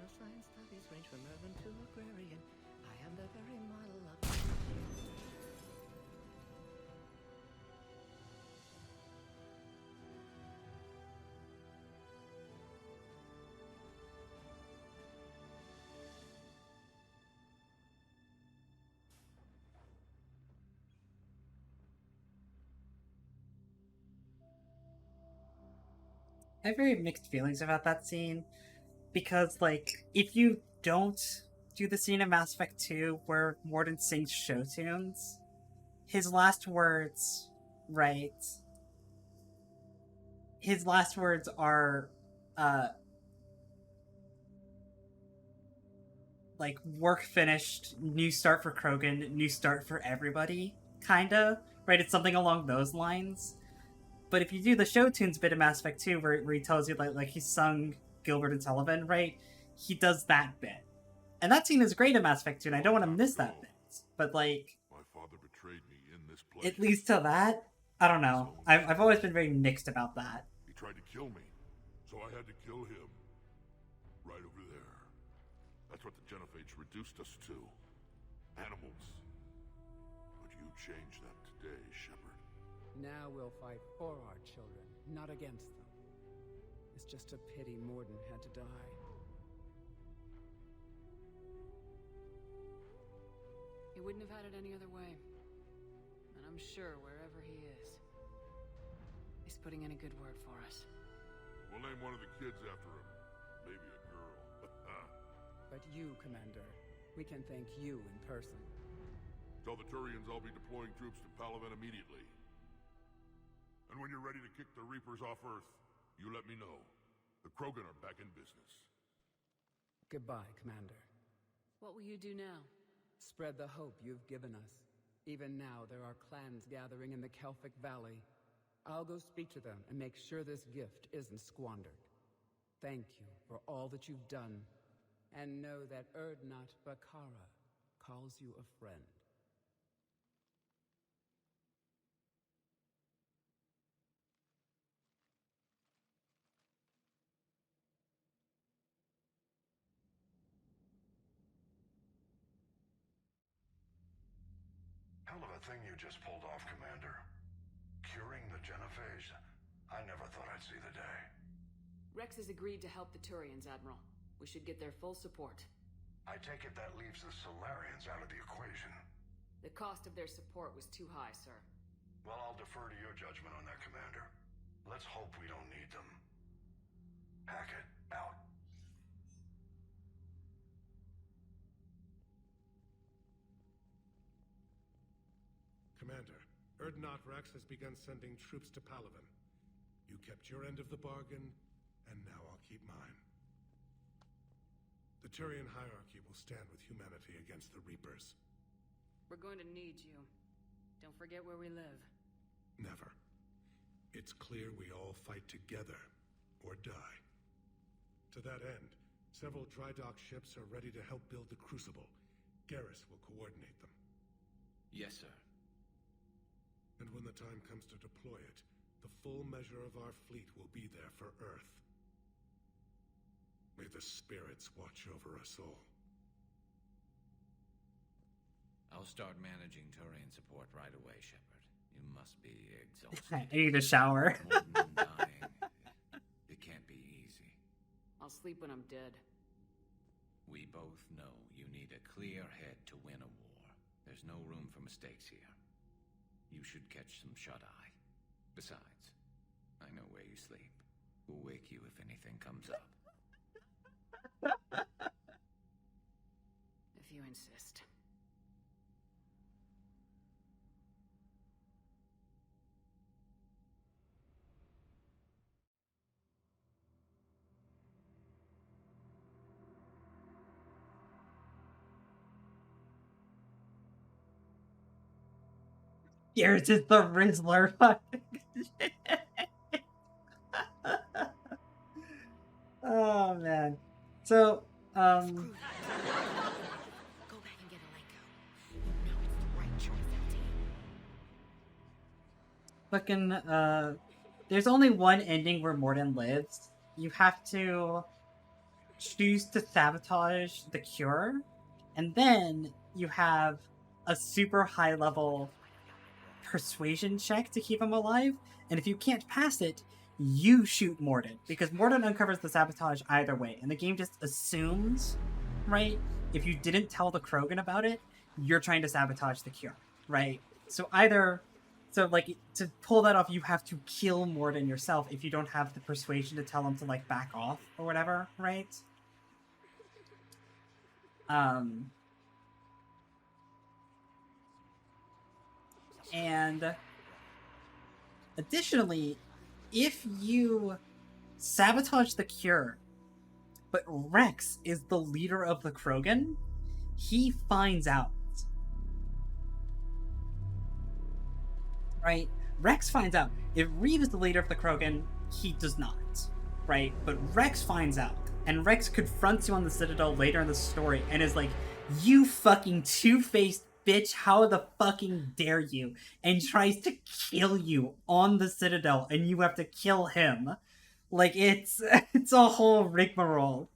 My science studies range from urban to agrarian. I am the very model of... I have very mixed feelings about that scene because, like, if you don't do the scene in Mass Effect 2 where Mordin sings show tunes, his last words, right? His last words are, like, work finished, new start for Krogan, new start for everybody, kinda, right? It's something along those lines. But if you do the show tunes bit in Mass Effect 2 where he tells you, like he sung Gilbert and Sullivan, right? He does that bit. And that scene is great in Mass Effect 2, and I don't want to miss that bit. But, like, My father betrayed me in this place. it leads to that? I don't know. I've always been very mixed about that. He tried to kill me, so I had to kill him. Right over there. That's what the Genophage reduced us to. Animals. But you changed that today, Shepard. Now we'll fight for our children, not against them. It's just a pity Mordin had to die. He wouldn't have had it any other way. And I'm sure wherever he is, he's putting in a good word for us. We'll name one of the kids after him. Maybe a girl. But you, Commander, we can thank you in person. Tell the Turians I'll be deploying troops to Palaven immediately. And when you're ready to kick the Reapers off Earth, you let me know. The Krogan are back in business. Goodbye, Commander. What will you do now? Spread the hope you've given us. Even now, there are clans gathering in the Kelphic Valley. I'll go speak to them and make sure this gift isn't squandered. Thank you for all that you've done, and know that Erdnot Bakara calls you a friend. Hell of a thing you just pulled off, Commander. Curing the Genophage. I never thought I'd see the day. Rex has agreed to help the Turians, Admiral. We should get their full support. I take it that leaves the Solarians out of the equation. The cost of their support was too high, sir. Well, I'll defer to your judgment on that, Commander. Let's hope we don't need them. Hackett, out. Commander, Erdnot Rex has begun sending troops to Palaven. You kept your end of the bargain, and now I'll keep mine. The Turian hierarchy will stand with humanity against the Reapers. We're going to need you. Don't forget where we live. Never. It's clear we all fight together, or die. To that end, several dry dock ships are ready to help build the Crucible. Garrus will coordinate them. Yes, sir. And when the time comes to deploy it, the full measure of our fleet will be there for Earth. May the spirits watch over us all. I'll start managing Turian support right away, Shepard. You must be exhausted. I need a shower. More than dying. I'll sleep when I'm dead. We both know you need a clear head to win a war. There's no room for mistakes here. You should catch some shut-eye. Besides, I know where you sleep. We'll wake you if anything comes up. If you insist. Garrett is the Rizzler. Oh man. So, Go back and get Alenko. You know it's the right choice, LT. fucking, there's only one ending where Mordin lives. You have to choose to sabotage the cure, and then you have a super high level persuasion check to keep him alive, and if you can't pass it, you shoot Mordin, because Mordin uncovers the sabotage either way, and the game just assumes, right, if you didn't tell the Krogan about it, you're trying to sabotage the cure, right? So like, to pull that off, you have to kill Mordin yourself if you don't have the persuasion to tell him to, like, back off or whatever, right? And additionally, if you sabotage the cure, but Rex is the leader of the Krogan, he finds out. Right? Rex finds out. If Reeve is the leader of the Krogan, he does not. Right? But Rex finds out. And Rex confronts you on the Citadel later in the story and is like, you fucking two-faced bitch, how the fucking dare you? And tries to kill you on the Citadel, and you have to kill him. Like, it's a whole rigmarole.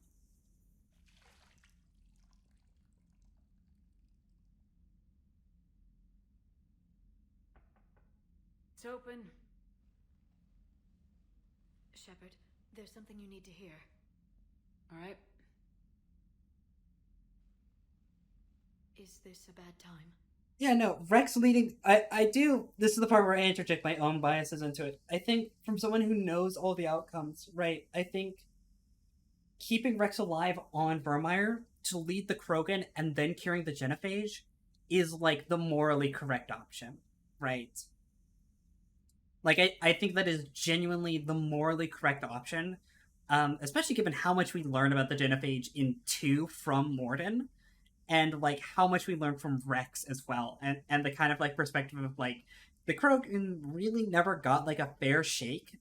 It's open. Shepard, there's something you need to hear. All right. Is this a bad time? Yeah, no, Rex leading... I do... This is the part where I interject my own biases into it. I think, from someone who knows all the outcomes, right, I think keeping Rex alive on Vermeer to lead the Krogan and then curing the genophage is, like, the morally correct option, right? Like, I think that is genuinely the morally correct option, especially given how much we learn about the genophage in 2 from Mordin, and, like, how much we learn from Rex as well, and the kind of, like, perspective of, like, the Krogan really never got, like, a fair shake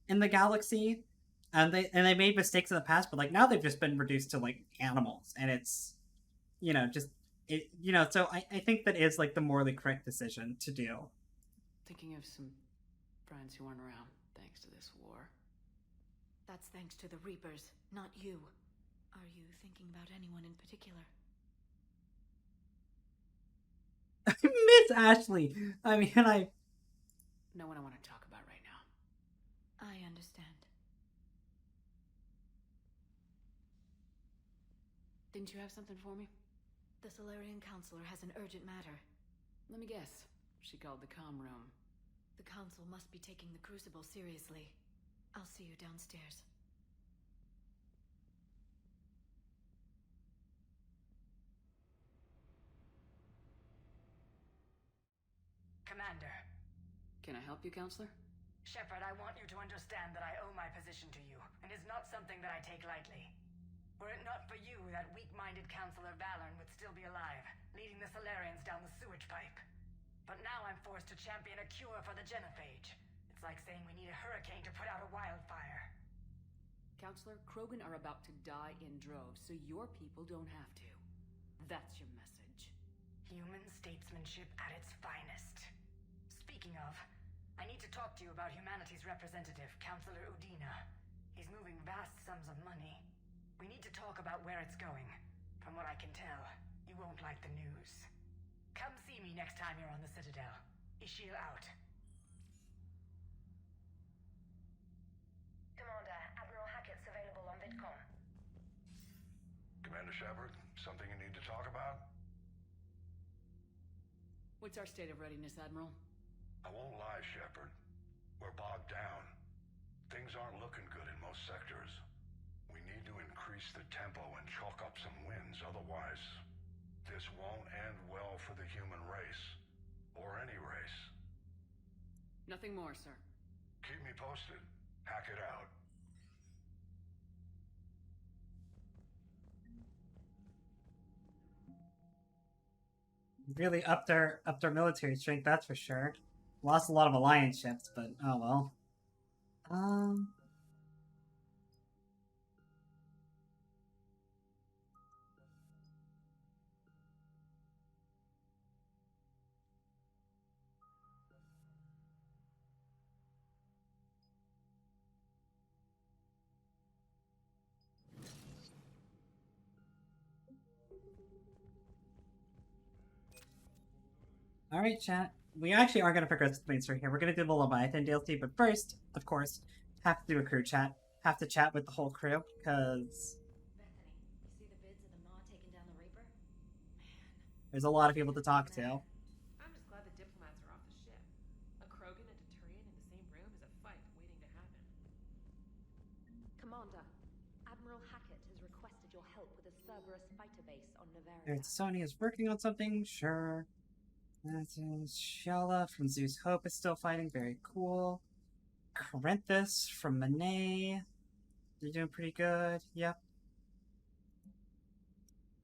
in the galaxy, and they made mistakes in the past, but, like, now they've just been reduced to, like, animals, and it's, you know, just, it, you know, so I think that is, like, the morally correct decision to do. Thinking of some friends who aren't around thanks to this war. That's thanks to the Reapers, not you. Are you thinking about anyone in particular? Miss Ashley. I mean, No one I want to talk about right now. I understand. Didn't you have something for me? The Solarian Counselor has an urgent matter. Let me guess. She called the comm room. The Council must be taking the Crucible seriously. I'll see you downstairs. Commander. Can I help you, Counselor? Shepard, I want you to understand that I owe my position to you, and it's not something that I take lightly. Were it not for you, that weak-minded Counselor Valorn would still be alive, leading the Solarians down the sewage pipe. But now I'm forced to champion a cure for the genophage. It's like saying we need a hurricane to put out a wildfire. Counselor, Krogan are about to die in droves, so your people don't have to. That's your message. Human statesmanship at its finest. Speaking of, I need to talk to you about humanity's representative, Counselor Udina. He's moving vast sums of money. We need to talk about where it's going. From what I can tell, you won't like the news. Come see me next time you're on the Citadel. Ishil out. Commander, Admiral Hackett's available on VidCon. Shepard? Something you need to talk about? What's our state of readiness, Admiral? I won't lie, Shepard. We're bogged down. Things aren't looking good in most sectors. We need to increase the tempo and chalk up some wins, otherwise this won't end well for the human race. Or any race. Nothing more, sir. Keep me posted. Hack it out. Really upped their military strength, that's for sure. Lost a lot of alliance ships, but oh well. Alright, chat. We actually are going to progress with things right here. We're going to do the Leviathan DLC, but first, of course, have to do a crew chat. Have to chat with the whole crew, because Bethany, you see the bids of the Maw taking down the Reaper? there's a lot of people to talk to. I'm just glad the diplomats are off the ship. A Krogan and a Turian in the same room is a fight waiting to happen. Commander, Admiral Hackett has requested your help with a Cerberus fighter base on Novaria. There's Sony is working on something, sure. That is Shella from Zeus Hope is still fighting, very cool. Corinthus from Monet. They're doing pretty good, yep.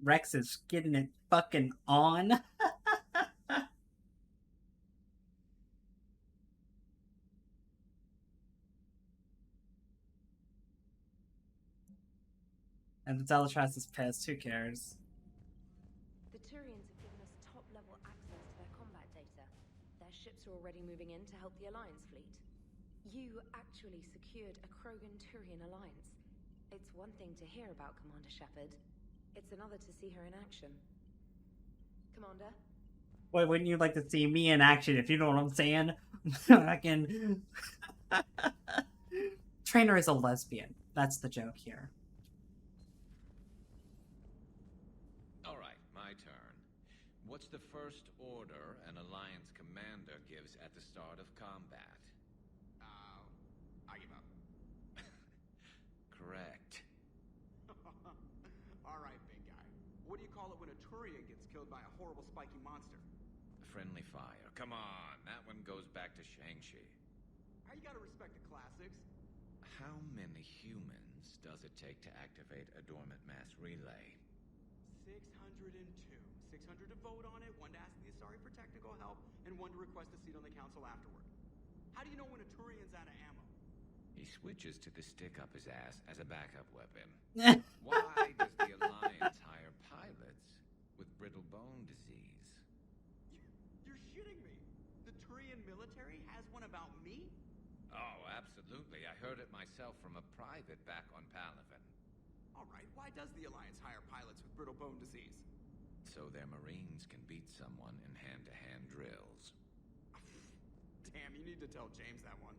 Rex is getting it fucking on. And the Delatras is pissed, who cares? The Turians have given us top-level access to their combat data. Their ships are already moving in to help the Alliance fleet. You actually secured a Krogan-Turian alliance. It's one thing to hear about, Commander Shepard. It's another to see her in action. Commander? Wait, wouldn't you like to see me in action, if you know what I'm saying? Fucking... Trainer is a lesbian. That's the joke here. Alright, my turn. What's the first order an Alliance commander gives at the start of combat? I give up. Correct. Alright, big guy. What do you call it when a Turian gets killed by a horrible spiky monster? Friendly fire. Come on, that one goes back to Shang-Chi. How you gotta respect the classics? How many humans does it take to activate a dormant mass relay? 602. 600 to vote on it, 1 to ask the Asari for technical help, and 1 to request a seat on the council afterward. How do you know when a Turian's out of ammo? He switches to the stick up his ass as a backup weapon. Why does the Alliance hire pilots with brittle bone disease? You're shitting me. The Turian military has one about me? Oh, absolutely. I heard it myself from a private back on Palaven. Alright, why does the Alliance hire pilots with brittle bone disease? So their Marines can beat someone in hand-to-hand drills. Damn, you need to tell James that one.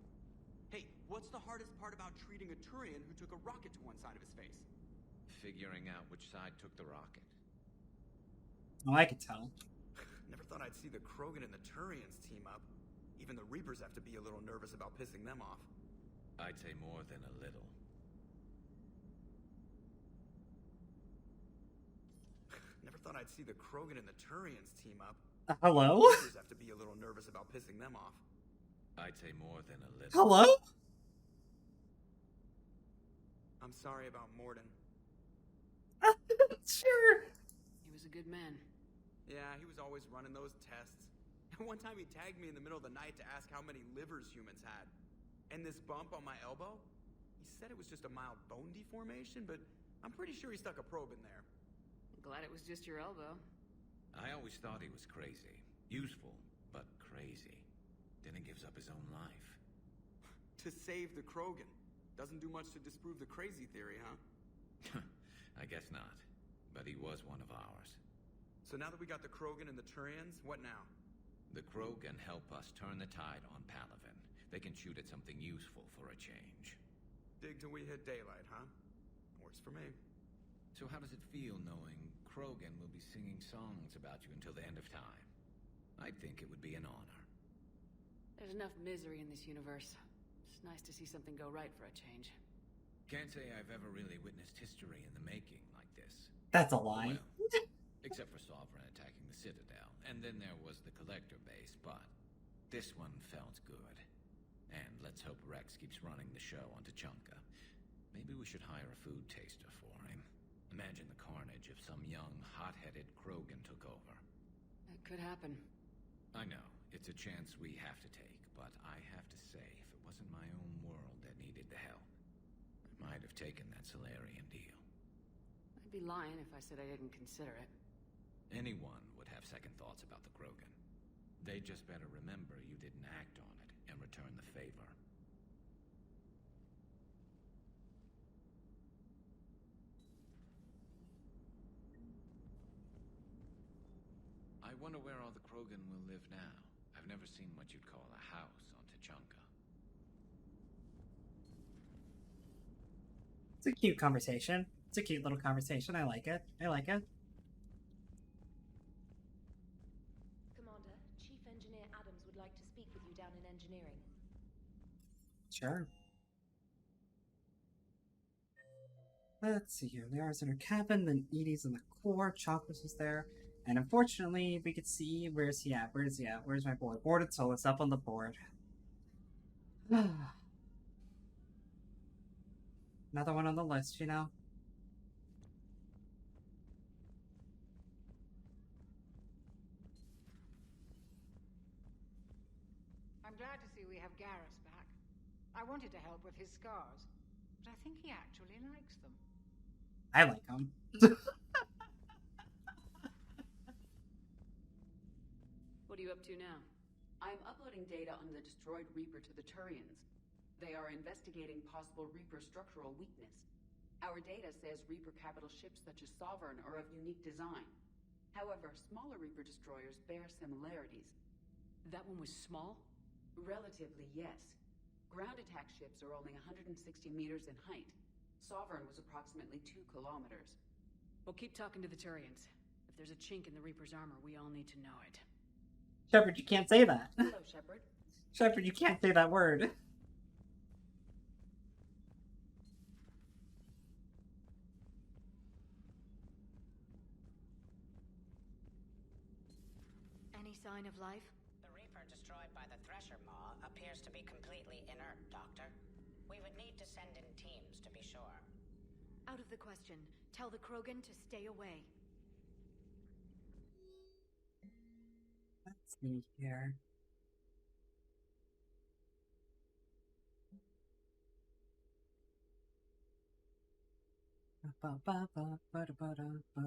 Hey, what's the hardest part about treating a Turian who took a rocket to one side of his face? Figuring out which side took the rocket. Oh, I could tell. Never thought I'd see the Krogan and the Turians team up. Even the Reapers have to be a little nervous about pissing them off. I'd say more than a little. Never thought I'd see the Krogan and the Turians team up. Hello? The Reapers have to be a little nervous about pissing them off. I'd say more than a little. Hello? I'm sorry about Morden. Sure. He was a good man. Yeah, he was always running those tests. And one time he tagged me in the middle of the night to ask how many livers humans had. And this bump on my elbow? He said it was just a mild bone deformation, but I'm pretty sure he stuck a probe in there. Glad it was just your elbow. I always thought he was crazy. Useful, but crazy. Then he gives up his own life. To save the Krogan. Doesn't do much to disprove the crazy theory, huh? I guess not. But he was one of ours. So now that we got the Krogan and the Turians, what now? The Krogan help us turn the tide on Palaven. They can shoot at something useful for a change. Dig till we hit daylight, huh? Works for me. So how does it feel knowing Krogan will be singing songs about you until the end of time? I think it would be an honor. There's enough misery in this universe. It's nice to see something go right for a change. Can't say I've ever really witnessed history in the making like this. That's a lie. Well, except for Sovereign attacking the Citadel, and then there was the Collector base, but this one felt good. And let's hope Rex keeps running the show on Tuchanka. Maybe we should hire a food taster for him. Imagine the carnage if some young, hot-headed Krogan took over. It could happen. I know, it's a chance we have to take, but I have to say, if it wasn't my own world that needed the help, I might have taken that Solarian deal. I'd be lying if I said I didn't consider it. Anyone would have second thoughts about the Krogan. They just better remember you didn't act on it and return the favor. I wonder where all the Krogan will live now. I've never seen what you'd call a house on Tuchanka. It's a cute conversation. It's a cute little conversation. I like it. I like it. Commander, Chief Engineer Adams would like to speak with you down in engineering. Sure. Let's see here. Liara's in her cabin, then Edie's in the core, Chocolate's is there. And unfortunately, we could see, where's he at? Where's he at? Where's my board? Boarded Solus up on the board. Another one on the list, you know? I'm glad to see we have Garrus back. I wanted to help with his scars, but I think he actually likes them. I like him. What are you up to now? I'm uploading data on the destroyed Reaper to the Turians. They are investigating possible Reaper structural weakness. Our data says Reaper capital ships such as Sovereign are of unique design. However, smaller Reaper destroyers bear similarities. That one was small? Relatively, yes. Ground attack ships are only 160 meters in height. Sovereign was approximately 2 kilometers. We'll keep talking to the Turians. If there's a chink in the Reaper's armor, we all need to know it. Shepard, you can't say that. Hello, Shepard. Shepard, you can't say that word. Any sign of life? The Reaper destroyed by the Thresher Maw appears to be completely inert, Doctor. We would need to send in teams to be sure. Out of the question. Tell the Krogan to stay away. Let's see here. Ba, ba, ba, ba, da, ba, da, ba.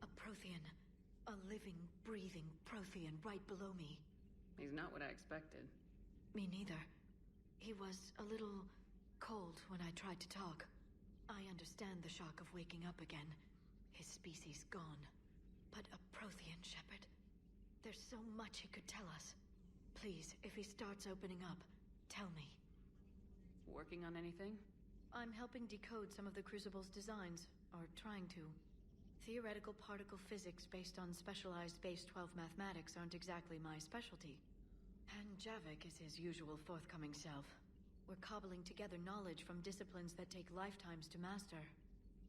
A Prothean. A living, breathing Prothean right below me. He's not what I expected. Me neither. He was a little cold when I tried to talk. I understand the shock of waking up again. His species gone. But a Prothean, Shepard. There's so much he could tell us. Please, if he starts opening up, tell me. Working on anything? I'm helping decode some of the Crucible's designs, or trying to. Theoretical particle physics based on specialized base 12 mathematics aren't exactly my specialty. And Javik is his usual forthcoming self. We're cobbling together knowledge from disciplines that take lifetimes to master.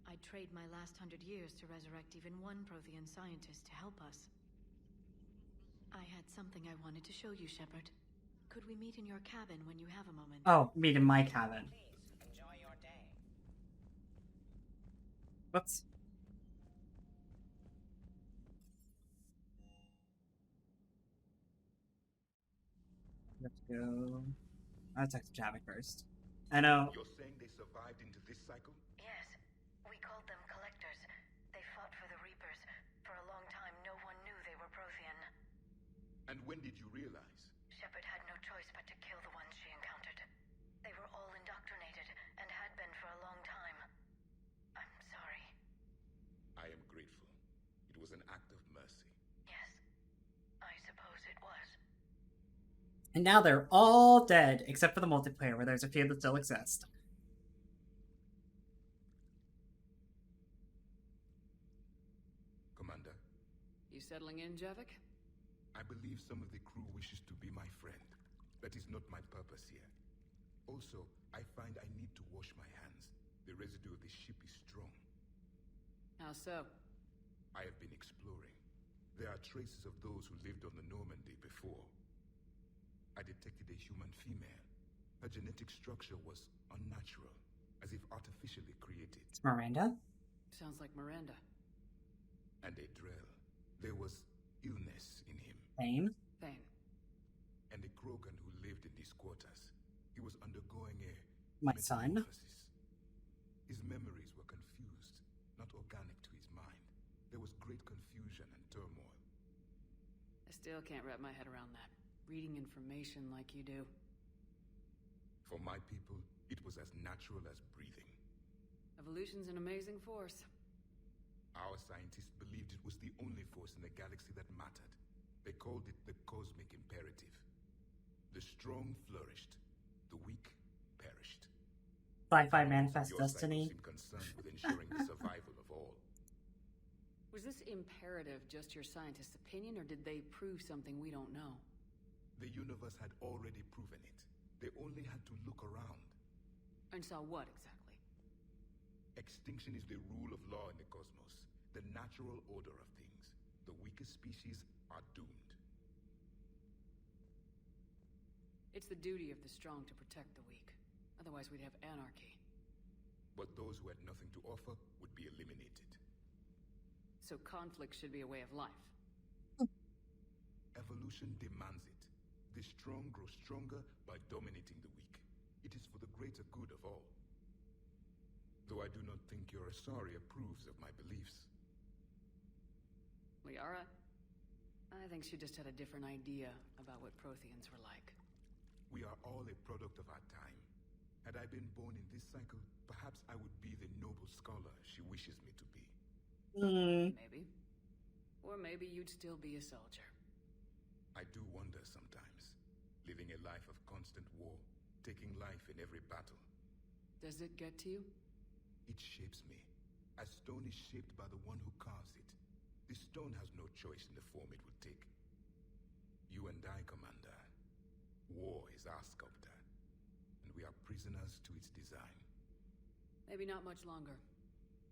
I'd trade my last 100 years to resurrect even one Prothean scientist to help us. I had something I wanted to show you, Shepard. Could we meet in your cabin when you have a moment? Oh, meet in my cabin. Please, enjoy your day. Whoops. Let's go. I'll talk to Javik first. I know. You're saying they survived into this cycle? Yes. We called them Collectors. They fought for the Reapers. For a long time, no one knew they were Prothean. And when did you realize? Shepard had no choice but to kill the ones she encountered. They were all indoctrinated, and had been for a long time. I'm sorry. I am grateful. It was an act of mercy. Yes. I suppose it was. And now they're all dead, except for the multiplayer, where there's a few that still exist. Commander? You settling in, Javik? I believe some of the crew wishes to be my friend. That is not my purpose here. Also, I find I need to wash my hands. The residue of the ship is strong. How so? I have been exploring. There are traces of those who lived on the Normandy before. I detected a human female. Her genetic structure was unnatural, as if artificially created. It's Miranda? Sounds like Miranda. And a Drell. There was illness in him. Thane? Thane. And a Krogan who lived in these quarters. He was undergoing a My son? metamorphosis. His memories were confused, not organic to his mind. There was great confusion and turmoil. I still can't wrap my head around that. Reading information like you do. For my people, it was as natural as breathing. Evolution's an amazing force. Our scientists believed it was the only force in the galaxy that mattered. They called it the cosmic imperative. The strong flourished, the weak perished. Sci-fi manifest Your side destiny. seemed concerned with ensuring the survival of all. Was this imperative just your scientist's opinion, or did they prove something we don't know? The universe had already proven it. They only had to look around. And saw what, exactly? Extinction is the rule of law in the cosmos, the natural order of things. The weakest species are doomed. It's the duty of the strong to protect the weak. Otherwise we'd have anarchy. But those who had nothing to offer would be eliminated. So conflict should be a way of life. Evolution demands it. The strong grow stronger by dominating the weak. It is for the greater good of all. Though I do not think your Asari approves of my beliefs. Liara? I think she just had a different idea about what Protheans were like. We are all a product of our time. Had I been born in this cycle, perhaps I would be the noble scholar she wishes me to be. Maybe. Or maybe you'd still be a soldier. I do wonder sometimes, living a life of constant war, taking life in every battle. Does it get to you? It shapes me, as stone is shaped by the one who carves it. The stone has no choice in the form it would take. You and I, Commander. War is our sculptor, and we are prisoners to its design. Maybe not much longer.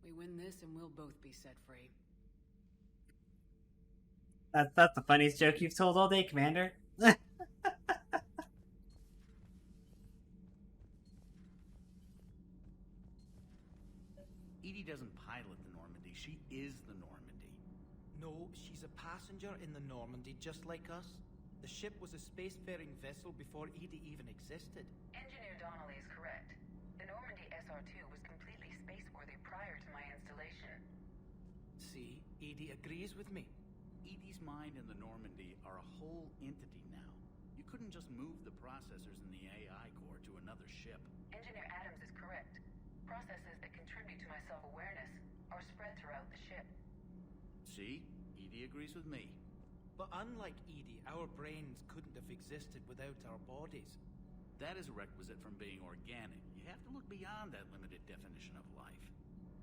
We win this and we'll both be set free. That's the funniest joke you've told all day, Commander. Edie doesn't pilot the Normandy, she is the Normandy. No, she's a passenger in the Normandy, just like us. The ship was a spacefaring vessel before Edie even existed. Engineer Donnelly is correct. The Normandy SR-2 was completely spaceworthy prior to my installation. See, Edie agrees with me. Edie's mind and the Normandy are a whole entity now. You couldn't just move the processors in the AI core to another ship. Engineer Adams is correct. Processes that contribute to my self-awareness are spread throughout the ship. See? Edie agrees with me. But unlike Edie, our brains couldn't have existed without our bodies. That is a requisite from being organic. You have to look beyond that limited definition of life.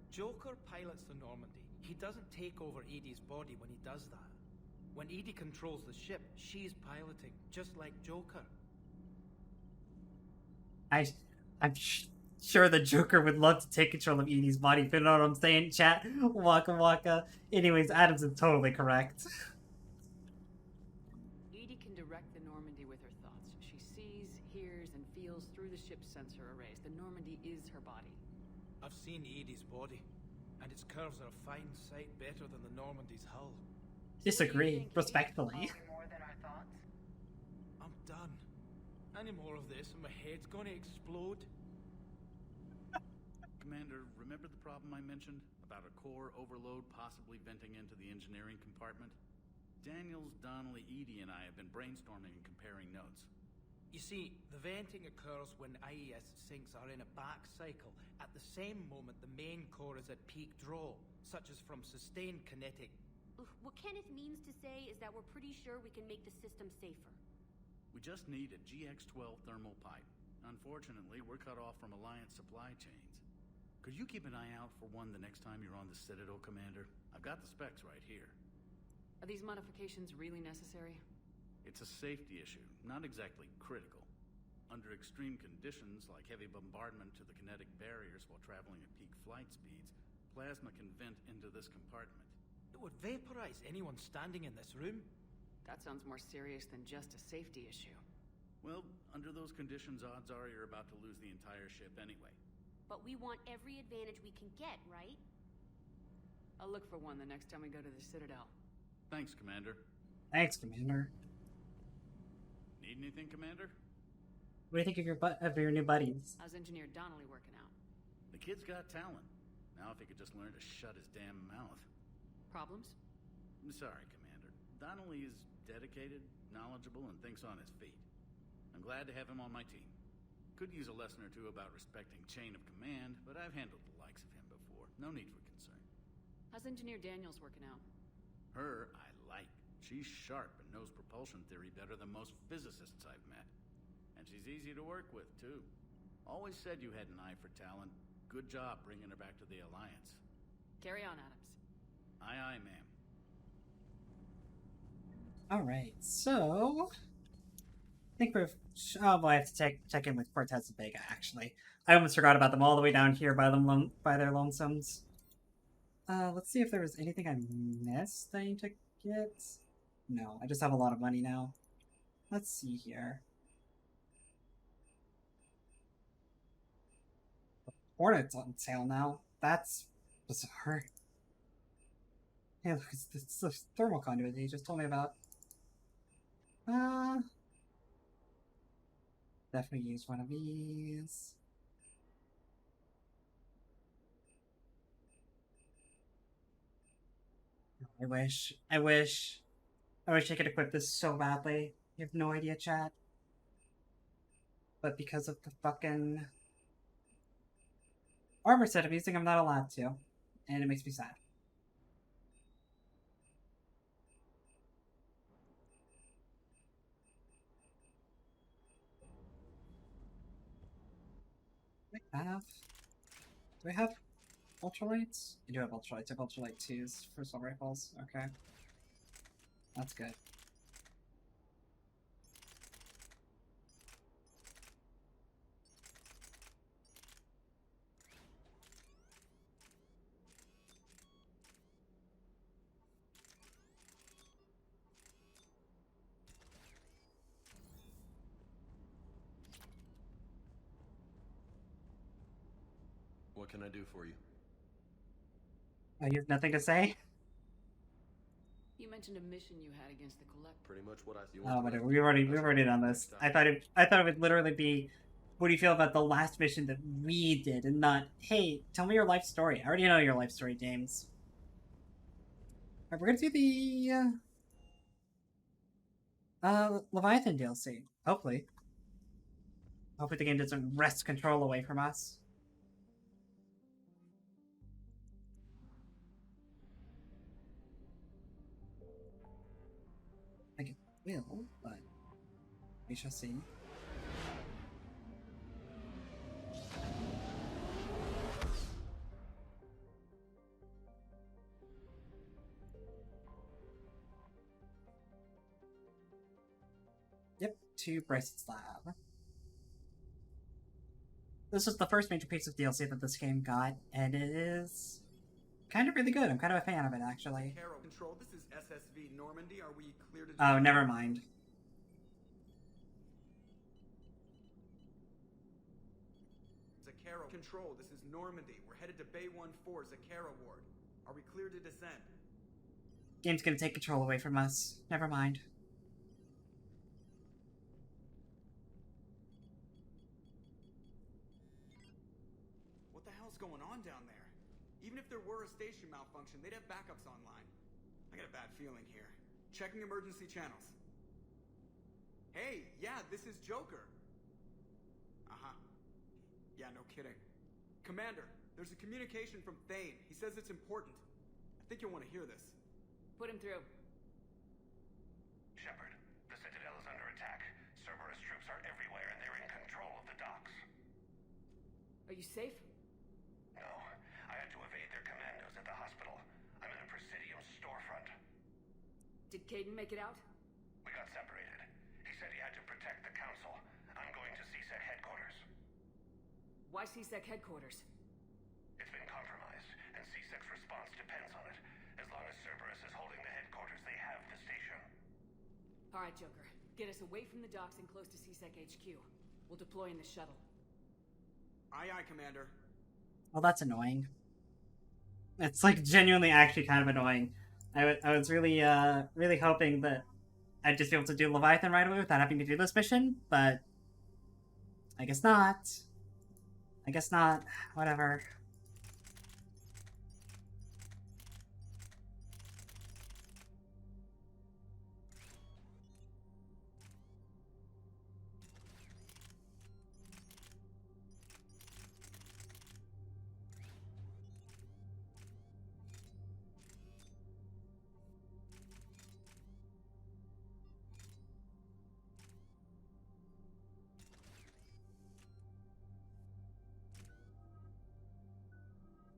Joker pilots the Normandy. He doesn't take over Edie's body when he does that. When Edie controls the ship, she's piloting, just like Joker. I'm sure the Joker would love to take control of Edie's body, but you know what I'm saying, chat? Waka waka. Anyways, Adams is totally correct. Edie can direct the Normandy with her thoughts. She sees, hears, and feels through the ship's sensor arrays. The Normandy is her body. I've seen Edie's body, and its curves are a fine sight better than the Normandy's hull. Disagree, respectfully. More than our thoughts? I'm done. Any more of this and my head's gonna explode. Commander, remember the problem I mentioned? About a core overload possibly venting into the engineering compartment? Daniels, Donnelly, Edie, and I have been brainstorming and comparing notes. You see, the venting occurs when IES sinks are in a back cycle at the same moment the main core is at peak draw, such as from sustained kinetic. What Kenneth means to say is that we're pretty sure we can make the system safer. We just need a GX-12 thermal pipe. Unfortunately, we're cut off from Alliance supply chains. Could you keep an eye out for one the next time you're on the Citadel, Commander? I've got the specs right here. Are these modifications really necessary? It's a safety issue, not exactly critical. Under extreme conditions, like heavy bombardment to the kinetic barriers while traveling at peak flight speeds, plasma can vent into this compartment. It would vaporize anyone standing in this room? That sounds more serious than just a safety issue. Well, under those conditions, odds are you're about to lose the entire ship anyway. But we want every advantage we can get, right? I'll look for one the next time we go to the Citadel. Thanks, Commander. Thanks, Commander. Need anything, Commander? What do you think of your new buddies? How's Engineer Donnelly working out? The kid's got talent. Now if he could just learn to shut his damn mouth. Problems? I'm sorry, Commander. Donnelly is dedicated, knowledgeable, and thinks on his feet. I'm glad to have him on my team. Could use a lesson or two about respecting chain of command, but I've handled the likes of him before. No need for concern. How's Engineer Daniels working out? Her, I like. She's sharp and knows propulsion theory better than most physicists I've met. And she's easy to work with, too. Always said you had an eye for talent. Good job bringing her back to the Alliance. Carry on, Adams. Aye, aye, ma'am. Alright, so... I think we've... Oh, boy, I have to check in with Cortez and Vega, actually. I almost forgot about them all the way down here by their lonesomes. Let's see if there was anything I missed that I need to get. No, I just have a lot of money now. Let's see here. Hornet's on sale now. That's bizarre. Hey, look, it's the thermal conduit that you just told me about. Definitely use one of these. I wish I could equip this so badly. You have no idea, chat. But because of the fucking armor set I'm using, I'm not allowed to. And it makes me sad. Do I have ultralights? I do have ultralights. I have ultralight 2s for assault rifles. Okay. That's good. What can I do for you? Oh, you have nothing to say? You mentioned a mission you had against the Collector. Pretty much what I see. Oh, whatever. We've already done this. I thought it would literally be, what do you feel about the last mission that we did, and not, hey, tell me your life story. I already know your life story, James. Alright, we're gonna do the Leviathan DLC. Hopefully. Hopefully the game doesn't wrest control away from us. Will, but we shall see. Yep, to Bryce's lab. This is the first major piece of DLC that this game got, and it is kind of really good. I'm kind of a fan of it, actually. Carol Control, this is SSV Normandy. Are we clear to... Oh, never mind. Zakara Control, this is Normandy. We're headed to Bay 1-4, Zakara Ward. Are we clear to descend? Game's gonna take control away from us. Never mind. What the hell's going on down there? Even if there were a station malfunction, they'd have backups online. I got a bad feeling here. Checking emergency channels. Hey, yeah, this is Joker. Uh-huh. Yeah, no kidding. Commander, there's a communication from Thane. He says it's important. I think you'll want to hear this. Put him through. Shepard, the Citadel is under attack. Are you safe? No. I had to evade their commandos at the hospital. I'm in a Presidium storefront. Did Caden make it out? We got separated. He said he had to protect the Council. I'm going to CSEC headquarters. Why CSEC headquarters? It's been compromised, and CSEC's response depends on it. As long as Cerberus is holding the headquarters, they have the station. Alright, Joker. Get us away from the docks and close to CSEC HQ. We'll deploy in the shuttle. Aye, aye, Commander. Well, that's annoying. It's like genuinely actually kind of annoying. I was really really hoping that I'd just be able to do Leviathan right away without having to do this mission, but I guess not. I guess not. Whatever.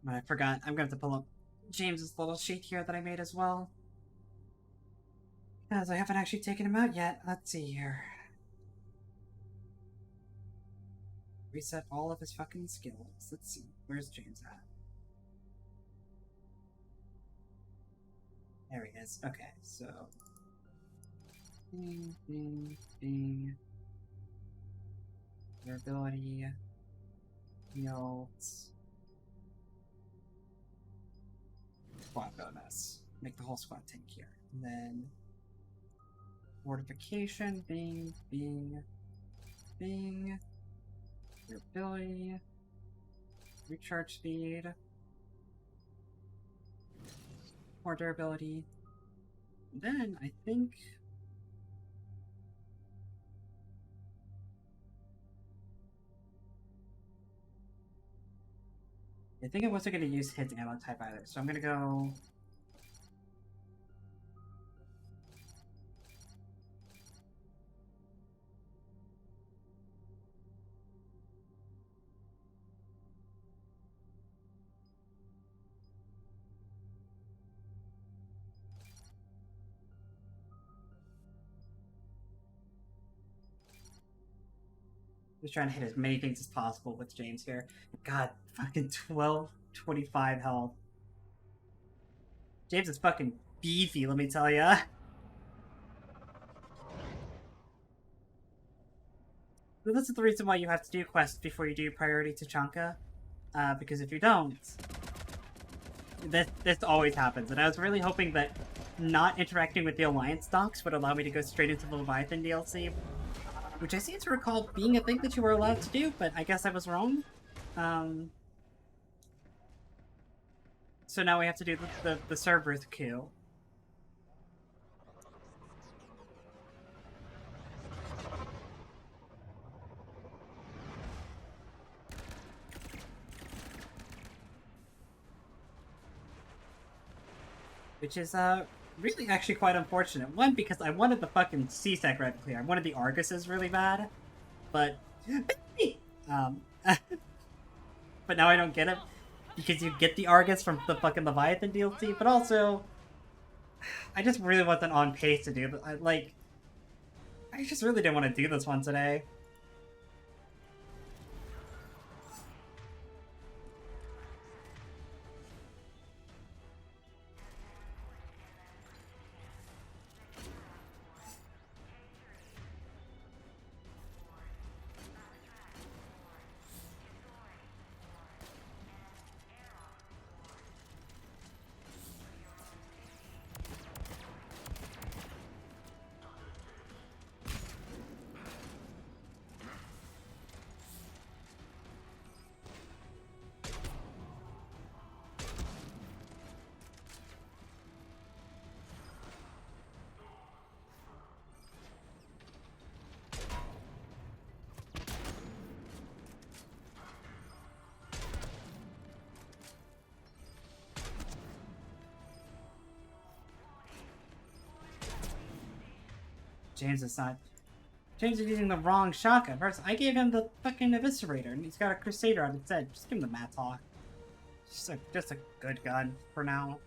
I forgot. I'm going to have to pull up James's little sheet here that I made as well. Because I haven't actually taken him out yet. Let's see here. Reset all of his fucking skills. Let's see. Where's James at? There he is. Okay, so... Bing, bing, bing. Durability. Yields. Squad bonus. Make the whole squad tankier. And then fortification, bing, bing, bing. Durability. Recharge speed. More durability. And then I think I wasn't going to use his ammo type either, so I'm going to go... Just trying to hit as many things as possible with James here. God, fucking 1225 health. James is fucking beefy, let me tell ya. This is the reason why you have to do quests before you do Priority Tachanka. Because if you don't, this always happens. And I was really hoping that not interacting with the Alliance docs would allow me to go straight into the Leviathan DLC. Which I seem to recall being a thing that you were allowed to do, but I guess I was wrong. So now we have to do the Cerberus coup. Which is, really actually quite unfortunate. One, because I wanted the fucking CSEC right clear. I wanted the Arguses really bad. But... but now I don't get it. Because you get the Argus from the fucking Leviathan DLC, but also... I just really wasn't on pace to do it. I just really didn't want to do this one today. James is using the wrong shotgun. First, I gave him the fucking eviscerator, and he's got a crusader on its head. Just give him the Matlock. Just a good gun for now.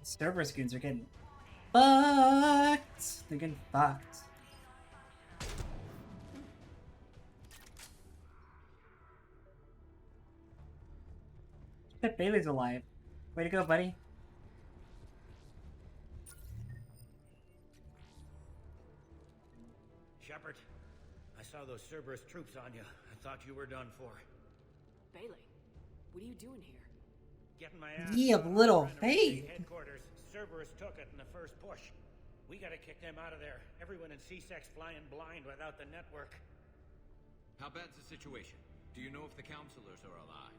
Cerberus goons are getting fucked. They're getting fucked. That Bailey's alive. Way to go, buddy. Shepard, I saw those Cerberus troops on you. I thought you were done for. Bailey, what are you doing here? Getting my ass. Ye of little faith. Headquarters. Cerberus took it in the first push. We gotta kick them out of there. Everyone in C-Sec's flying blind without the network. How bad's the situation? Do you know if the counselors are alive?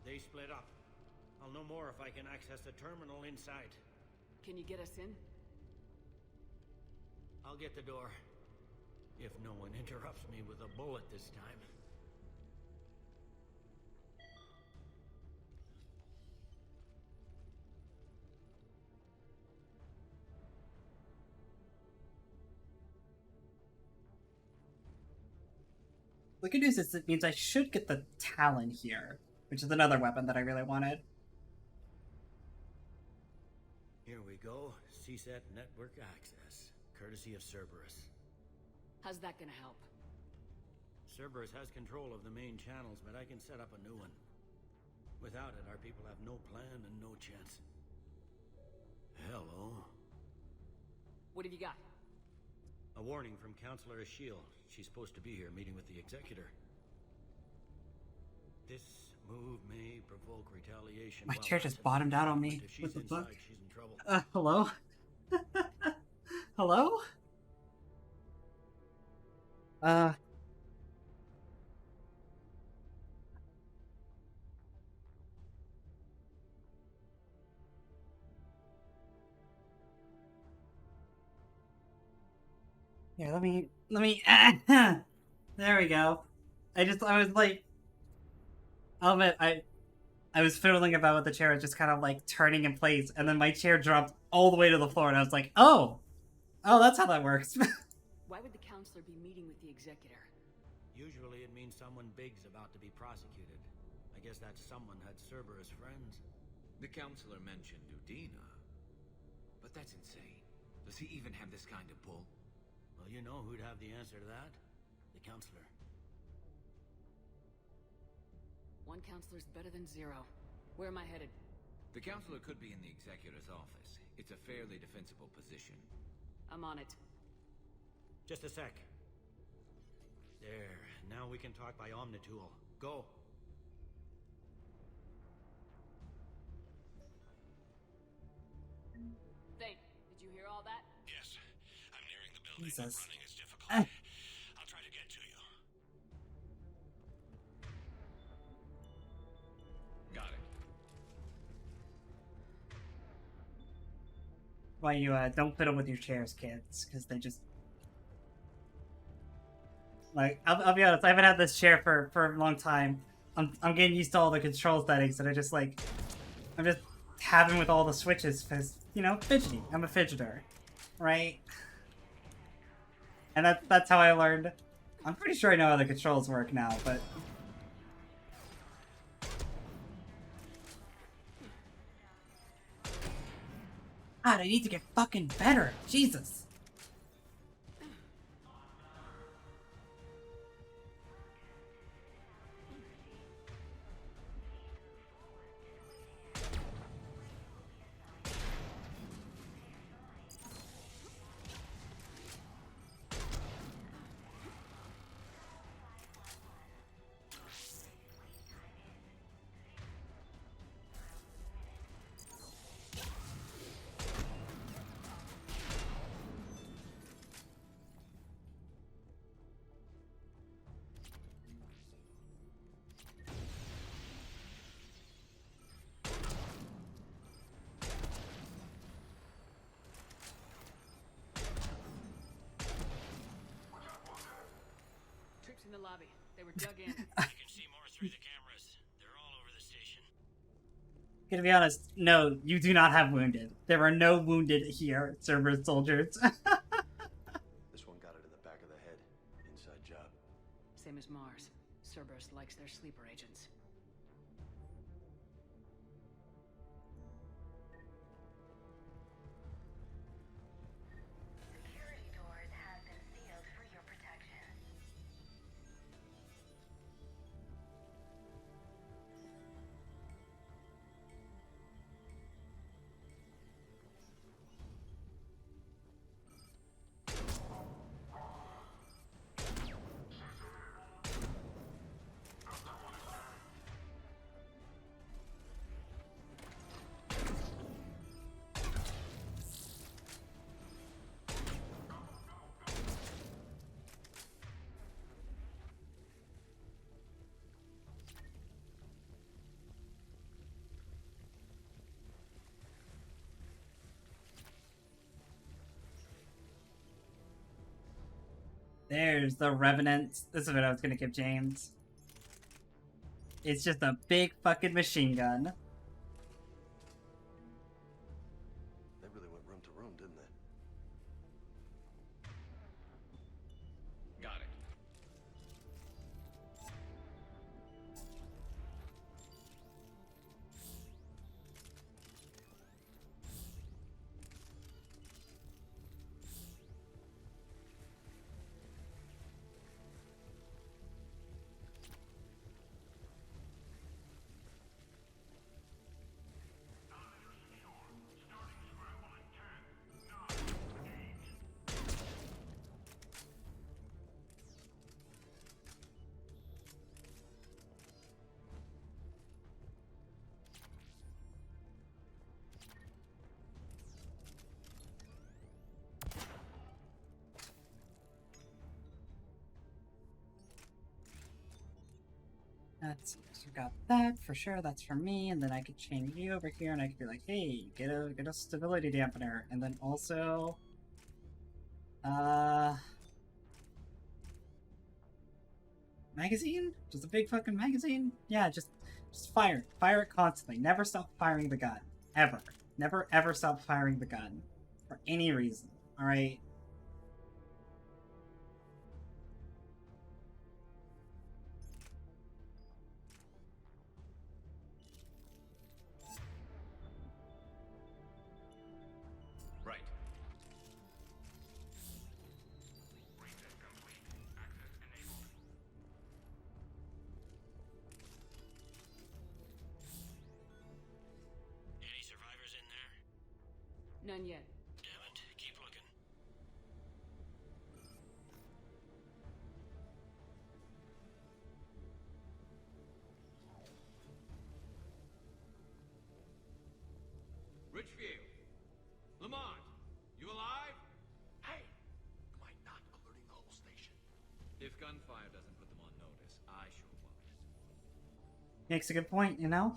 They split up. I'll know more if I can access the terminal inside. Can you get us in? I'll get the door. If no one interrupts me with a bullet this time. The good news is it means I should get the Talon here, which is another weapon that I really wanted. Here we go. CSET network access, courtesy of Cerberus. How's that gonna help? Cerberus has control of the main channels, but I can set up a new one. Without it, our people have no plan and no chance. Hello. What have you got? A warning from Counselor Ashiel. She's supposed to be here meeting with the Executor. This move may provoke retaliation. My chair just bottomed out on me. What the fuck? She's in trouble. Hello? Hello? Here, let me, there we go. I was like, I'll admit, I was fiddling about with the chair, just kind of like turning in place, and then my chair dropped all the way to the floor, and I was like, oh, that's how that works. Why would the counselor be meeting with the Executor? Usually it means someone big's about to be prosecuted. I guess that someone had Cerberus friends. The counselor mentioned Udina. But that's insane. Does he even have this kind of pull? Well, you know who'd have the answer to that? The counselor. One counselor's better than zero. Where am I headed? The counselor could be in the Executor's office. It's a fairly defensible position. I'm on it. Just a sec. There. Now we can talk by Omnitool. Go. Thane, did you hear all that? Yes. I'm nearing the building. Jesus. Running is difficult. I'll try to get to you. Got it. Why you don't fiddle with your chairs, kids, because they just like I'll be honest. I haven't had this chair for a long time. I'm getting used to all the control settings, and I'm just having with all the switches because fidgety. I'm a fidgeter, right? And that's how I learned. I'm pretty sure I know how the controls work now, but. God, I need to get fucking better. Jesus. lobby. They were dug in. I can see more through the cameras. They're all over the station. Gonna be honest, no, you do not have wounded. There are no wounded here, Cerberus soldiers. This one got it in the back of the head. Inside job. Same as Mars. Cerberus likes their sleeper agents. Security doors have been sealed for your protection. There's the Revenant. This is what I was gonna give James. It's just a big fucking machine gun. They really went room to room, didn't they? Got it. That's, so got that for sure. That's for me, and then I could change you over here, and I could be like, "Hey, get a stability dampener," and then also, magazine? Just a big fucking magazine? Yeah, just fire it constantly. Never stop firing the gun, ever. Never ever stop firing the gun for any reason. All right. Right. Any survivors in there? None yet. Damn it. Keep looking. Richfield! Lamont! You alive? Hey! Am I not alerting the whole station? If gunfire doesn't put them on notice, I sure won't. Makes a good point, you know?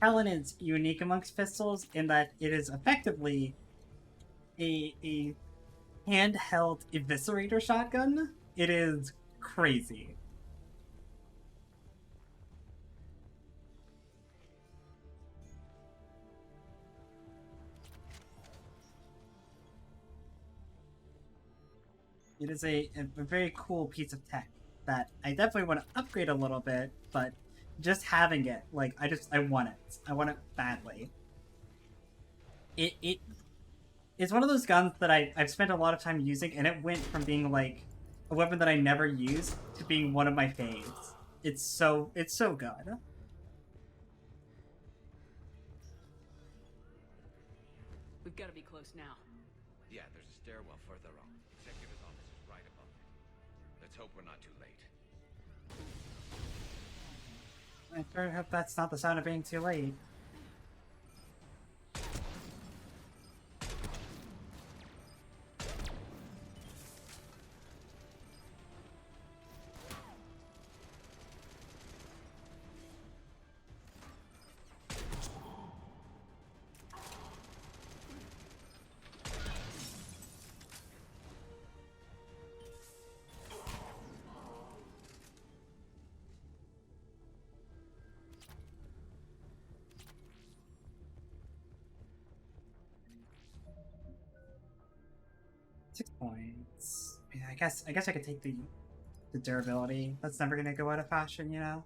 Talon is unique amongst pistols in that it is effectively a handheld eviscerator shotgun. It is crazy. It is a very cool piece of tech that I definitely want to upgrade a little bit, but just having it, like, I want it. I want it badly. It's one of those guns that I've spent a lot of time using, and it went from being, like, a weapon that I never used to being one of my faves. It's so good. We've got to be close now. Yeah, there's a stairwell further on. Executive's office is right above it. Let's hope we're not too late. I sure hope that's not the sound of being too late. 6 points. I mean, I guess I could take the durability. That's never gonna go out of fashion, you know?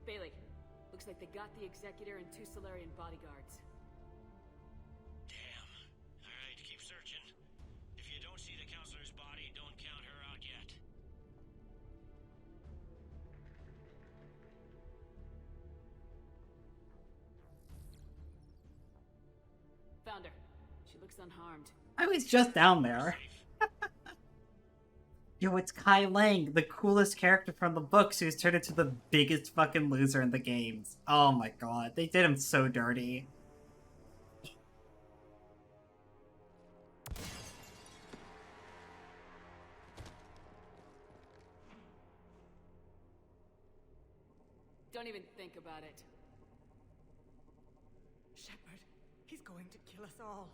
Bailey, looks like they got the Executor and 2 Solarian bodyguards. Damn. Alright, keep searching. If you don't see the counselor's body, don't count her out yet. Found her. She looks unharmed. I was just down there. Yo, it's Kai Lang, the coolest character from the books who's turned into the biggest fucking loser in the games. Oh my god, they did him so dirty. Don't even think about it. Shepard, he's going to kill us all.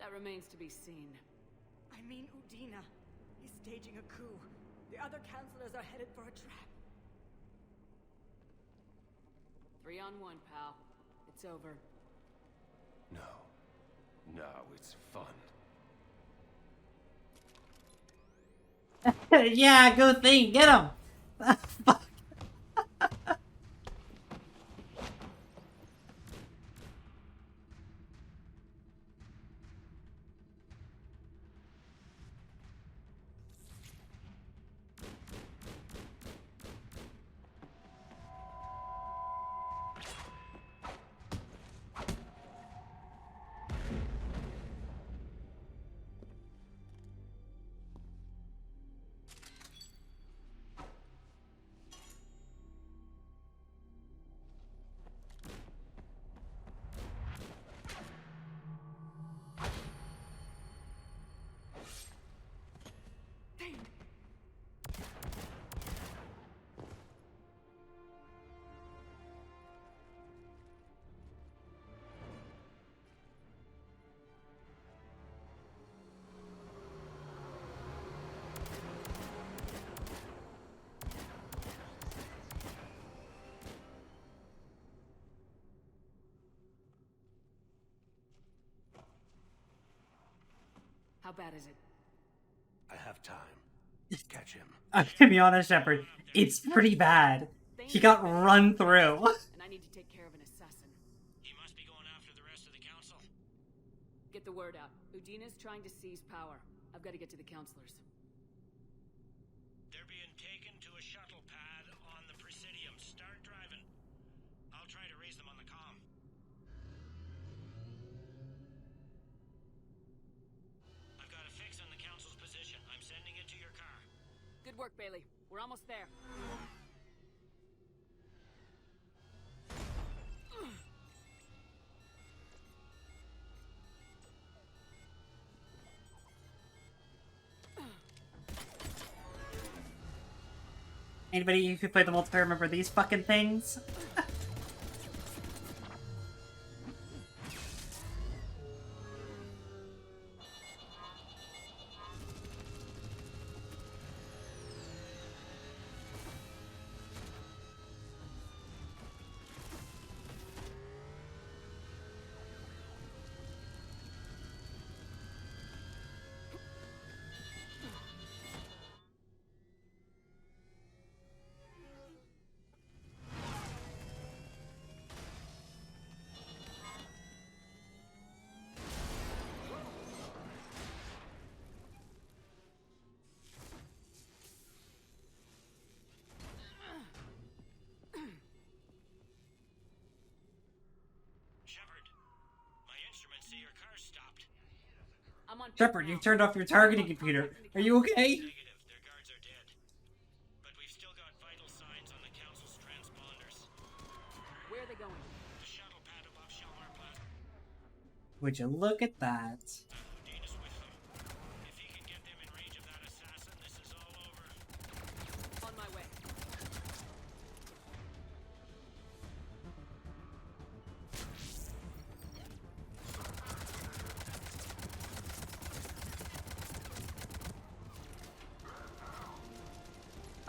That remains to be seen. I mean Udina. He's staging a coup. The other counselors are headed for a trap. 3 on 1, pal. It's over. No, it's fun. Yeah, go thing, get him! Fuck. How bad is it? I have time. Catch him. I'm gonna be honest, Shepard. It's pretty bad. He got run through. And I need to take care of an assassin. He must be going after the rest of the council. Get the word out. Udina's trying to seize power. I've got to get to the counselors. They're being taken to a shuttle pad on the Presidium. Start driving. I'll try to raise them on the comm. I've got a fix on the council's position. I'm sending it to your car. Good work, Bailey. We're almost there. Anybody who played the multiplayer remember these fucking things? I'm on Shepard, you turned off your targeting computer. Are you okay? Negative. Their guards are dead. But we've still got vital signs on the council's transponders. Where are they going? The shuttle pad above Shelmar Plaza. Would you look at that? Udina's with them. If he can get them in range of that assassin, this is all over. On my way.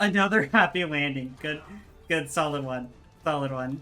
Another happy landing. Good, solid one. Solid one.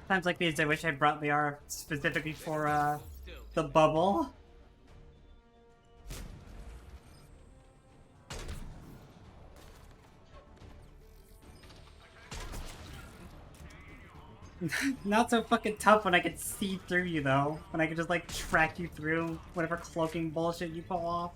Times like these, I wish I brought Liara specifically for, the bubble. Not so fucking tough when I can see through you, though. When I can just, like, track you through whatever cloaking bullshit you pull off.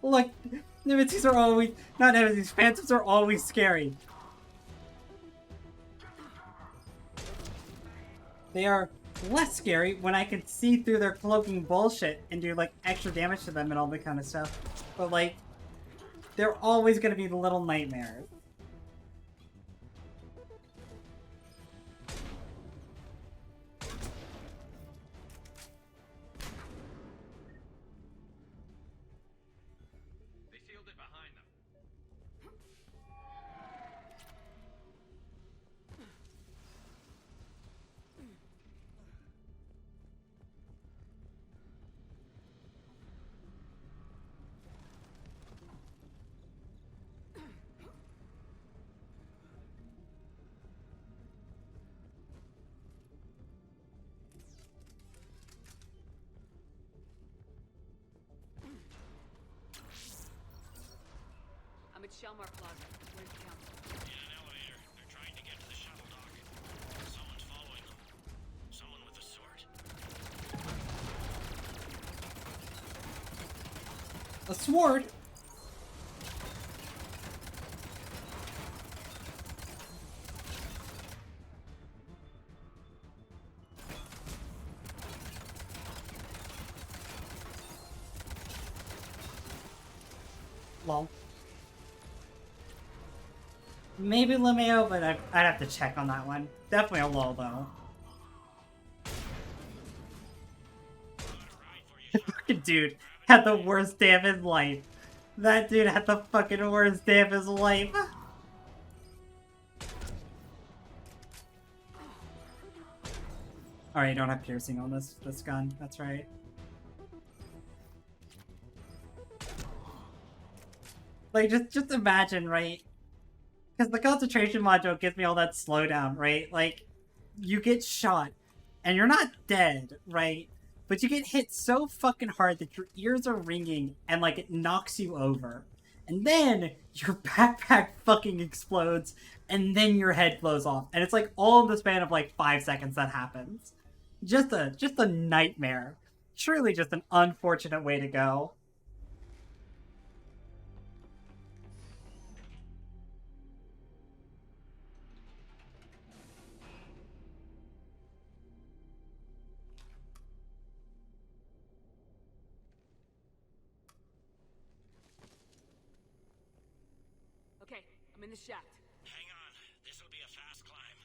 Look, Nemesis are always... Not Nemesis, Phantoms are always scary. They are less scary when I can see through their cloaking bullshit and do, like, extra damage to them and all that kind of stuff. But, like, they're always gonna be the little nightmares. I'm at Shelmar Plaza. Where's the council? In an elevator. They're trying to get to the shuttle dock. Someone's following them. Someone with a sword. A sword? Lol. Maybe Lemeo, but I'd have to check on that one. Definitely a lol, though. Fucking dude had the worst day of his life. That dude had the fucking worst day of his life. Alright, you don't have piercing on this gun. That's right. Like, just imagine, right? Because the concentration module gives me all that slowdown, right? Like, you get shot, and you're not dead, right? But you get hit so fucking hard that your ears are ringing, and, like, it knocks you over. And then, your backpack fucking explodes, and then your head blows off. And it's, like, all in the span of, like, 5 seconds that happens. Just a nightmare. Surely just an unfortunate way to go. Okay, I'm in the shaft. Hang on. This'll be a fast climb.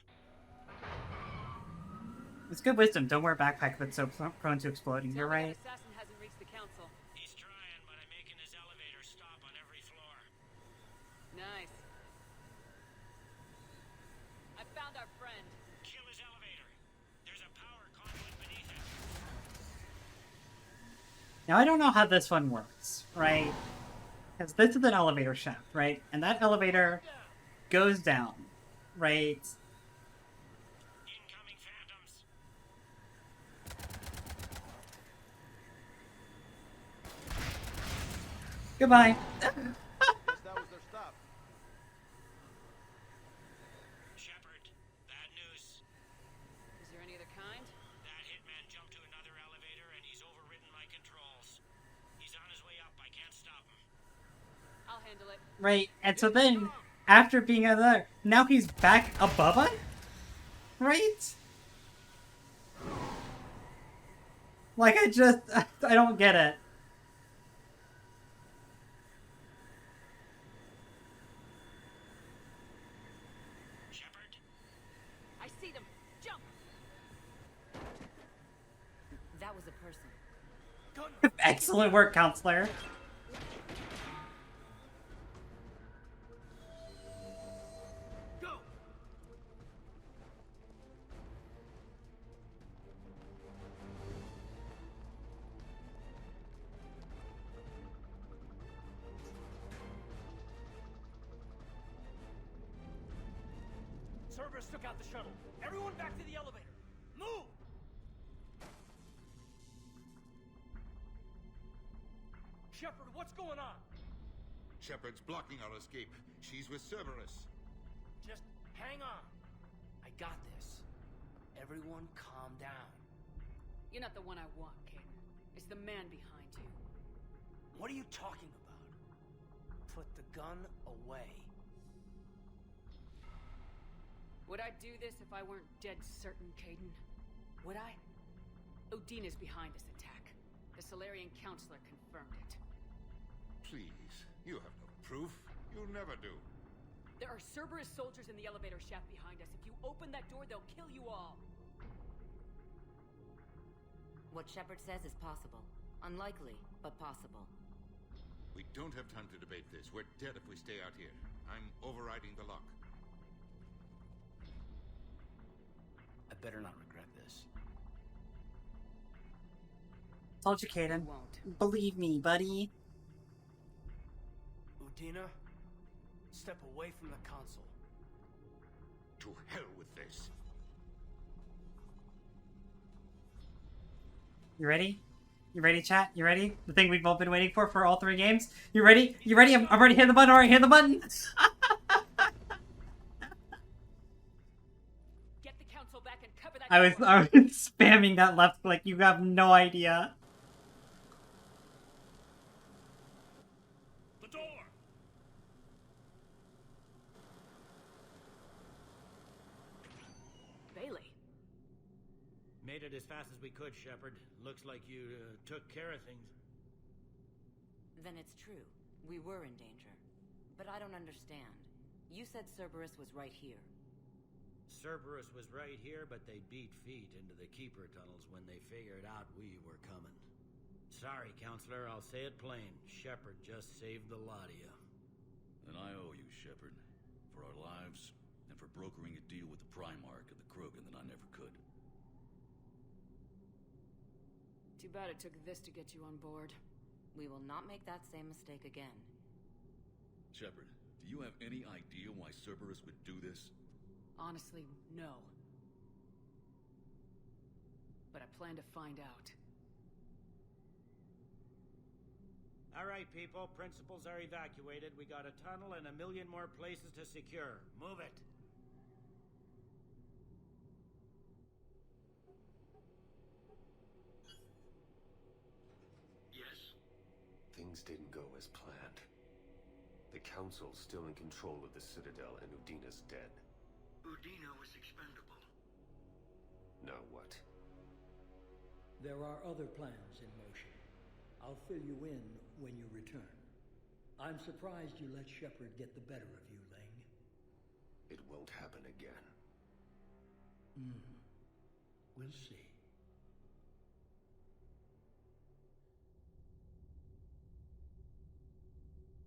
It's good wisdom. Don't wear a backpack that's so prone to exploding. You're right. That assassin hasn't reached the council. He's trying, but I'm making his elevator stop on every floor. Nice. I found our friend. Kill his elevator. There's a power conduit beneath it. Now, I don't know how this one works, right? Because this is an elevator shaft, right? And that elevator goes down, right? Incoming phantoms. Goodbye. Guess that was their stop. Shepard, bad news. Is there any other kind? That hitman jumped to another elevator and he's overridden my controls. He's on his way up. I can't stop him. I'll handle it. Right, and so then, after being out there, now he's back above us? Right? Like, I don't get it. Shepard? I see them. Jump! That was a person. Excellent work, counselor. Go! Cerberus took out the shuttle. Everyone back to the elevator. Move! Shepard, what's going on? Shepard's blocking our escape. She's with Cerberus. Just hang on. I got this. Everyone calm down. You're not the one I want, Caden. It's the man behind you. What are you talking about? Put the gun away. Would I do this if I weren't dead certain, Caden? Would I? Udina's behind this attack. The Solarian counselor confirmed it. Please, you have no proof. You never do. There are Cerberus soldiers in the elevator shaft behind us. If you open that door, they'll kill you all. What Shepard says is possible. Unlikely, but possible. We don't have time to debate this. We're dead if we stay out here. I'm overriding the lock. I better not regret this. Told you, Caden. Believe me, buddy. Udina, step away from the console. To hell with this. You ready? You ready, chat? You ready? The thing we've all been waiting for all 3 games? You ready? You ready? I'm already hitting the button. Alright, hit the button. Get the council back and cover that I was spamming that left click. You have no idea. The door! Bailey. Made it as fast as we could, Shepard. Looks like you took care of things. Then it's true. We were in danger. But I don't understand. You said Cerberus was right here. Cerberus was right here, but they beat feet into the Keeper tunnels when they figured out we were coming. Sorry, Counselor, I'll say it plain. Shepard just saved the lot of you. And I owe you, Shepard. For our lives, and for brokering a deal with the Primarch of the Krogan that I never could. Too bad it took this to get you on board. We will not make that same mistake again. Shepard, do you have any idea why Cerberus would do this? Honestly, no. But I plan to find out. All right, people. Principals are evacuated. We got a tunnel and 1 million more places to secure. Move it. Yes? Things didn't go as planned. The Council's still in control of the Citadel and Udina's dead. Udina was expendable. Now what? There are other plans in motion. I'll fill you in when you return. I'm surprised you let Shepard get the better of you, Ling. It won't happen again. We'll see.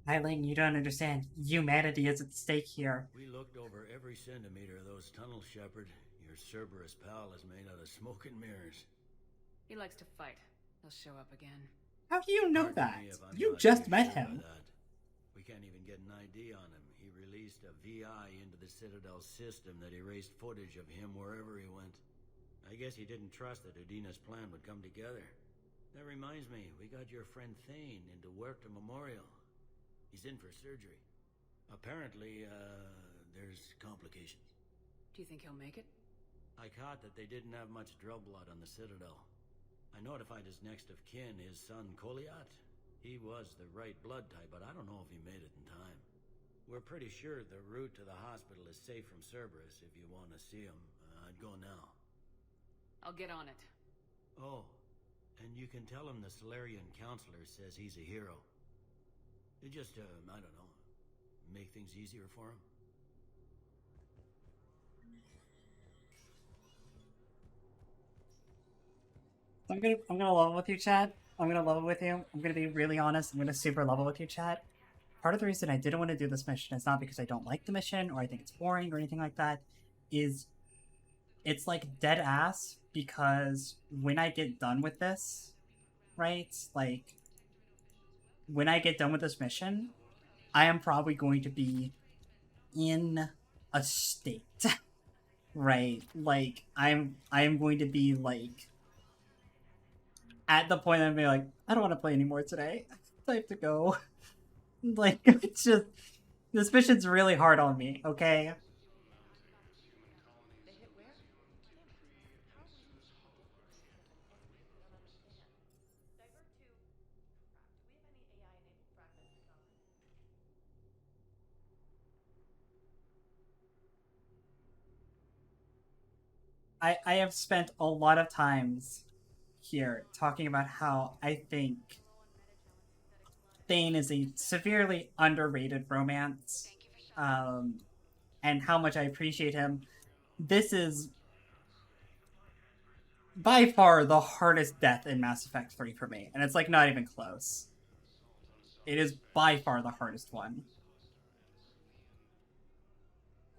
Eileen, you don't understand. Humanity is at stake here. We looked over every centimeter of those tunnels, Shepard. Your Cerberus pal is made out of smoke and mirrors. He likes to fight. He'll show up again. How do you know Pardon that? me if I'm You not just too met sure him. of that. We can't even get an ID on him. He released a VI into the Citadel system that erased footage of him wherever he went. I guess he didn't trust that Udina's plan would come together. That reminds me, we got your friend Thane into Huerta Memorial. He's in for surgery. Apparently, there's complications. Do you think he'll make it? I caught that they didn't have much drill blood on the Citadel. I notified his next of kin, his son Koliat. He was the right blood type, but I don't know if he made it in time. We're pretty sure the route to the hospital is safe from Cerberus if you want to see him. I'd go now. I'll get on it. Oh, and you can tell him the Solarian counselor says he's a hero. It just, I don't know, make things easier for him. I'm gonna level with you, Chad. I'm gonna level with you. I'm gonna be really honest. I'm gonna super level with you, Chad. Part of the reason I didn't want to do this mission is not because I don't like the mission or I think it's boring or anything like that. Is it's like dead ass because when I get done with this, right? Like when I get done with this mission, I am probably going to be in a state, right? Like I'm going to be like at the point I'm being like, I don't want to play anymore today. I have to go. Like, it's just, this mission's really hard on me, okay? I have spent a lot of times here talking about how I think Thane is a severely underrated romance, and how much I appreciate him. This is by far the hardest death in Mass Effect 3 for me, and it's like not even close. It is by far the hardest one.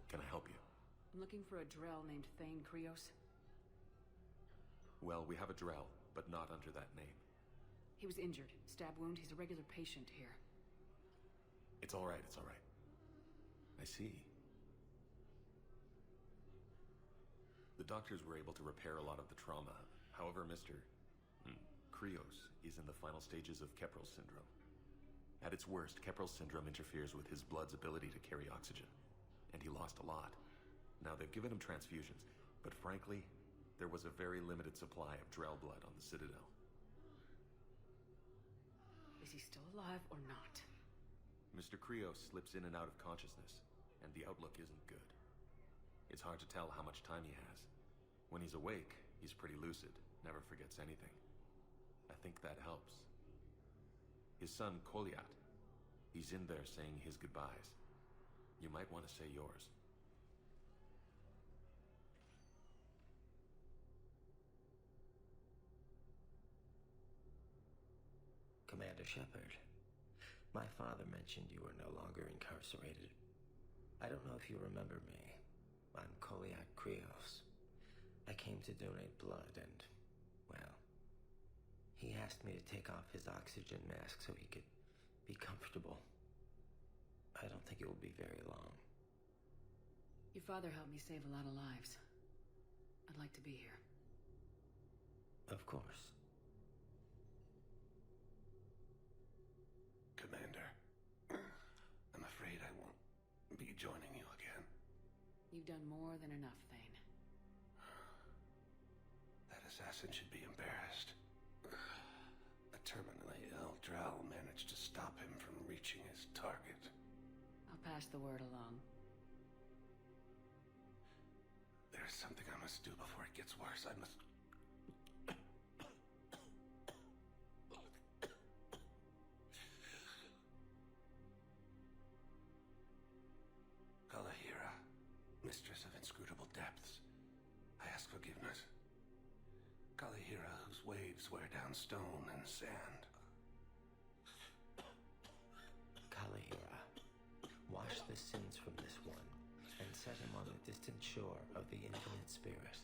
Can I help you? I'm looking for a Drell named Thane Krios. Well, we have a Drell, but not under that name. He was injured. Stab wound. He's a regular patient here. It's all right, it's all right. I see. The doctors were able to repair a lot of the trauma. However, Mr. Krios is in the final stages of Keprel syndrome. At its worst, Keprel syndrome interferes with his blood's ability to carry oxygen, and he lost a lot. Now, they've given him transfusions, but frankly, there was a very limited supply of Drell blood on the Citadel. Is he still alive or not? Mr. Krios slips in and out of consciousness, and the outlook isn't good. It's hard to tell how much time he has. When he's awake, he's pretty lucid, never forgets anything. I think that helps. His son, Koliat, he's in there saying his goodbyes. You might want to say yours. Commander Shepard, my father mentioned you were no longer incarcerated. I don't know if you remember me. I'm Koliat Krios. I came to donate blood and, well, he asked me to take off his oxygen mask so he could be comfortable. I don't think it will be very long. Your father helped me save a lot of lives. I'd like to be here. Of course. Commander, I'm afraid I won't be joining you again. You've done more than enough, Thane. That assassin should be embarrassed. A terminally ill Drell managed to stop him from reaching his target. I'll pass the word along. There's something I must do before it gets worse. I must... Kalahira, mistress of inscrutable depths, I ask forgiveness. Kalahira, whose waves wear down stone and sand. Kalahira, wash the sins from this one and set him on the distant shore of the infinite spirit.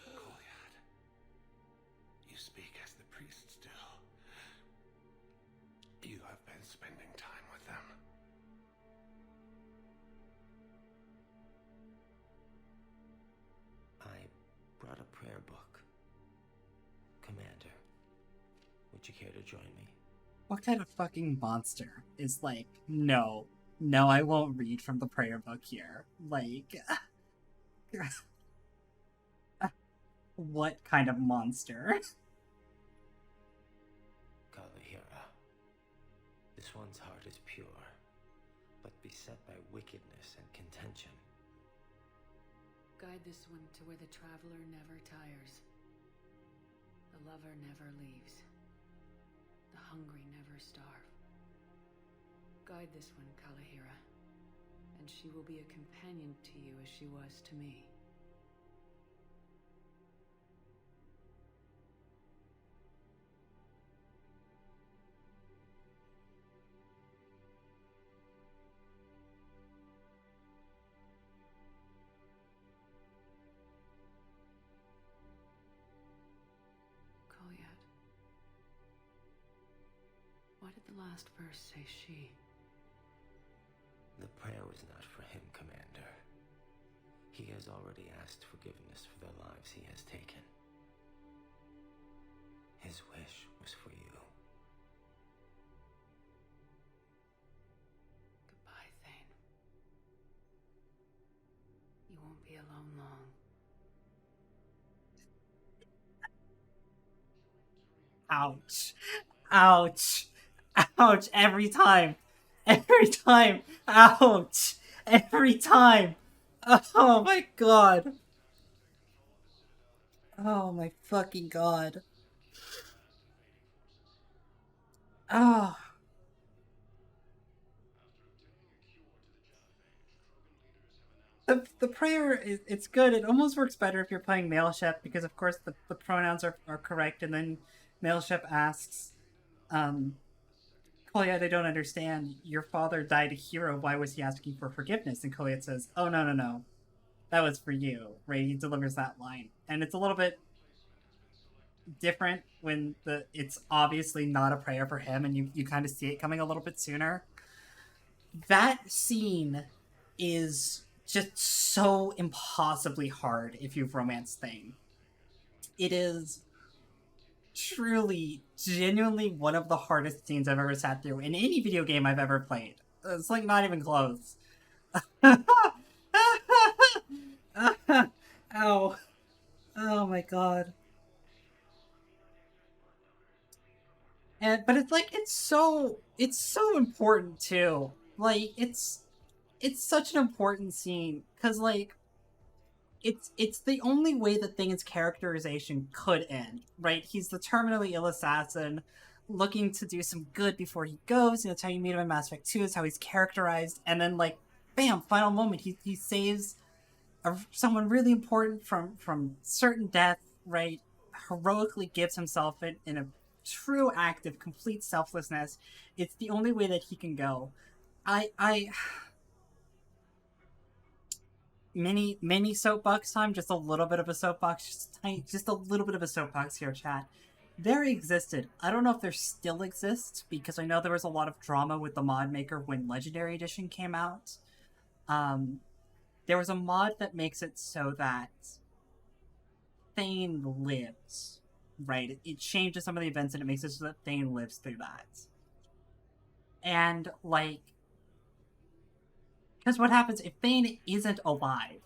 Koliat, you speak as the priests do. spending time with them. I brought a prayer book. Commander, would you care to join me? What kind of fucking monster is like, no, I won't read from the prayer book here. Like, what kind of monster? Kalahira, this one's heart is pure, but beset by wickedness and contention. Guide this one to where the traveler never tires. The lover never leaves. The hungry never starve. Guide this one, Kalahira, and she will be a companion to you as she was to me. Why did the last verse say she? The prayer was not for him, Commander. He has already asked forgiveness for the lives he has taken. His wish was for you. Goodbye, Thane. You won't be alone long. Ouch. Ouch. Ouch. Every time. Every time. Ouch. Every time. Oh my god. Oh my fucking god. Oh. The prayer, it's good. It almost works better if you're playing male Shep, because of course the pronouns are correct, and then male Shep asks, Koliad, I don't understand. Your father died a hero. Why was he asking for forgiveness? And Koliad says, oh, no. That was for you. Right? He delivers that line. And it's a little bit different when it's obviously not a prayer for him, and you kind of see it coming a little bit sooner. That scene is just so impossibly hard if you've romanced Thane. It is truly, genuinely one of the hardest scenes I've ever sat through in any video game I've ever played. It's like not even close. Ow. Oh my god. But it's like, it's so important too. Like, it's such an important scene, because like, it's the only way that Thane's characterization could end, right? He's the terminally ill assassin looking to do some good before he goes. That's how you meet him in Mass Effect 2, is how he's characterized. And then, like, bam, final moment, he saves someone really important from certain death, right? Heroically gives himself in a true act of complete selflessness. It's the only way that he can go. Mini soapbox time, just a little bit of a soapbox, just a little bit of a soapbox here, chat. There existed, I don't know if there still exists, because I know there was a lot of drama with the mod maker when Legendary Edition came out. There was a mod that makes it so that Thane lives, right? It changes some of the events and it makes it so that Thane lives through that. And, like, because what happens if Thane isn't alive,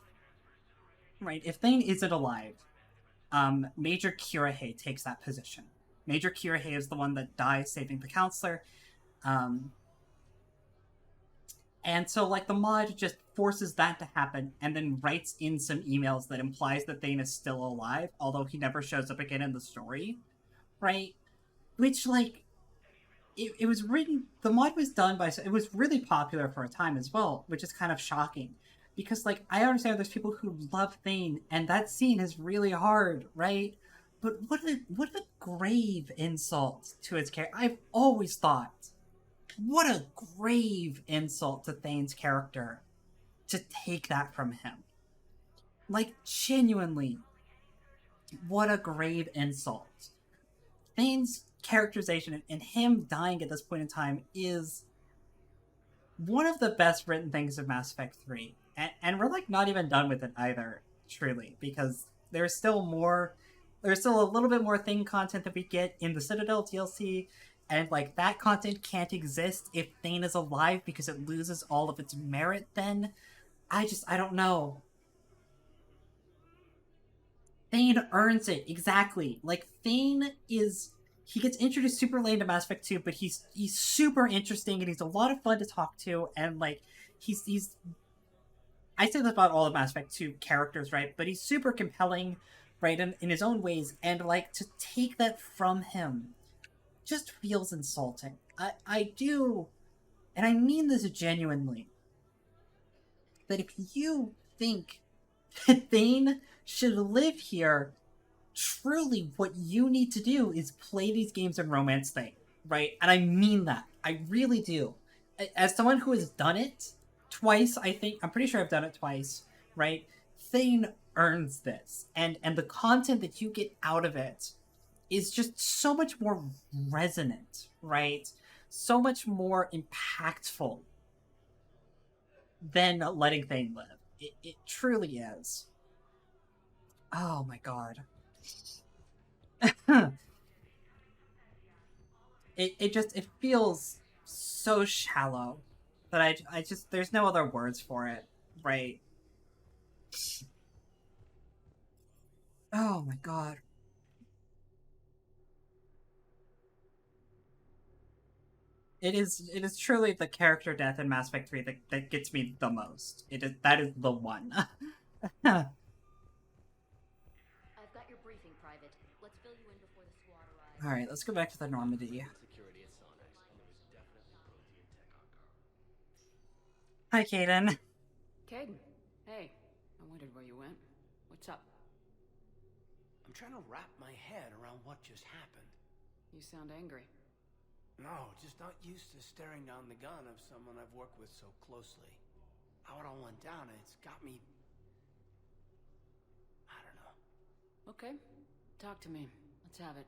right? If Thane isn't alive, Major Kirihei takes that position. Major Kirihei is the one that dies saving the counselor. And so, like, the mod just forces that to happen and then writes in some emails that implies that Thane is still alive, although he never shows up again in the story, right? Which, like, it was written, the mod was done by, it was really popular for a time as well, which is kind of shocking. Because, like, I understand there's people who love Thane, and that scene is really hard, right? But what a grave insult to his character. I've always thought, what a grave insult to Thane's character to take that from him. Like, genuinely, what a grave insult. Thane's characterization and him dying at this point in time is one of the best written things of Mass Effect 3. And we're like not even done with it either, truly, because there's still a little bit more thing content that we get in the Citadel DLC, and like that content can't exist if Thane is alive because it loses all of its merit then. I don't know. Thane earns it, exactly. Like, Thane is... He gets introduced super late into Mass Effect 2, but he's super interesting, and he's a lot of fun to talk to, and, like, he's... I say this about all of Mass Effect 2 characters, right? But he's super compelling, right, in his own ways, and, like, to take that from him just feels insulting. I do, and I mean this genuinely, that if you think that Thane should live here, truly what you need to do is play these games in romance Thane, right? And I mean that. I really do. As someone who has done it twice, I'm pretty sure I've done it twice, right? Thane earns this. And the content that you get out of it is just so much more resonant, right? So much more impactful than letting Thane live. It truly is. Oh my god. it feels so shallow that I just there's no other words for it, right? Oh my god. It is truly the character death in Mass Effect 3 that gets me the most. That is the one. I've got your briefing, Private. Let's fill you in before the squad arrives. All right, let's go back to the Normandy. Hi, Kaden. Caden, hey. I wondered where you went. What's up? I'm trying to wrap my head around what just happened. You sound angry. No, just not used to staring down the gun of someone I've worked with so closely. How it all went down, it's got me... I don't know. Okay, talk to me. Let's have it.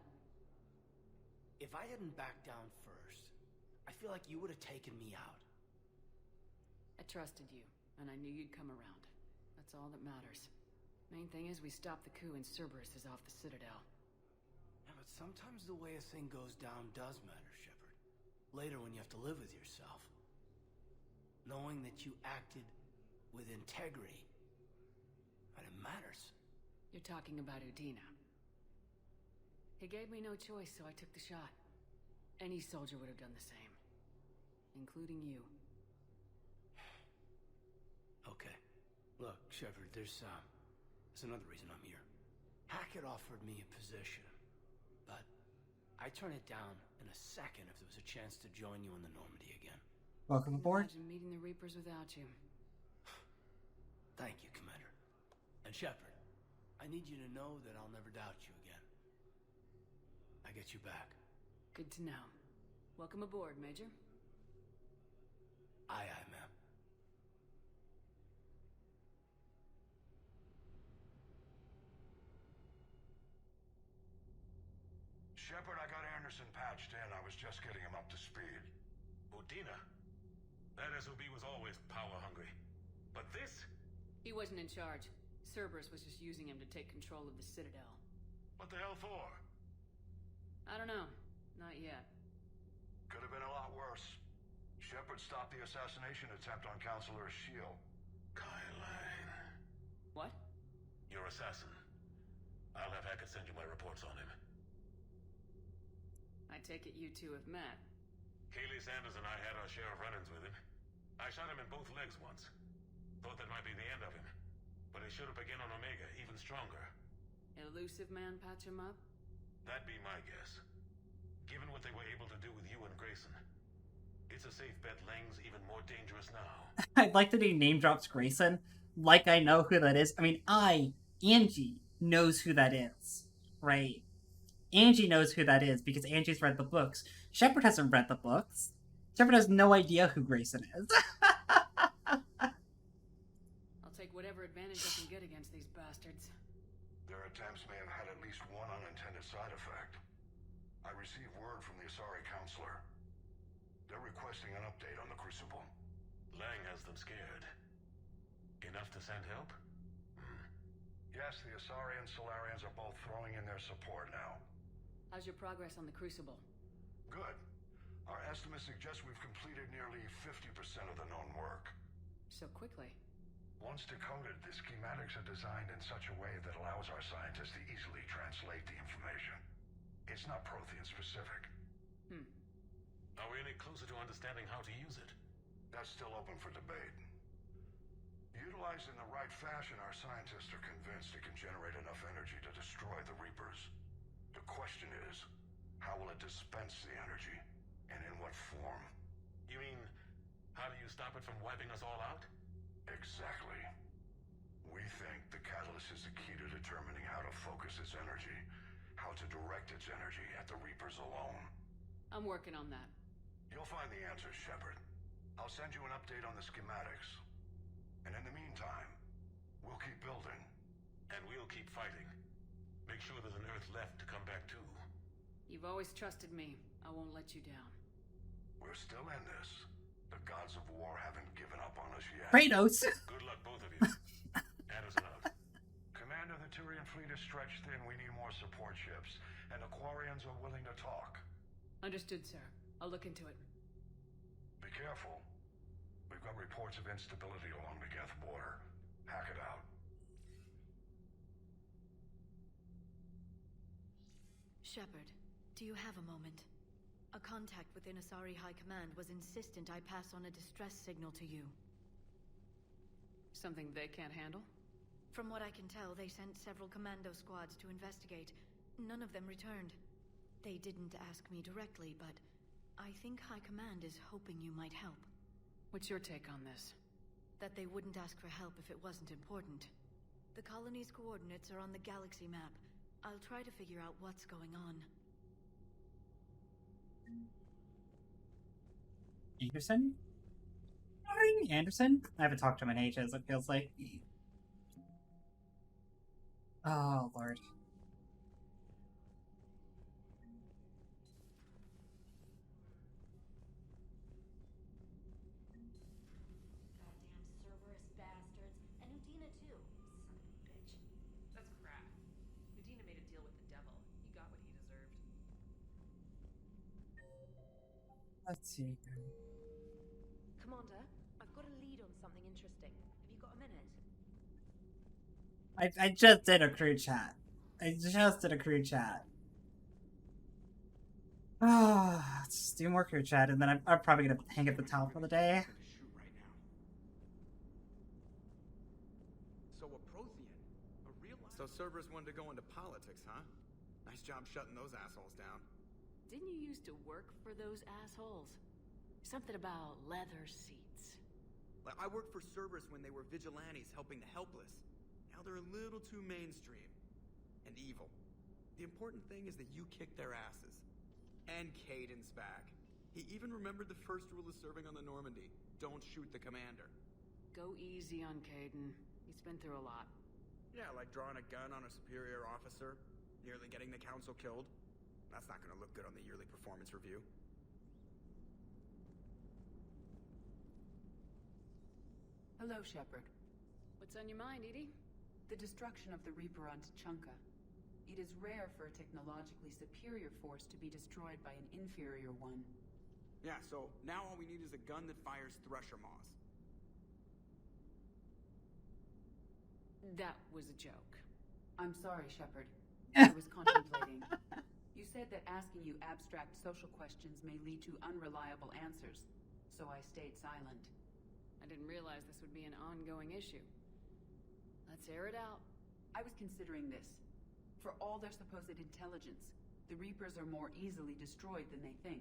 If I hadn't backed down first, I feel like you would have taken me out. I trusted you, and I knew you'd come around. That's all that matters. Main thing is we stopped the coup and Cerberus is off the Citadel. Yeah, but sometimes the way a thing goes down does matter, Shepard. Later when you have to live with yourself. Knowing that you acted with integrity. And it matters. You're talking about Udina. He gave me no choice, so I took the shot. Any soldier would have done the same. Including you. Okay. Look, Shepard, there's another reason I'm here. Hackett offered me a position, but I'd turn it down in a second if there was a chance to join you in the Normandy again. Welcome aboard. Imagine meeting the Reapers without you. Thank you, Commander. And Shepard, I need you to know that I'll never doubt you again. I get you back. Good to know. Welcome aboard, Major. Aye, aye, ma'am. Shepard, I got Anderson patched in. I was just getting him up to speed. Udina? That SOB was always power-hungry. But this? He wasn't in charge. Cerberus was just using him to take control of the Citadel. What the hell for? I don't know. Not yet. Could have been a lot worse. Shepard stopped the assassination attempt on Counselor Shield. Kylan. What? Your assassin. I'll have Hackett send you my reports on him. I take it you two have met. Kaylee Sanders and I had our share of run-ins with him. I shot him in both legs once. Thought that might be the end of him. But he showed up again on Omega, even stronger. Elusive man patch him up? That'd be my guess. Given what they were able to do with you and Grayson, it's a safe bet Lang's even more dangerous now. I'd like that he name drops Grayson, like I know who that is. I mean, Angie, knows who that is, right? Angie knows who that is because Angie's read the books. Shepard hasn't read the books. Shepard has no idea who Grayson is. I'll take whatever advantage I can get against these bastards. Their attempts may have had at least one unintended side effect. I received word from the Asari Counselor. They're requesting an update on the Crucible. Lang has them scared. Enough to send help? Yes, the Asari and Solarians are both throwing in their support now. How's your progress on the Crucible? Good. Our estimates suggest we've completed nearly 50% of the known work. So quickly. Once decoded, the schematics are designed in such a way that allows our scientists to easily translate the information. It's not Prothean specific. Are we any closer to understanding how to use it? That's still open for debate. Utilized in the right fashion, our scientists are convinced it can generate enough energy to destroy the Reapers. The question is, how will it dispense the energy, and in what form? You mean, how do you stop it from wiping us all out? Exactly. We think the catalyst is the key to determining how to focus its energy, how to direct its energy at the Reapers alone. I'm working on that. You'll find the answers, Shepard. I'll send you an update on the schematics. And in the meantime, we'll keep building. And we'll keep fighting. Make sure there's an Earth left to come back to. You've always trusted me. I won't let you down. We're still in this. The gods of war haven't given up on us yet. Kratos! Good luck, both of you. Anderson out. Commander, the Turian fleet is stretched thin. We need more support ships. And the Quarians are willing to talk. Understood, sir. I'll look into it. Be careful. We've got reports of instability along the Geth border. Hack it out. Shepard, do you have a moment? A contact within Asari High Command was insistent I pass on a distress signal to you. Something they can't handle? From what I can tell, they sent several commando squads to investigate. None of them returned. They didn't ask me directly, but I think High Command is hoping you might help. What's your take on this? That they wouldn't ask for help if it wasn't important. The colony's coordinates are on the galaxy map. I'll try to figure out what's going on. Anderson? Hi, Anderson? I haven't talked to him in ages, it feels like. Oh, Lord. Cerberus bastards. And Udina too. Son of a bitch. That's crap. Udina made a deal with the devil. He got what he deserved. Let's see. Commander, I've got a lead on something interesting. Have you got a minute? I just did a crew chat. Let's do more crew chat, and then I'm probably gonna hang up the towel for the day. So a Prothean, a real. So Cerberus wanted to go into politics, huh? Nice job shutting those assholes down. Didn't you used to work for those assholes? Something about leather seats. I worked for Cerberus when they were vigilantes helping the helpless. Now they're a little too mainstream. And evil. The important thing is that you kicked their asses. And Caden's back. He even remembered the first rule of serving on the Normandy. Don't shoot the commander. Go easy on Caden. He's been through a lot. Yeah, like drawing a gun on a superior officer, nearly getting the council killed. That's not gonna look good on the yearly performance review. Hello, Shepard. What's on your mind, Edie? The destruction of the Reaper on Tuchanka. It is rare for a technologically superior force to be destroyed by an inferior one. Yeah, so now all we need is a gun that fires Thresher Maws. That was a joke. I'm sorry, Shepard. I was contemplating. You said that asking you abstract social questions may lead to unreliable answers, so I stayed silent. I didn't realize this would be an ongoing issue. Let's air it out. I was considering this. For all their supposed intelligence, the Reapers are more easily destroyed than they think.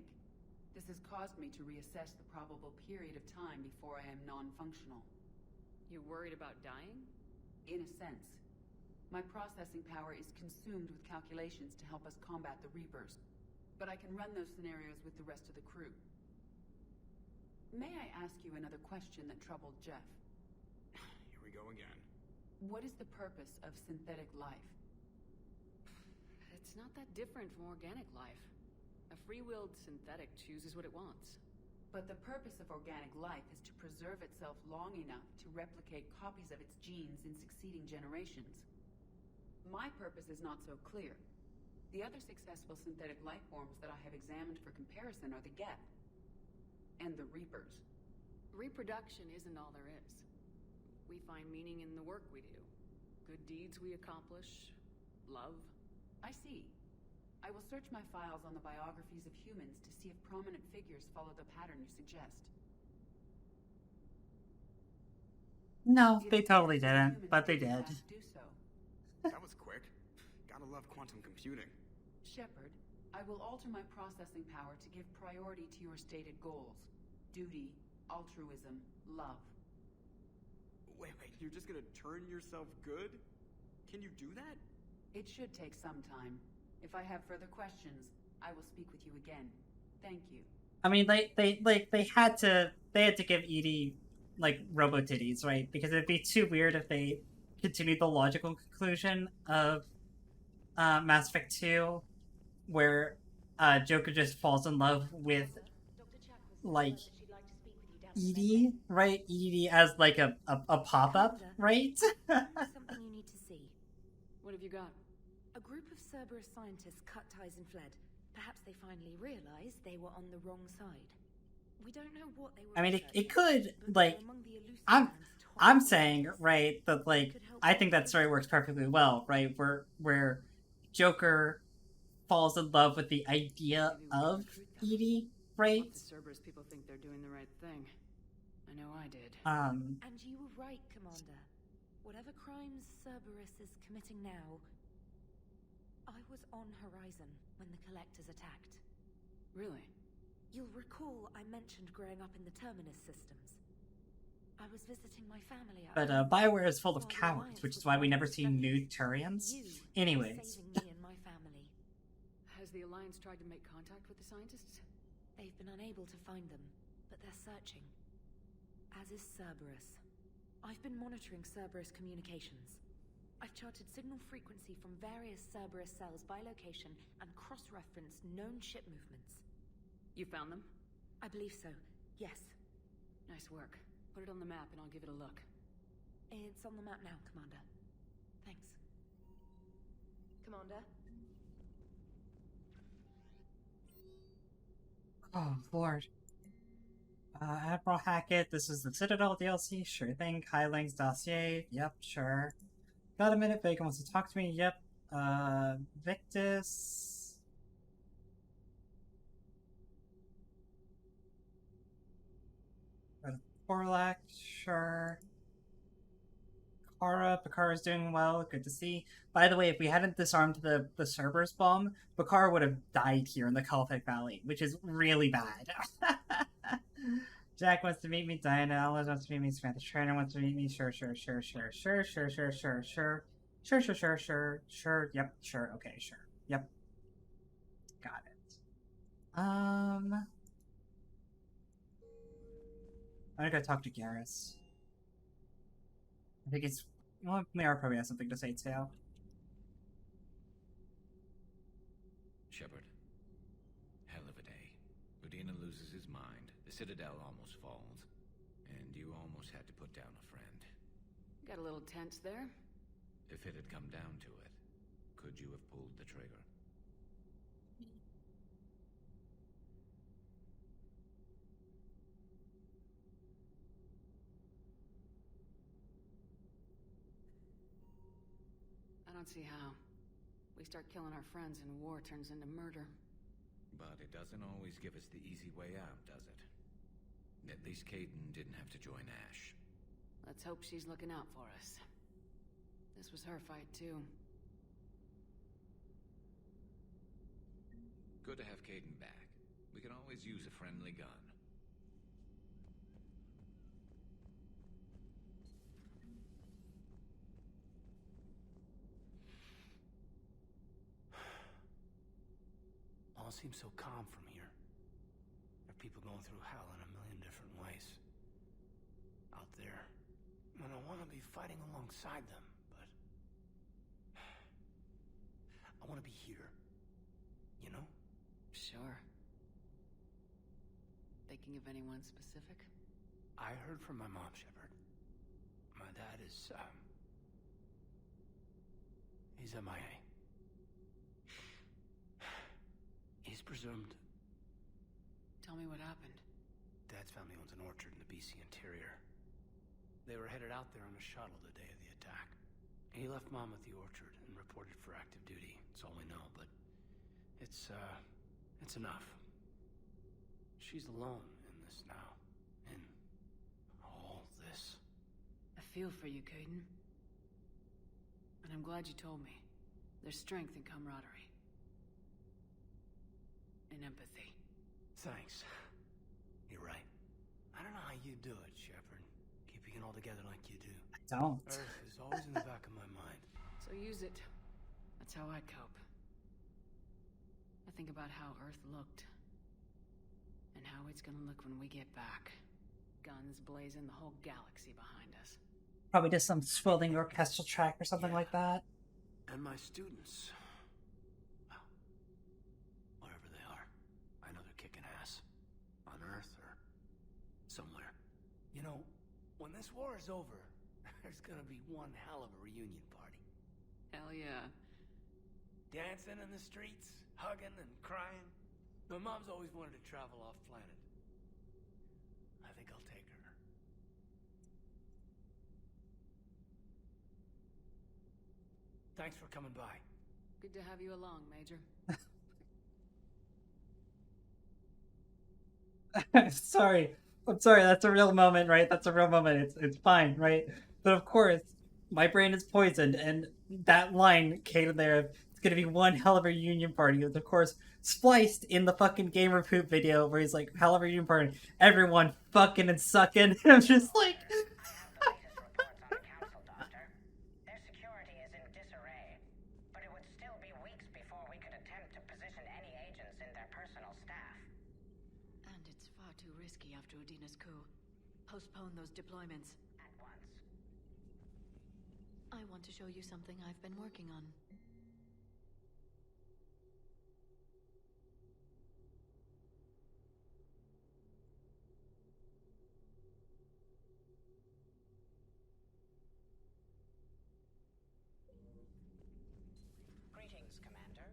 This has caused me to reassess the probable period of time before I am non-functional. You're worried about dying? In a sense. My processing power is consumed with calculations to help us combat the Reapers. But I can run those scenarios with the rest of the crew. May I ask you another question that troubled Jeff? Here we go again. What is the purpose of synthetic life? It's not that different from organic life. A free-willed synthetic chooses what it wants. But the purpose of organic life is to preserve itself long enough to replicate copies of its genes in succeeding generations. My purpose is not so clear. The other successful synthetic life forms that I have examined for comparison are the Geth and the Reapers. Reproduction isn't all there is. We find meaning in the work we do. Good deeds we accomplish. Love. I see. I will search my files on the biographies of humans to see if prominent figures follow the pattern you suggest. No, they totally didn't, but they did. Do so. That was quick. Gotta love quantum computing. Shepard, I will alter my processing power to give priority to your stated goals. Duty, altruism, love. Wait, you're just gonna turn yourself good? Can you do that? It should take some time. If I have further questions, I will speak with you again. Thank you. I mean, they had to give Edie like robo titties, right? Because it'd be too weird if they continued the logical conclusion of Mass Effect 2, where Joker just falls in love with like Edie, right? Edie as like a pop-up, right? Something you need to see. What have you got? A group of Cerberus scientists cut ties and fled. Perhaps they finally realized they were on the wrong side. We don't know what they were. I mean, it could, like, I'm saying, right, that, like, I think that story works perfectly well, right? Where Joker falls in love with the idea of Edie, right? The Cerberus people think they're doing the right thing. I know I did. And you were right, Commander. Whatever crimes Cerberus is committing now, I was on Horizon when the Collectors attacked. Really? You'll recall I mentioned growing up in the Terminus systems. I was visiting my family out But Bioware is full of cowards, which is why we never see nude Turians. Anyways. Saving me and my family. Has the Alliance tried to make contact with the scientists? They've been unable to find them, but they're searching. As is Cerberus. I've been monitoring Cerberus communications. I've charted signal frequency from various Cerberus cells by location and cross-referenced known ship movements. You found them? I believe so, yes. Nice work. Put it on the map and I'll give it a look. It's on the map now, Commander. Thanks. Commander? Oh, Lord. Admiral Hackett, this is the Citadel DLC? Sure thing. Kyling's dossier? Yep, sure. Got a minute, Vega wants to talk to me? Yep. Victus... Borlak, sure. Bakara's doing well, good to see. By the way, if we hadn't disarmed the Cerberus bomb, Bakara would have died here in the Kalphite Valley, which is really bad. Jack wants to meet me, Diana Ellis wants to meet me, Samantha Trainer wants to meet me, sure, yep, sure, okay, sure, yep. Got it. I'm gonna go talk to Garrus. I think it's... Well, Mayar probably has something to say too. Shepard. Hell of a day. Udina loses his mind, the Citadel almost falls, and you almost had to put down a friend. Got a little tense there? If it had come down to it, could you have pulled the trigger? I don't see how. We start killing our friends and war turns into murder. But it doesn't always give us the easy way out, does it? At least Kaidan didn't have to join Ash. Let's hope she's looking out for us. This was her fight, too. Good to have Kaidan back. We can always use a friendly gun. All seems so calm from here. There are people going through hell in a million different ways. Out there. And I want to be fighting alongside them, but... I want to be here. You know? Sure. Thinking of anyone specific? I heard from my mom, Shepard. My dad is, he's MIA. He's presumed... Tell me what happened. Dad's family owns an orchard in the BC interior. They were headed out there on a shuttle the day of the attack. He left Mom at the orchard and reported for active duty. That's all we know, but it's enough. She's alone in this now. In all this. I feel for you, Caden. And I'm glad you told me. There's strength in camaraderie. And empathy. Thanks. You're right. I don't know how you do it, Shepard. Keeping it all together like you do. I don't. Earth is always in the back of my mind. So use it. That's how I cope. I think about how Earth looked. And how it's gonna look when we get back. Guns blazing, the whole galaxy behind us. Probably just some swirling orchestral track or something like that. And my students. Well, wherever they are. I know they're kicking ass. On Earth or somewhere. You know, when this war is over, there's gonna be one hell of a reunion party. Hell yeah. Dancing in the streets, hugging and crying. My mom's always wanted to travel off planet. I think I'll take her. Thanks for coming by. Good to have you along, Major. I'm sorry. That's a real moment, right? That's a real moment. It's fine, right? But of course, my brain is poisoned, and that line came there. It's gonna be one hell of a reunion party. It's of course spliced in the fucking gamer poop video where he's like, hell of a reunion party, everyone fucking and sucking. And I'm just like, Their security is in disarray, but it would still be weeks before we could attempt to position any agents in their personal staff. And it's far too risky after Udina's coup. Postpone those deployments. At once. I want to show you something I've been working on. Greetings, Commander.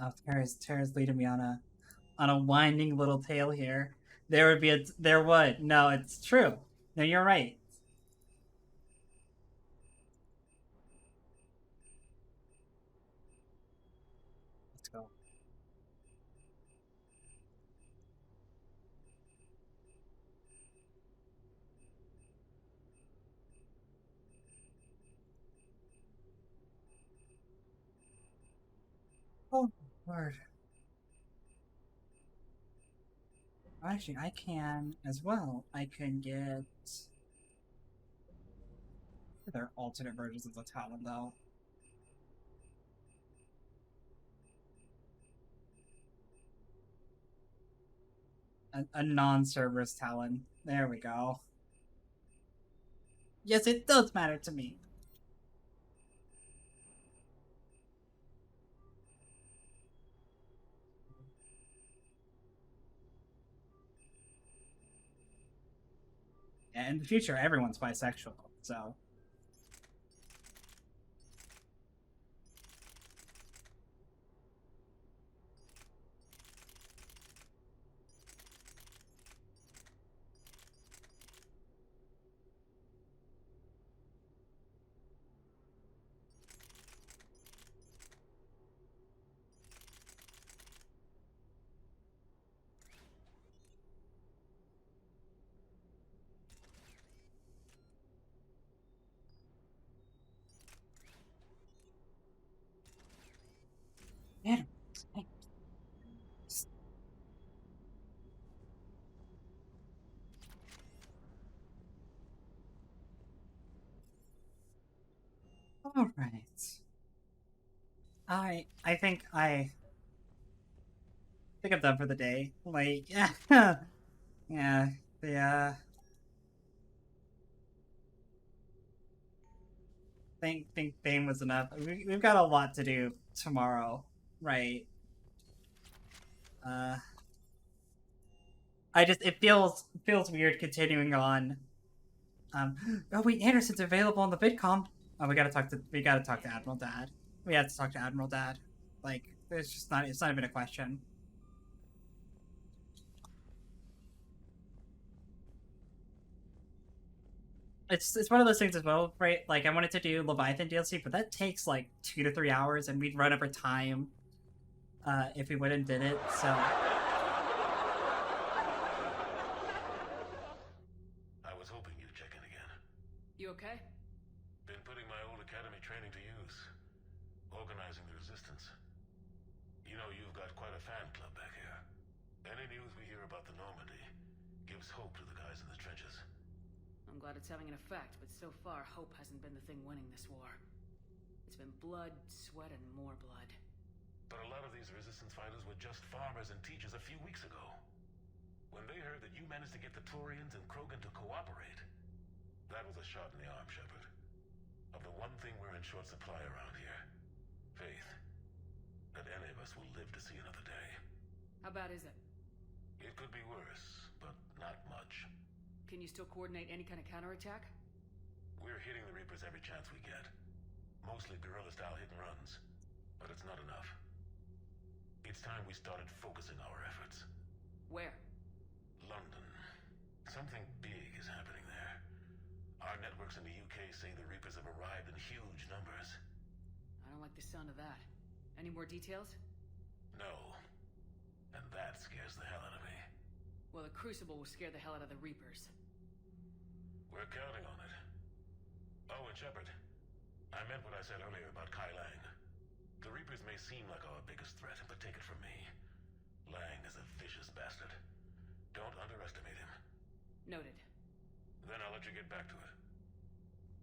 oh, Tara's leading me on a winding little tale here. There would. No, it's true. No, you're right. Let's go. Oh, Lord. Actually, I can as well. I can get... There are alternate versions of the Talon, though. A non-Cerberus Talon. There we go. Yes, it does matter to me. And in the future, everyone's bisexual, so... Man, all right. I think I'm done for the day. Like, yeah, think fame was enough. We've got a lot to do tomorrow, right? It feels weird continuing on. Oh wait, Anderson's available on the VidCom. Oh, we gotta talk to Admiral Dad. We have to talk to Admiral Dad. Like, it's not even a question. It's one of those things as well, right? Like, I wanted to do Leviathan DLC, but that takes like 2 to 3 hours, and we'd run over time if we went and did it. So I was hoping you'd check in again. You okay? Been putting my old academy training to use, organizing the resistance. You know, you've got quite a fan club back here. Any news we hear about the Normandy gives hope to the guys in the trenches. I'm glad it's having an effect, but so far, hope hasn't been the thing winning this war. It's been blood, sweat, and more blood. But a lot of these resistance fighters were just farmers and teachers a few weeks ago. When they heard that you managed to get the Turians and Krogan to cooperate, that was a shot in the arm, Shepard. Of the one thing we're in short supply around here, faith. That any of us will live to see another day. How bad is it? It could be worse, but not much. Can you still coordinate any kind of counterattack? We're hitting the Reapers every chance we get. Mostly guerrilla-style hit-and-runs, but it's not enough. It's time we started focusing our efforts. Where? London. Something big is happening there. Our networks in the UK say the Reapers have arrived in huge numbers. I don't like the sound of that. Any more details? No. And that scares the hell out of me. Well, the Crucible will scare the hell out of the Reapers. We're counting on it. Oh, and Shepard, I meant what I said earlier about Kai Lang. The Reapers may seem like our biggest threat, but take it from me. Lang is a vicious bastard. Don't underestimate him. Noted. Then I'll let you get back to it.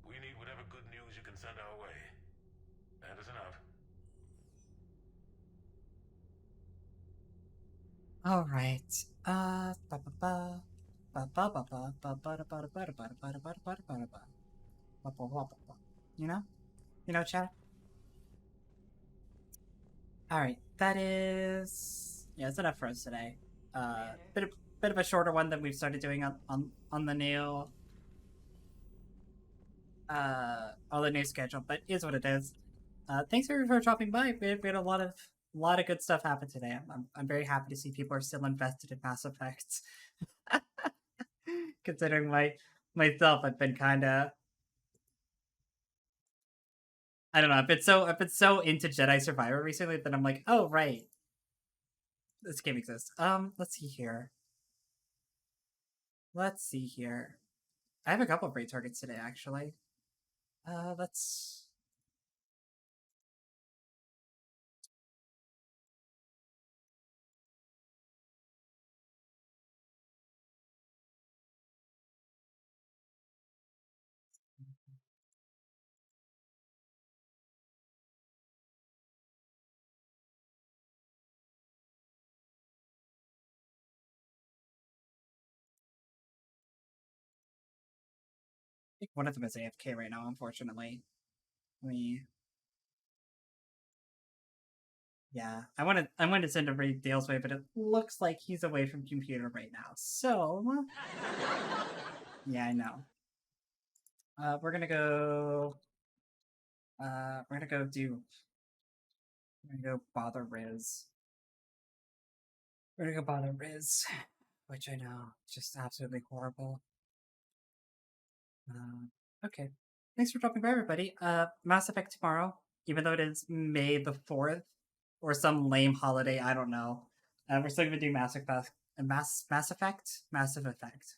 We need whatever good news you can send our way. Anderson out. all right. You know, chat. All right, that is it's enough for us today. Bit of a shorter one than we've started doing on the new schedule, but is what it is. Thanks for dropping by. We had a lot of good stuff happen today. I'm very happy to see people are still invested in Mass Effect. Considering myself, I've been kind of, I don't know. I've been so into Jedi Survivor recently that I'm like, oh right, this game exists. Let's see here. I have a couple of raid targets today, actually. Let's. I think one of them is AFK right now, unfortunately. Yeah, I wanted to send a raid Dale's way, but it looks like he's away from computer right now. So, yeah, I know. We're gonna go bother Riz. We're gonna go bother Riz, which I know is just absolutely horrible. Okay. Thanks for dropping by, everybody. Mass Effect tomorrow, even though it is May the 4th, or some lame holiday, I don't know. We're still gonna do Mass Effect. Massive Effect.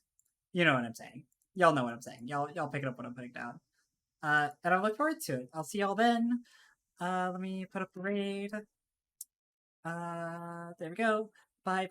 You know what I'm saying. Y'all know what I'm saying. Y'all pick it up what I'm putting down. And I look forward to it. I'll see y'all then. Let me put up the raid. There we go. Bye.